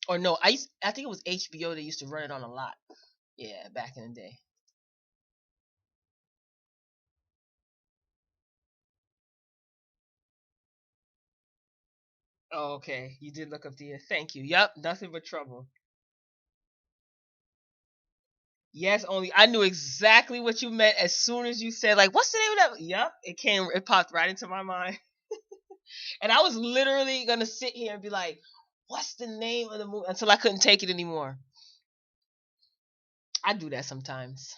Or no, I think it was HBO. They used to run it on a lot. Yeah, back in the day. Oh, okay. You did look up the. Thank you. Yep, nothing but trouble. Yes, only I knew exactly what you meant as soon as you said like, "What's the name of that?" Yep, it came. It popped right into my mind, and I was literally gonna sit here and be like, "What's the name of the movie?" Until I couldn't take it anymore. I do that sometimes.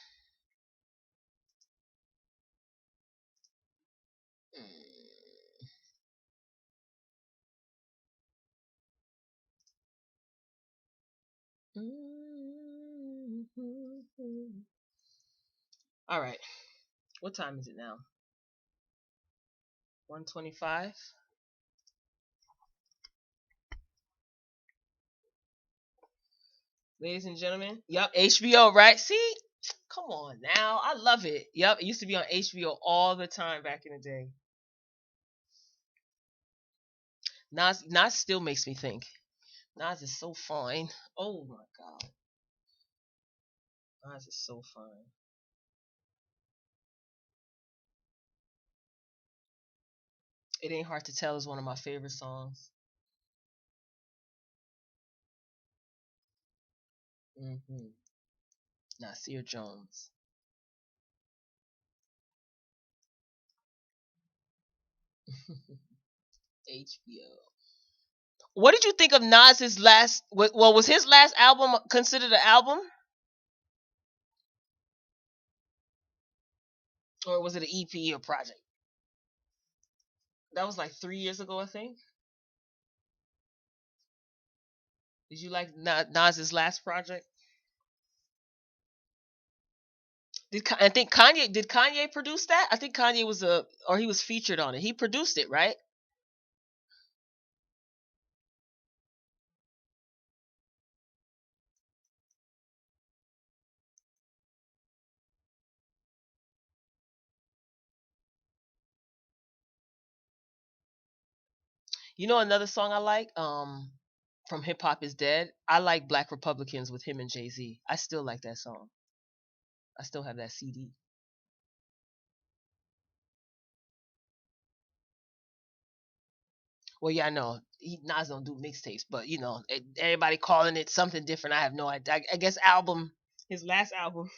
All right, what time is it now? 1:25. Ladies and gentlemen. Yep, HBO, right? See, come on now, I love it. Yep, it used to be on HBO all the time back in the day. Nas still makes me think. Nas is so fine. Oh my god, Nas is so fine. It ain't hard to tell is one of my favorite songs. Mm-hmm. Nasir Jones. HBO. What did you think of Nas's last? Well, was his last album considered an album, or was it an EP or project? That was like 3 years ago, I think. Did you like Nas's last project? I think Kanye did Kanye produce that? I think Kanye was or he was featured on it. He produced it, right? You know another song I like from Hip Hop Is Dead. I like Black Republicans with him and Jay Z. I still like that song. I still have that CD. Well, yeah, I know Nas don't do mixtapes, but everybody calling it something different. I have no idea. I guess album, his last album.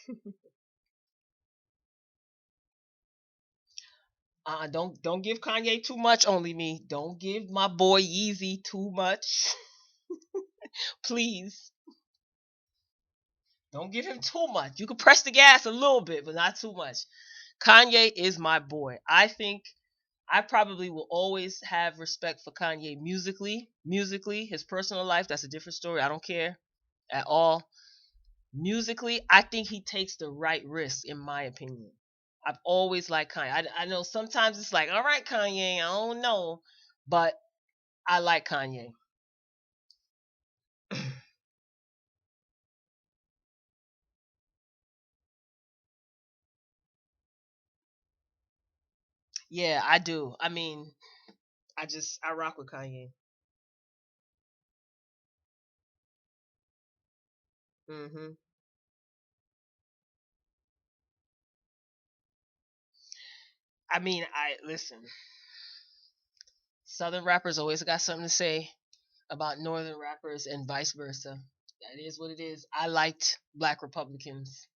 Don't give Kanye too much. Only me. Don't give my boy Yeezy too much, please. Don't give him too much. You can press the gas a little bit, but not too much. Kanye is my boy. I think I probably will always have respect for Kanye musically. Musically, his personal life, that's a different story. I don't care at all. Musically, I think he takes the right risk, in my opinion. I've always liked Kanye. I know sometimes it's like, all right, Kanye, I don't know, but I like Kanye. Yeah, I do. I mean, I rock with Kanye. Hmm. I mean, I listen. Southern rappers always got something to say about Northern rappers and vice versa. That is what it is. I liked Black Republicans,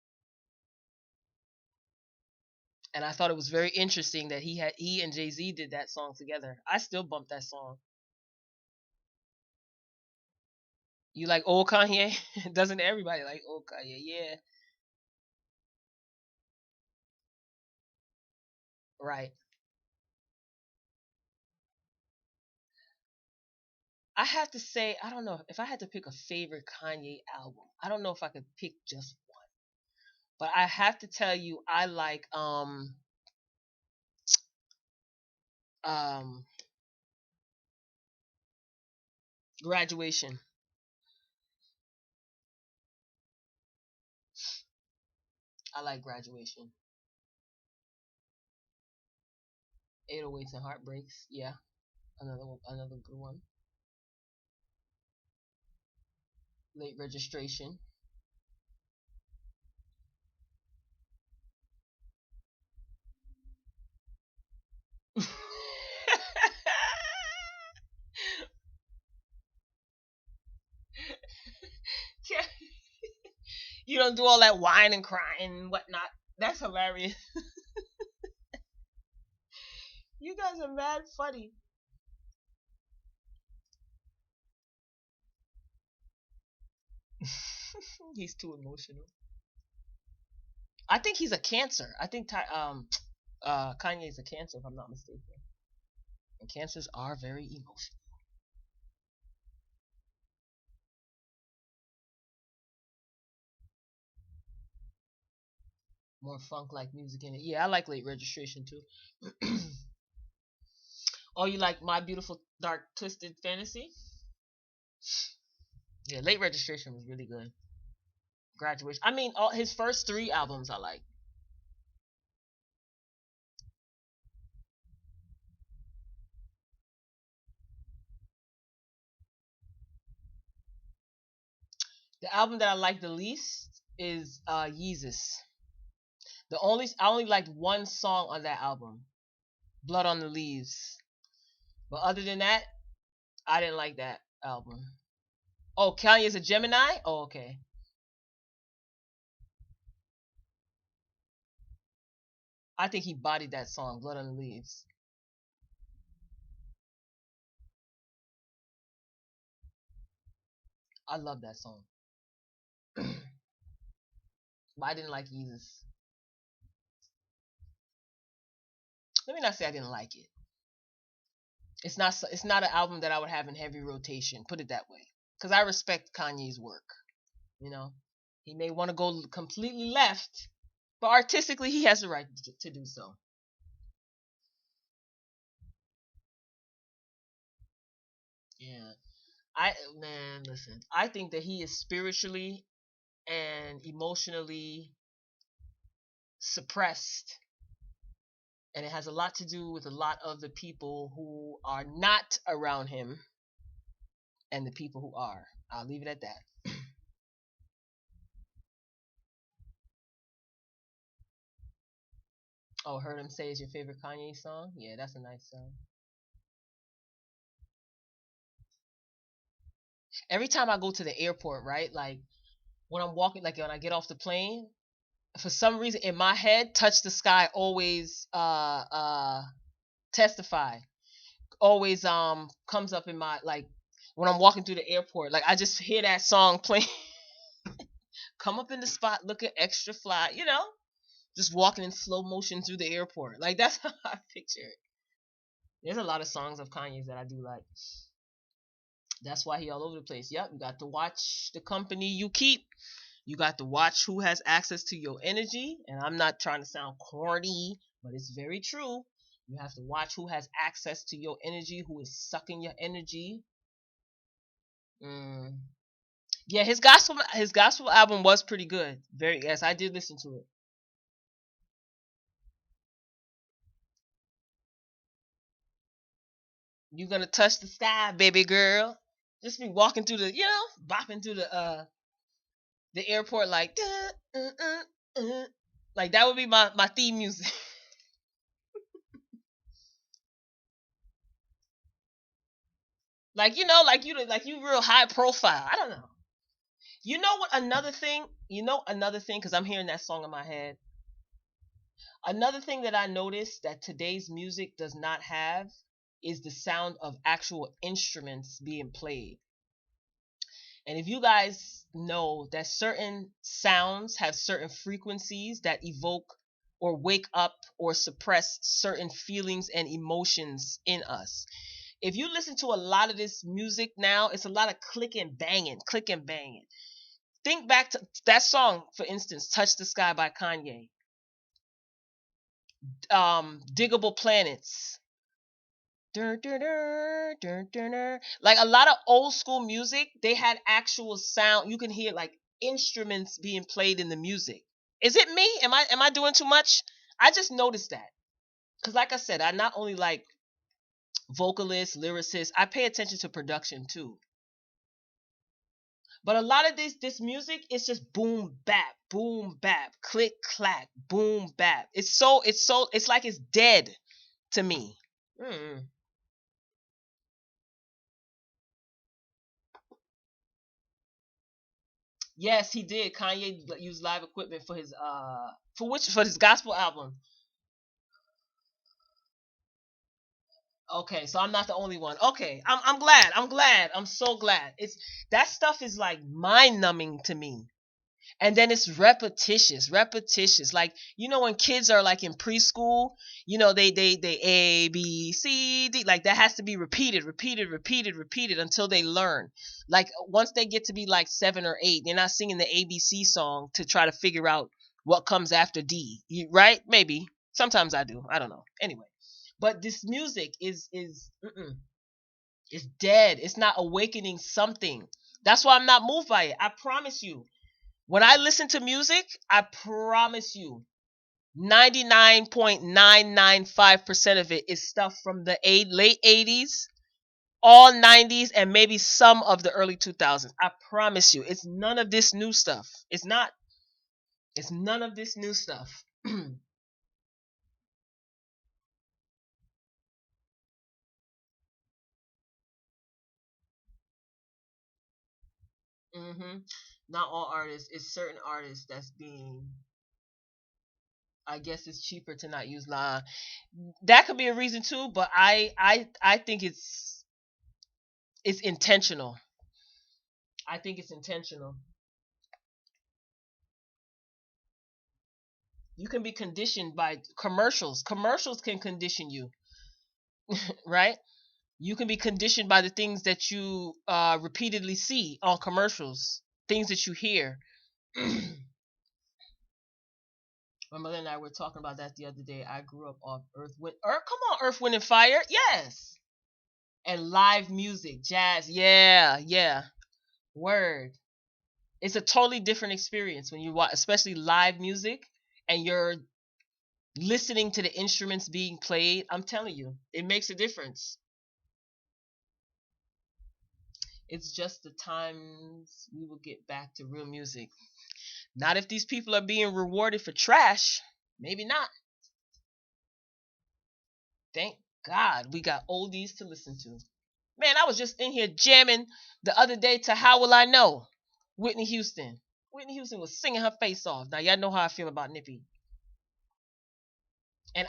and I thought it was very interesting that he and Jay Z did that song together. I still bump that song. You like old Kanye? Doesn't everybody like old Kanye? Yeah, right. I have to say, I don't know if I had to pick a favorite Kanye album. I don't know if I could pick just one, but I have to tell you, I like um Graduation. I like Graduation. 808s and Heartbreaks. Yeah, another good one. Late Registration. Yeah, you don't do all that whine and crying and whatnot. That's hilarious. You guys are mad funny. He's too emotional. I think he's a Cancer. I think Kanye's a Cancer, if I'm not mistaken. And Cancers are very emotional. More funk like music in it. Yeah, I like Late Registration too. Oh, you like My Beautiful Dark Twisted Fantasy? Yeah, Late Registration was really good. Graduation. I mean, all his first three albums I like. The album that I like the least is Yeezus. I only liked one song on that album, Blood on the Leaves. But other than that, I didn't like that album. Oh, Kanye is a Gemini? Oh, okay. I think he bodied that song, Blood on the Leaves. I love that song. But I didn't like Yeezus. Let me not say I didn't like it. It's not an album that I would have in heavy rotation, put it that way. Cuz I respect Kanye's work, you know. He may want to go completely left, but artistically he has the right to do so. Yeah. Man, listen. I think that he is spiritually and emotionally suppressed, and it has a lot to do with a lot of the people who are not around him and the people who are. I'll leave it at that. Oh, heard him say is your favorite Kanye song? Yeah, that's a nice song. Every time I go to the airport, right? Like when I'm walking, like when I get off the plane, for some reason in my head, "Touch the Sky" always testify. Always comes up in my, like, when I'm walking through the airport. Like I just hear that song playing. Come up in the spot looking extra fly, just walking in slow motion through the airport. Like that's how I picture it. There's a lot of songs of Kanye's that I do like. That's why he all over the place. Yep, you got to watch the company you keep. You got to watch who has access to your energy. And I'm not trying to sound corny, but it's very true. You have to watch who has access to your energy, who is sucking your energy. Mm. Yeah, his gospel album was pretty good. Very, yes, I did listen to it. You gonna touch the sky, baby girl. Just be walking through bopping through the airport like, duh, like that would be my theme music. Like like you real high profile. I don't know. You know what? Another thing. Because I'm hearing that song in my head. Another thing that I noticed that today's music does not have is the sound of actual instruments being played. And if you guys know that certain sounds have certain frequencies that evoke or wake up or suppress certain feelings and emotions in us. If you listen to a lot of this music now, it's a lot of clicking, banging, clicking, banging. Think back to that song, for instance, Touch the Sky by Kanye. Diggable Planets. Dun, dun, dun, dun, dun, dun. Like a lot of old school music, they had actual sound. You can hear like instruments being played in the music. Is it me? Am I doing too much? I just noticed that. Cause like I said, I not only like vocalists, lyricists, I pay attention to production too. But a lot of this music is just boom bap, click clack, boom bap. It's like it's dead to me. Mm. Yes, he did. Kanye used live equipment for his gospel album. Okay, so I'm not the only one. Okay, I'm glad. I'm glad. I'm so glad. It's that stuff is like mind numbing to me. And then it's repetitious. Like when kids are like in preschool, they A B C D, like that has to be repeated until they learn. Like once they get to be like 7 or 8, they're not singing the ABC song to try to figure out what comes after D, right? Maybe sometimes I do, I don't know. Anyway, but this music is dead. It's not awakening something. That's why I'm not moved by it. I promise you, when I listen to music, I promise you, 99.995% of it is stuff from the late 80s, all 90s, and maybe some of the early 2000s. I promise you, it's none of this new stuff. It's not. It's none of this new stuff. hmm Not all artists. It's certain artists that's being. I guess it's cheaper to not use line. That could be a reason too, but I think it's intentional. I think it's intentional. You can be conditioned by commercials. Commercials can condition you, right? You can be conditioned by the things that you repeatedly see on commercials, things that you hear. My mother and I were talking about that the other day. I grew up off Come on, Earth, Wind, and Fire. Yes. And live music, jazz. Yeah, yeah. Word. It's a totally different experience when you watch, especially live music, and you're listening to the instruments being played. I'm telling you, it makes a difference. It's just the times we will get back to real music. Not if these people are being rewarded for trash. Maybe not. Thank God we got oldies to listen to. Man, I was just in here jamming the other day to How Will I Know? Whitney Houston. Whitney Houston was singing her face off. Now y'all know how I feel about Nippy. And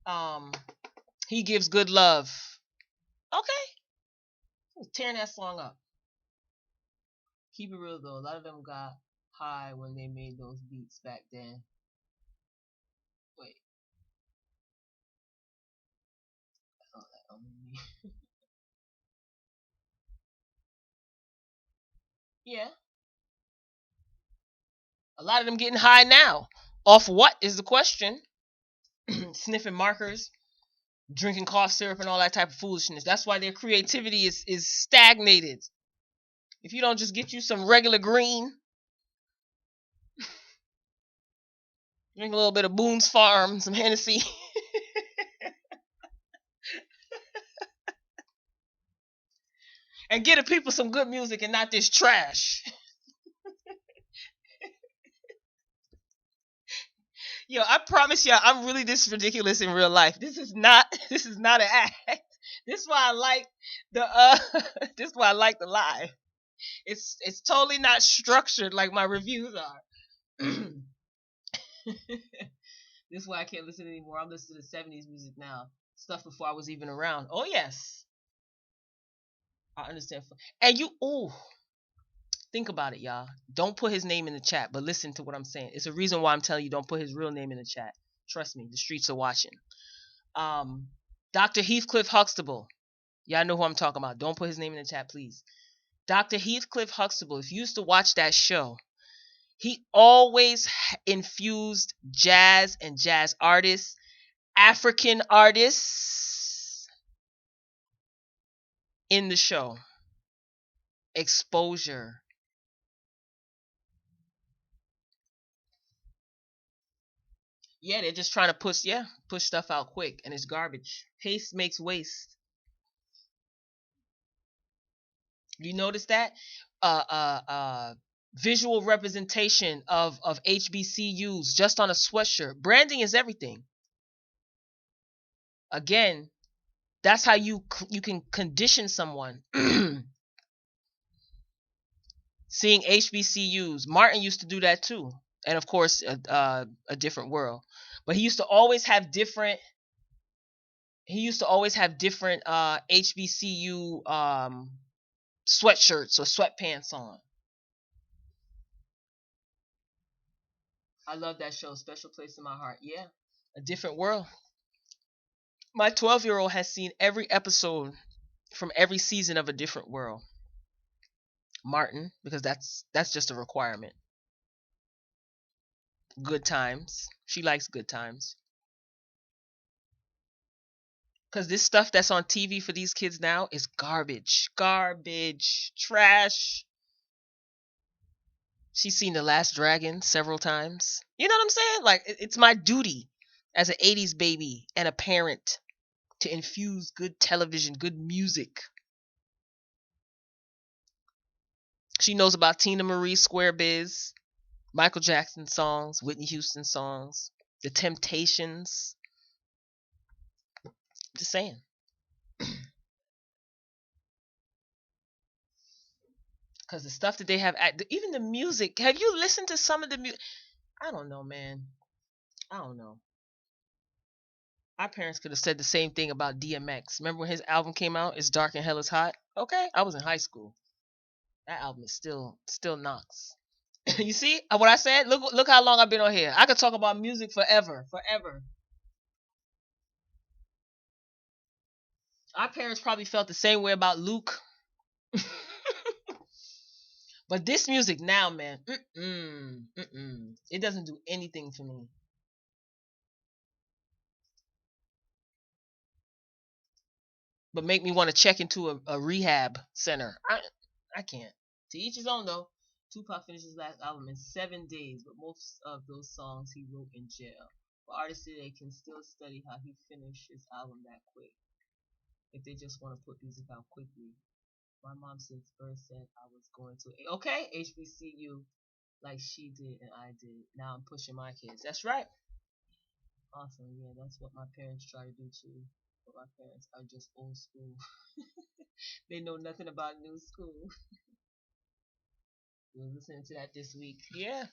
um he gives good love. Okay. He was tearing that song up. Keep it real though. A lot of them got high when they made those beats back then. Wait. Oh, yeah. A lot of them getting high now. Off what is the question? Sniffing markers, drinking cough syrup, and all that type of foolishness. That's why their creativity is stagnated. If you don't just get you some regular green, drink a little bit of Boone's Farm, some Hennessy, and get the people some good music and not this trash. Yo, I promise you, I'm really this ridiculous in real life. This is not. This is not an act. This is why I like the. This is why I like the live. It's totally not structured like my reviews are. This is why I can't listen anymore. I'm listening to '70s music now. Stuff before I was even around. Oh yes, I understand. And you, oh, think about it, y'all. Don't put his name in the chat, but listen to what I'm saying. It's a reason why I'm telling you don't put his real name in the chat. Trust me, the streets are watching. Um, Dr. Heathcliff Huxtable. Y'all know who I'm talking about. Don't put his name in the chat, please. Dr. Heathcliff Huxtable. If you used to watch that show, he always infused jazz and jazz artists, African artists in the show. Exposure. Yeah, they're just trying to push stuff out quick, and it's garbage. Haste makes waste. You notice that? Visual representation of HBCUs just on a sweatshirt. Branding is everything. Again, that's how you can condition someone. Seeing HBCUs. Martin used to do that too, and of course, a different world. But he used to always have different. He used to always have different HBCU sweatshirts or sweatpants on. I love that show. Special place in my heart. Yeah, a different world. My 12-year-old has seen every episode from every season of a different world. Martin, because that's just a requirement. Good times. She likes good times. Because this stuff that's on TV for these kids now is garbage. Garbage. Trash. She's seen The Last Dragon several times. You know what I'm saying? Like, it's my duty as an 80s baby and a parent to infuse good television, good music. She knows about Tina Marie Square Biz, Michael Jackson songs, Whitney Houston songs, The Temptations. Just saying. Because the stuff that they have, even the music. Have you listened to some of the music? I don't know, man. I don't know. Our parents could have said the same thing about DMX. Remember when his album came out? It's Dark and Hell is Hot. Okay, I was in high school. That album is still knocks. You see what I said? Look how long I've been on here. I could talk about music forever, forever. Our parents probably felt the same way about Luke. But this music now, man, it doesn't do anything for me. But make me want to check into a rehab center. I can't. To each his own, though. Tupac finished his last album in 7 days, but most of those songs he wrote in jail. But artists today can still study how he finished his album that quick if they just want to put music out quickly. My mom since birth said I was going to HBCU like she did and I did. Now I'm pushing my kids. That's right. Awesome. Yeah, that's what my parents try to do too. But my parents are just old school. They know nothing about new school. We were listening to that this week. Yeah.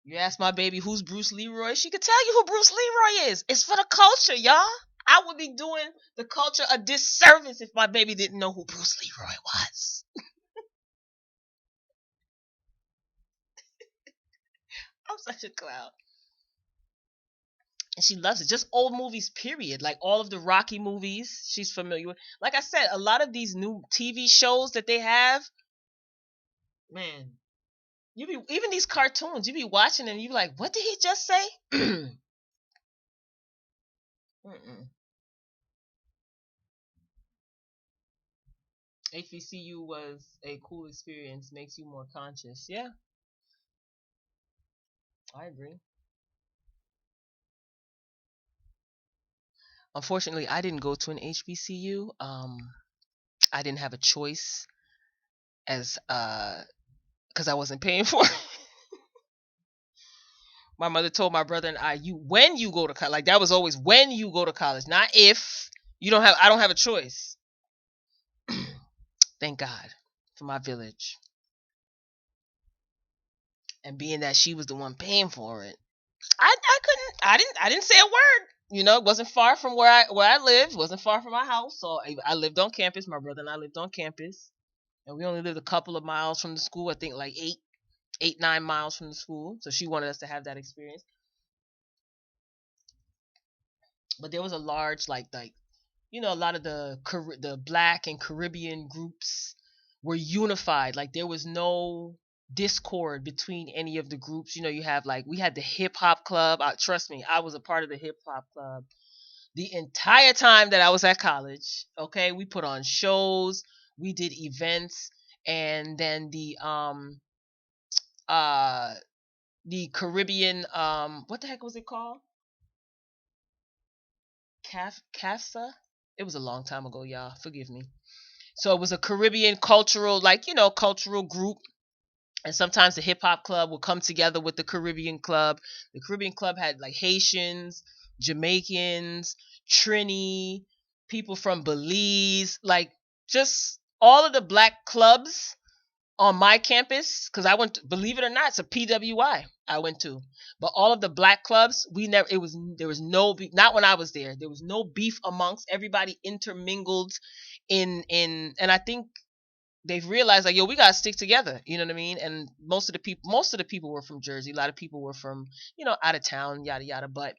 You ask my baby who's Bruce Leroy, she could tell you who Bruce Leroy is. It's for the culture, y'all. I would be doing the culture a disservice if my baby didn't know who Bruce Leroy was. I'm such a clown. And she loves it. Just old movies, period. Like all of the Rocky movies, she's familiar with. Like I said, a lot of these new TV shows that they have, man, you be even these cartoons, you be watching and you be like, what did he just say? Mm-mm. HBCU was a cool experience, makes you more conscious. Yeah, I agree. Unfortunately, I didn't go to an HBCU. I didn't have a choice as because I wasn't paying for it. My mother told my brother and I, you when you go to college, like that was always when you go to college, not if. You don't have. I don't have a choice. Thank God for my village, and being that she was the one paying for it, I couldn't. I didn't say a word. It wasn't far from where I lived. It wasn't far from my house, so I lived on campus. My brother and I lived on campus, and we only lived a couple of miles from the school. I think like 8, 9 miles from the school. So she wanted us to have that experience. But there was a large a lot of the black and Caribbean groups were unified. Like there was no discord between any of the groups. You have like we had the hip hop club. Trust me, I was a part of the hip hop club the entire time that I was at college. Okay, we put on shows, we did events, and then uh the Caribbean what the heck was it called? CAFSA. It was a long time ago, y'all. Forgive me. So it was a Caribbean cultural, cultural group. And sometimes the hip hop club would come together with the Caribbean club. The Caribbean club had like Haitians, Jamaicans, Trini, people from Belize, like just all of the black clubs on my campus, because I went to, believe it or not, it's a PWI I went to. But all of the black clubs, we never it was there was no beef, not when I was there. There was no beef amongst everybody intermingled and I think they've realized like, yo, we gotta stick together. You know what I mean? And most of the people were from Jersey. A lot of people were from, out of town, yada yada. But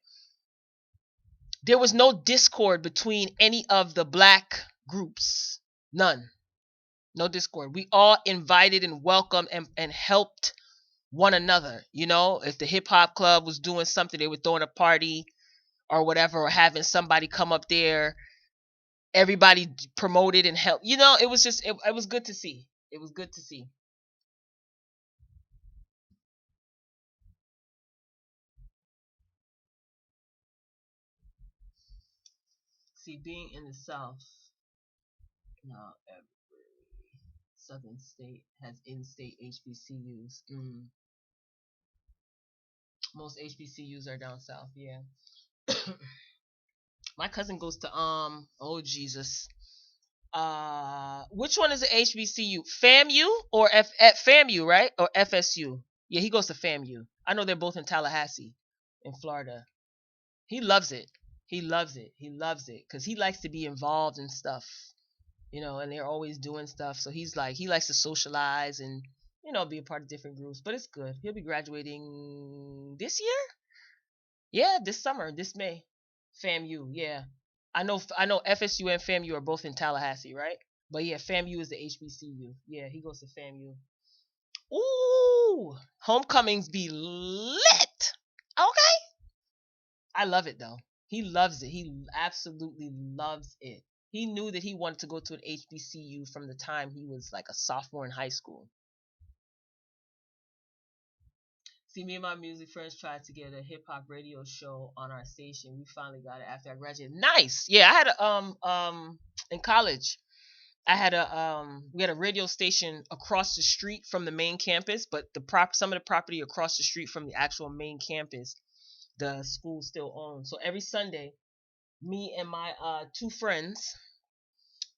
there was no discord between any of the black groups. None. No discord. We all invited and welcomed and helped one another. If the hip hop club was doing something, they were throwing a party or whatever, or having somebody come up there, everybody promoted and helped. It was just it was good to see. It was good to see. See, being in the South, now every Southern state has in-state HBCUs. Most HBCUs are down south. Yeah. My cousin goes to oh Jesus. Which one is the HBCU? FAMU or at FAMU, right? Or FSU? Yeah, he goes to FAMU. I know they're both in Tallahassee, in Florida. He loves it. He loves it. He loves it because he likes to be involved in stuff, and they're always doing stuff. So he likes to socialize and be a part of different groups. But it's good. He'll be graduating this year. Yeah, this summer, this May. FAMU. Yeah, I know. FSU and FAMU are both in Tallahassee, right? But yeah, FAMU is the HBCU. Yeah, he goes to FAMU. Ooh, homecomings be lit. Okay, I love it though. He loves it. He absolutely loves it. He knew that he wanted to go to an HBCU from the time he was like a sophomore in high school. See, me and my music friends tried to get a hip hop radio show on our station. We finally got it after I graduated. Nice. Yeah, I had a in college. I had a we had a radio station across the street from the main campus, but some of the property across the street from the actual main campus the school still owned. So every Sunday, me and my two friends,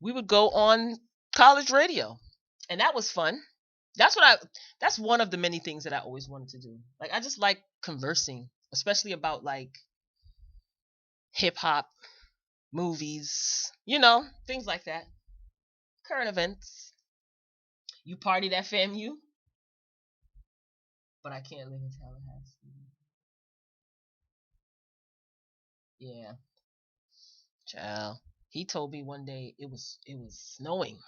we would go on college radio, and that was fun. That's what I. That's one of the many things that I always wanted to do. Like I just like conversing, especially about like hip hop, movies, things like that, current events. You partied at FAMU, but I can't live in Tallahassee. Yeah, child. He told me one day it was snowing.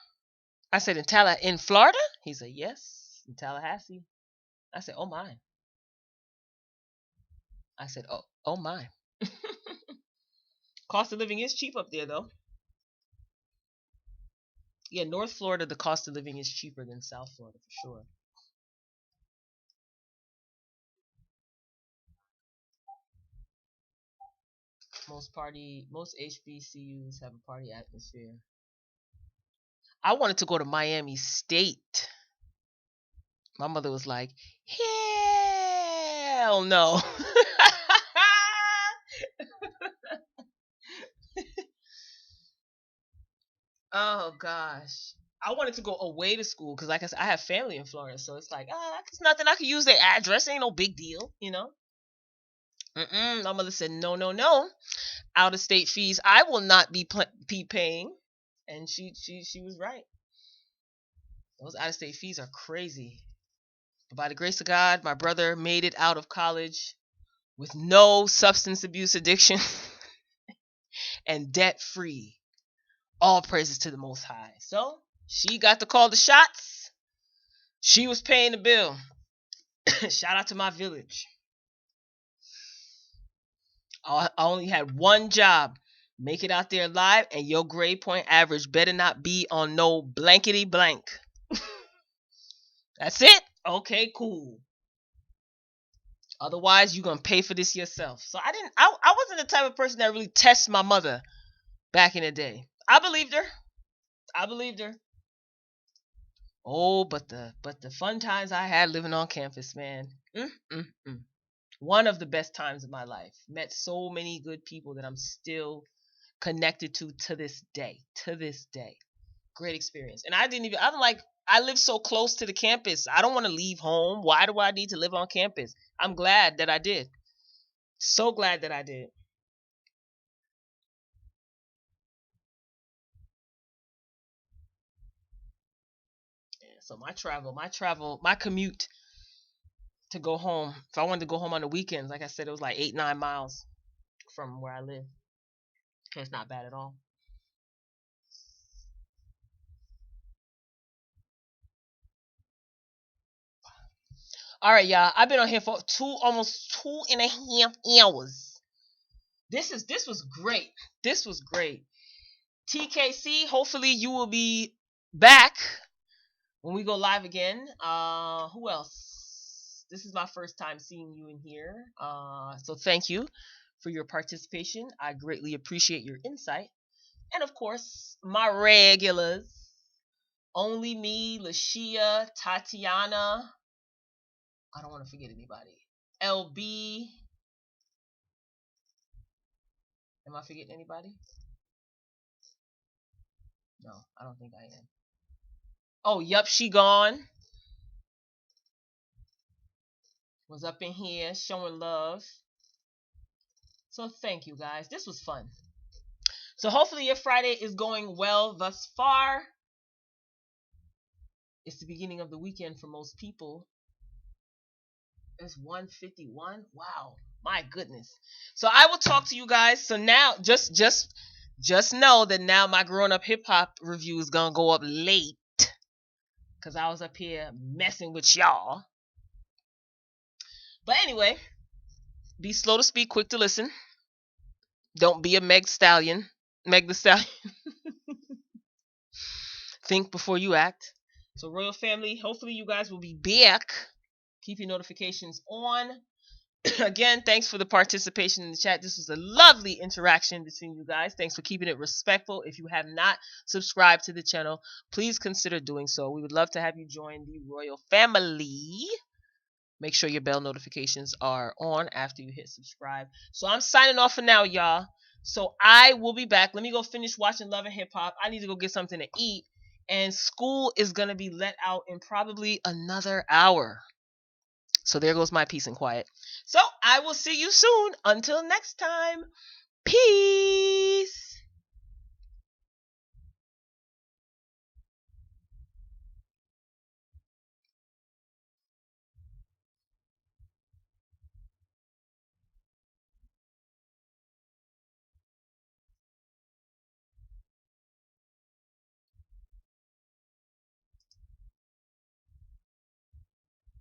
I said in Florida. He said yes, in Tallahassee. I said oh my. I said oh my. Cost of living is cheap up there though. Yeah, North Florida, the cost of living is cheaper than South Florida for sure. Most HBCUs have a party atmosphere. I wanted to go to Miami State. My mother was like, hell no. Oh gosh. I wanted to go away to school because, like I said, I have family in Florida, so it's like, it's nothing. I could use their address. Ain't no big deal. My mother said, no, no, no. Out of state fees, I will not be paying, and she was right. Those out of state fees are crazy. But by the grace of God, my brother made it out of college with no substance abuse addiction and debt free. All praises to the Most High. So she got to call the shots. She was paying the bill. Shout out to my village. I only had one job. Make it out there alive, and your grade point average better not be on no blankety blank. That's it. Okay, cool. Otherwise, you're gonna pay for this yourself. So I wasn't the type of person that really tests my mother back in the day. I believed her. I believed her. Oh, but the fun times I had living on campus, man. Mm. One of the best times of my life. Met so many good people that I'm still connected to this day. To this day. Great experience. And I'm like, I live so close to the campus. I don't want to leave home. Why do I need to live on campus? I'm glad that I did. So glad that I did. Yeah, so my commute to go home. If I wanted to go home on the weekends, like I said, it was like 8-9 miles from where I live. It's not bad at all. All right, y'all. I've been on here for almost 2.5 hours. This was great. This was great. TKC. Hopefully you will be back when we go live again. Who else? This is my first time seeing you in here. So thank you for your participation. I greatly appreciate your insight. And of course, my regulars. Only me, Lashia, Tatiana. I don't want to forget anybody. LB. Am I forgetting anybody? No, I don't think I am. Oh, yup, she gone. Was up in here showing love. So thank you guys. This was fun. So hopefully your Friday is going well thus far. It's the beginning of the weekend for most people. It's 1:51. Wow. My goodness. So I will talk to you guys. So now just know that now my growing up hip hop review is gonna go up late. Cause I was up here messing with y'all. But anyway, be slow to speak, quick to listen. Don't be a Meg the Stallion. Think before you act. So Royal Family, hopefully you guys will be back. Keep your notifications on. Again, thanks for the participation in the chat. This was a lovely interaction between you guys. Thanks for keeping it respectful. If you have not subscribed to the channel, please consider doing so. We would love to have you join the Royal Family. Make sure your bell notifications are on after you hit subscribe. So I'm signing off for now, y'all. So I will be back. Let me go finish watching Love and Hip Hop. I need to go get something to eat. And school is going to be let out in probably another hour. So there goes my peace and quiet. So I will see you soon. Until next time. Peace.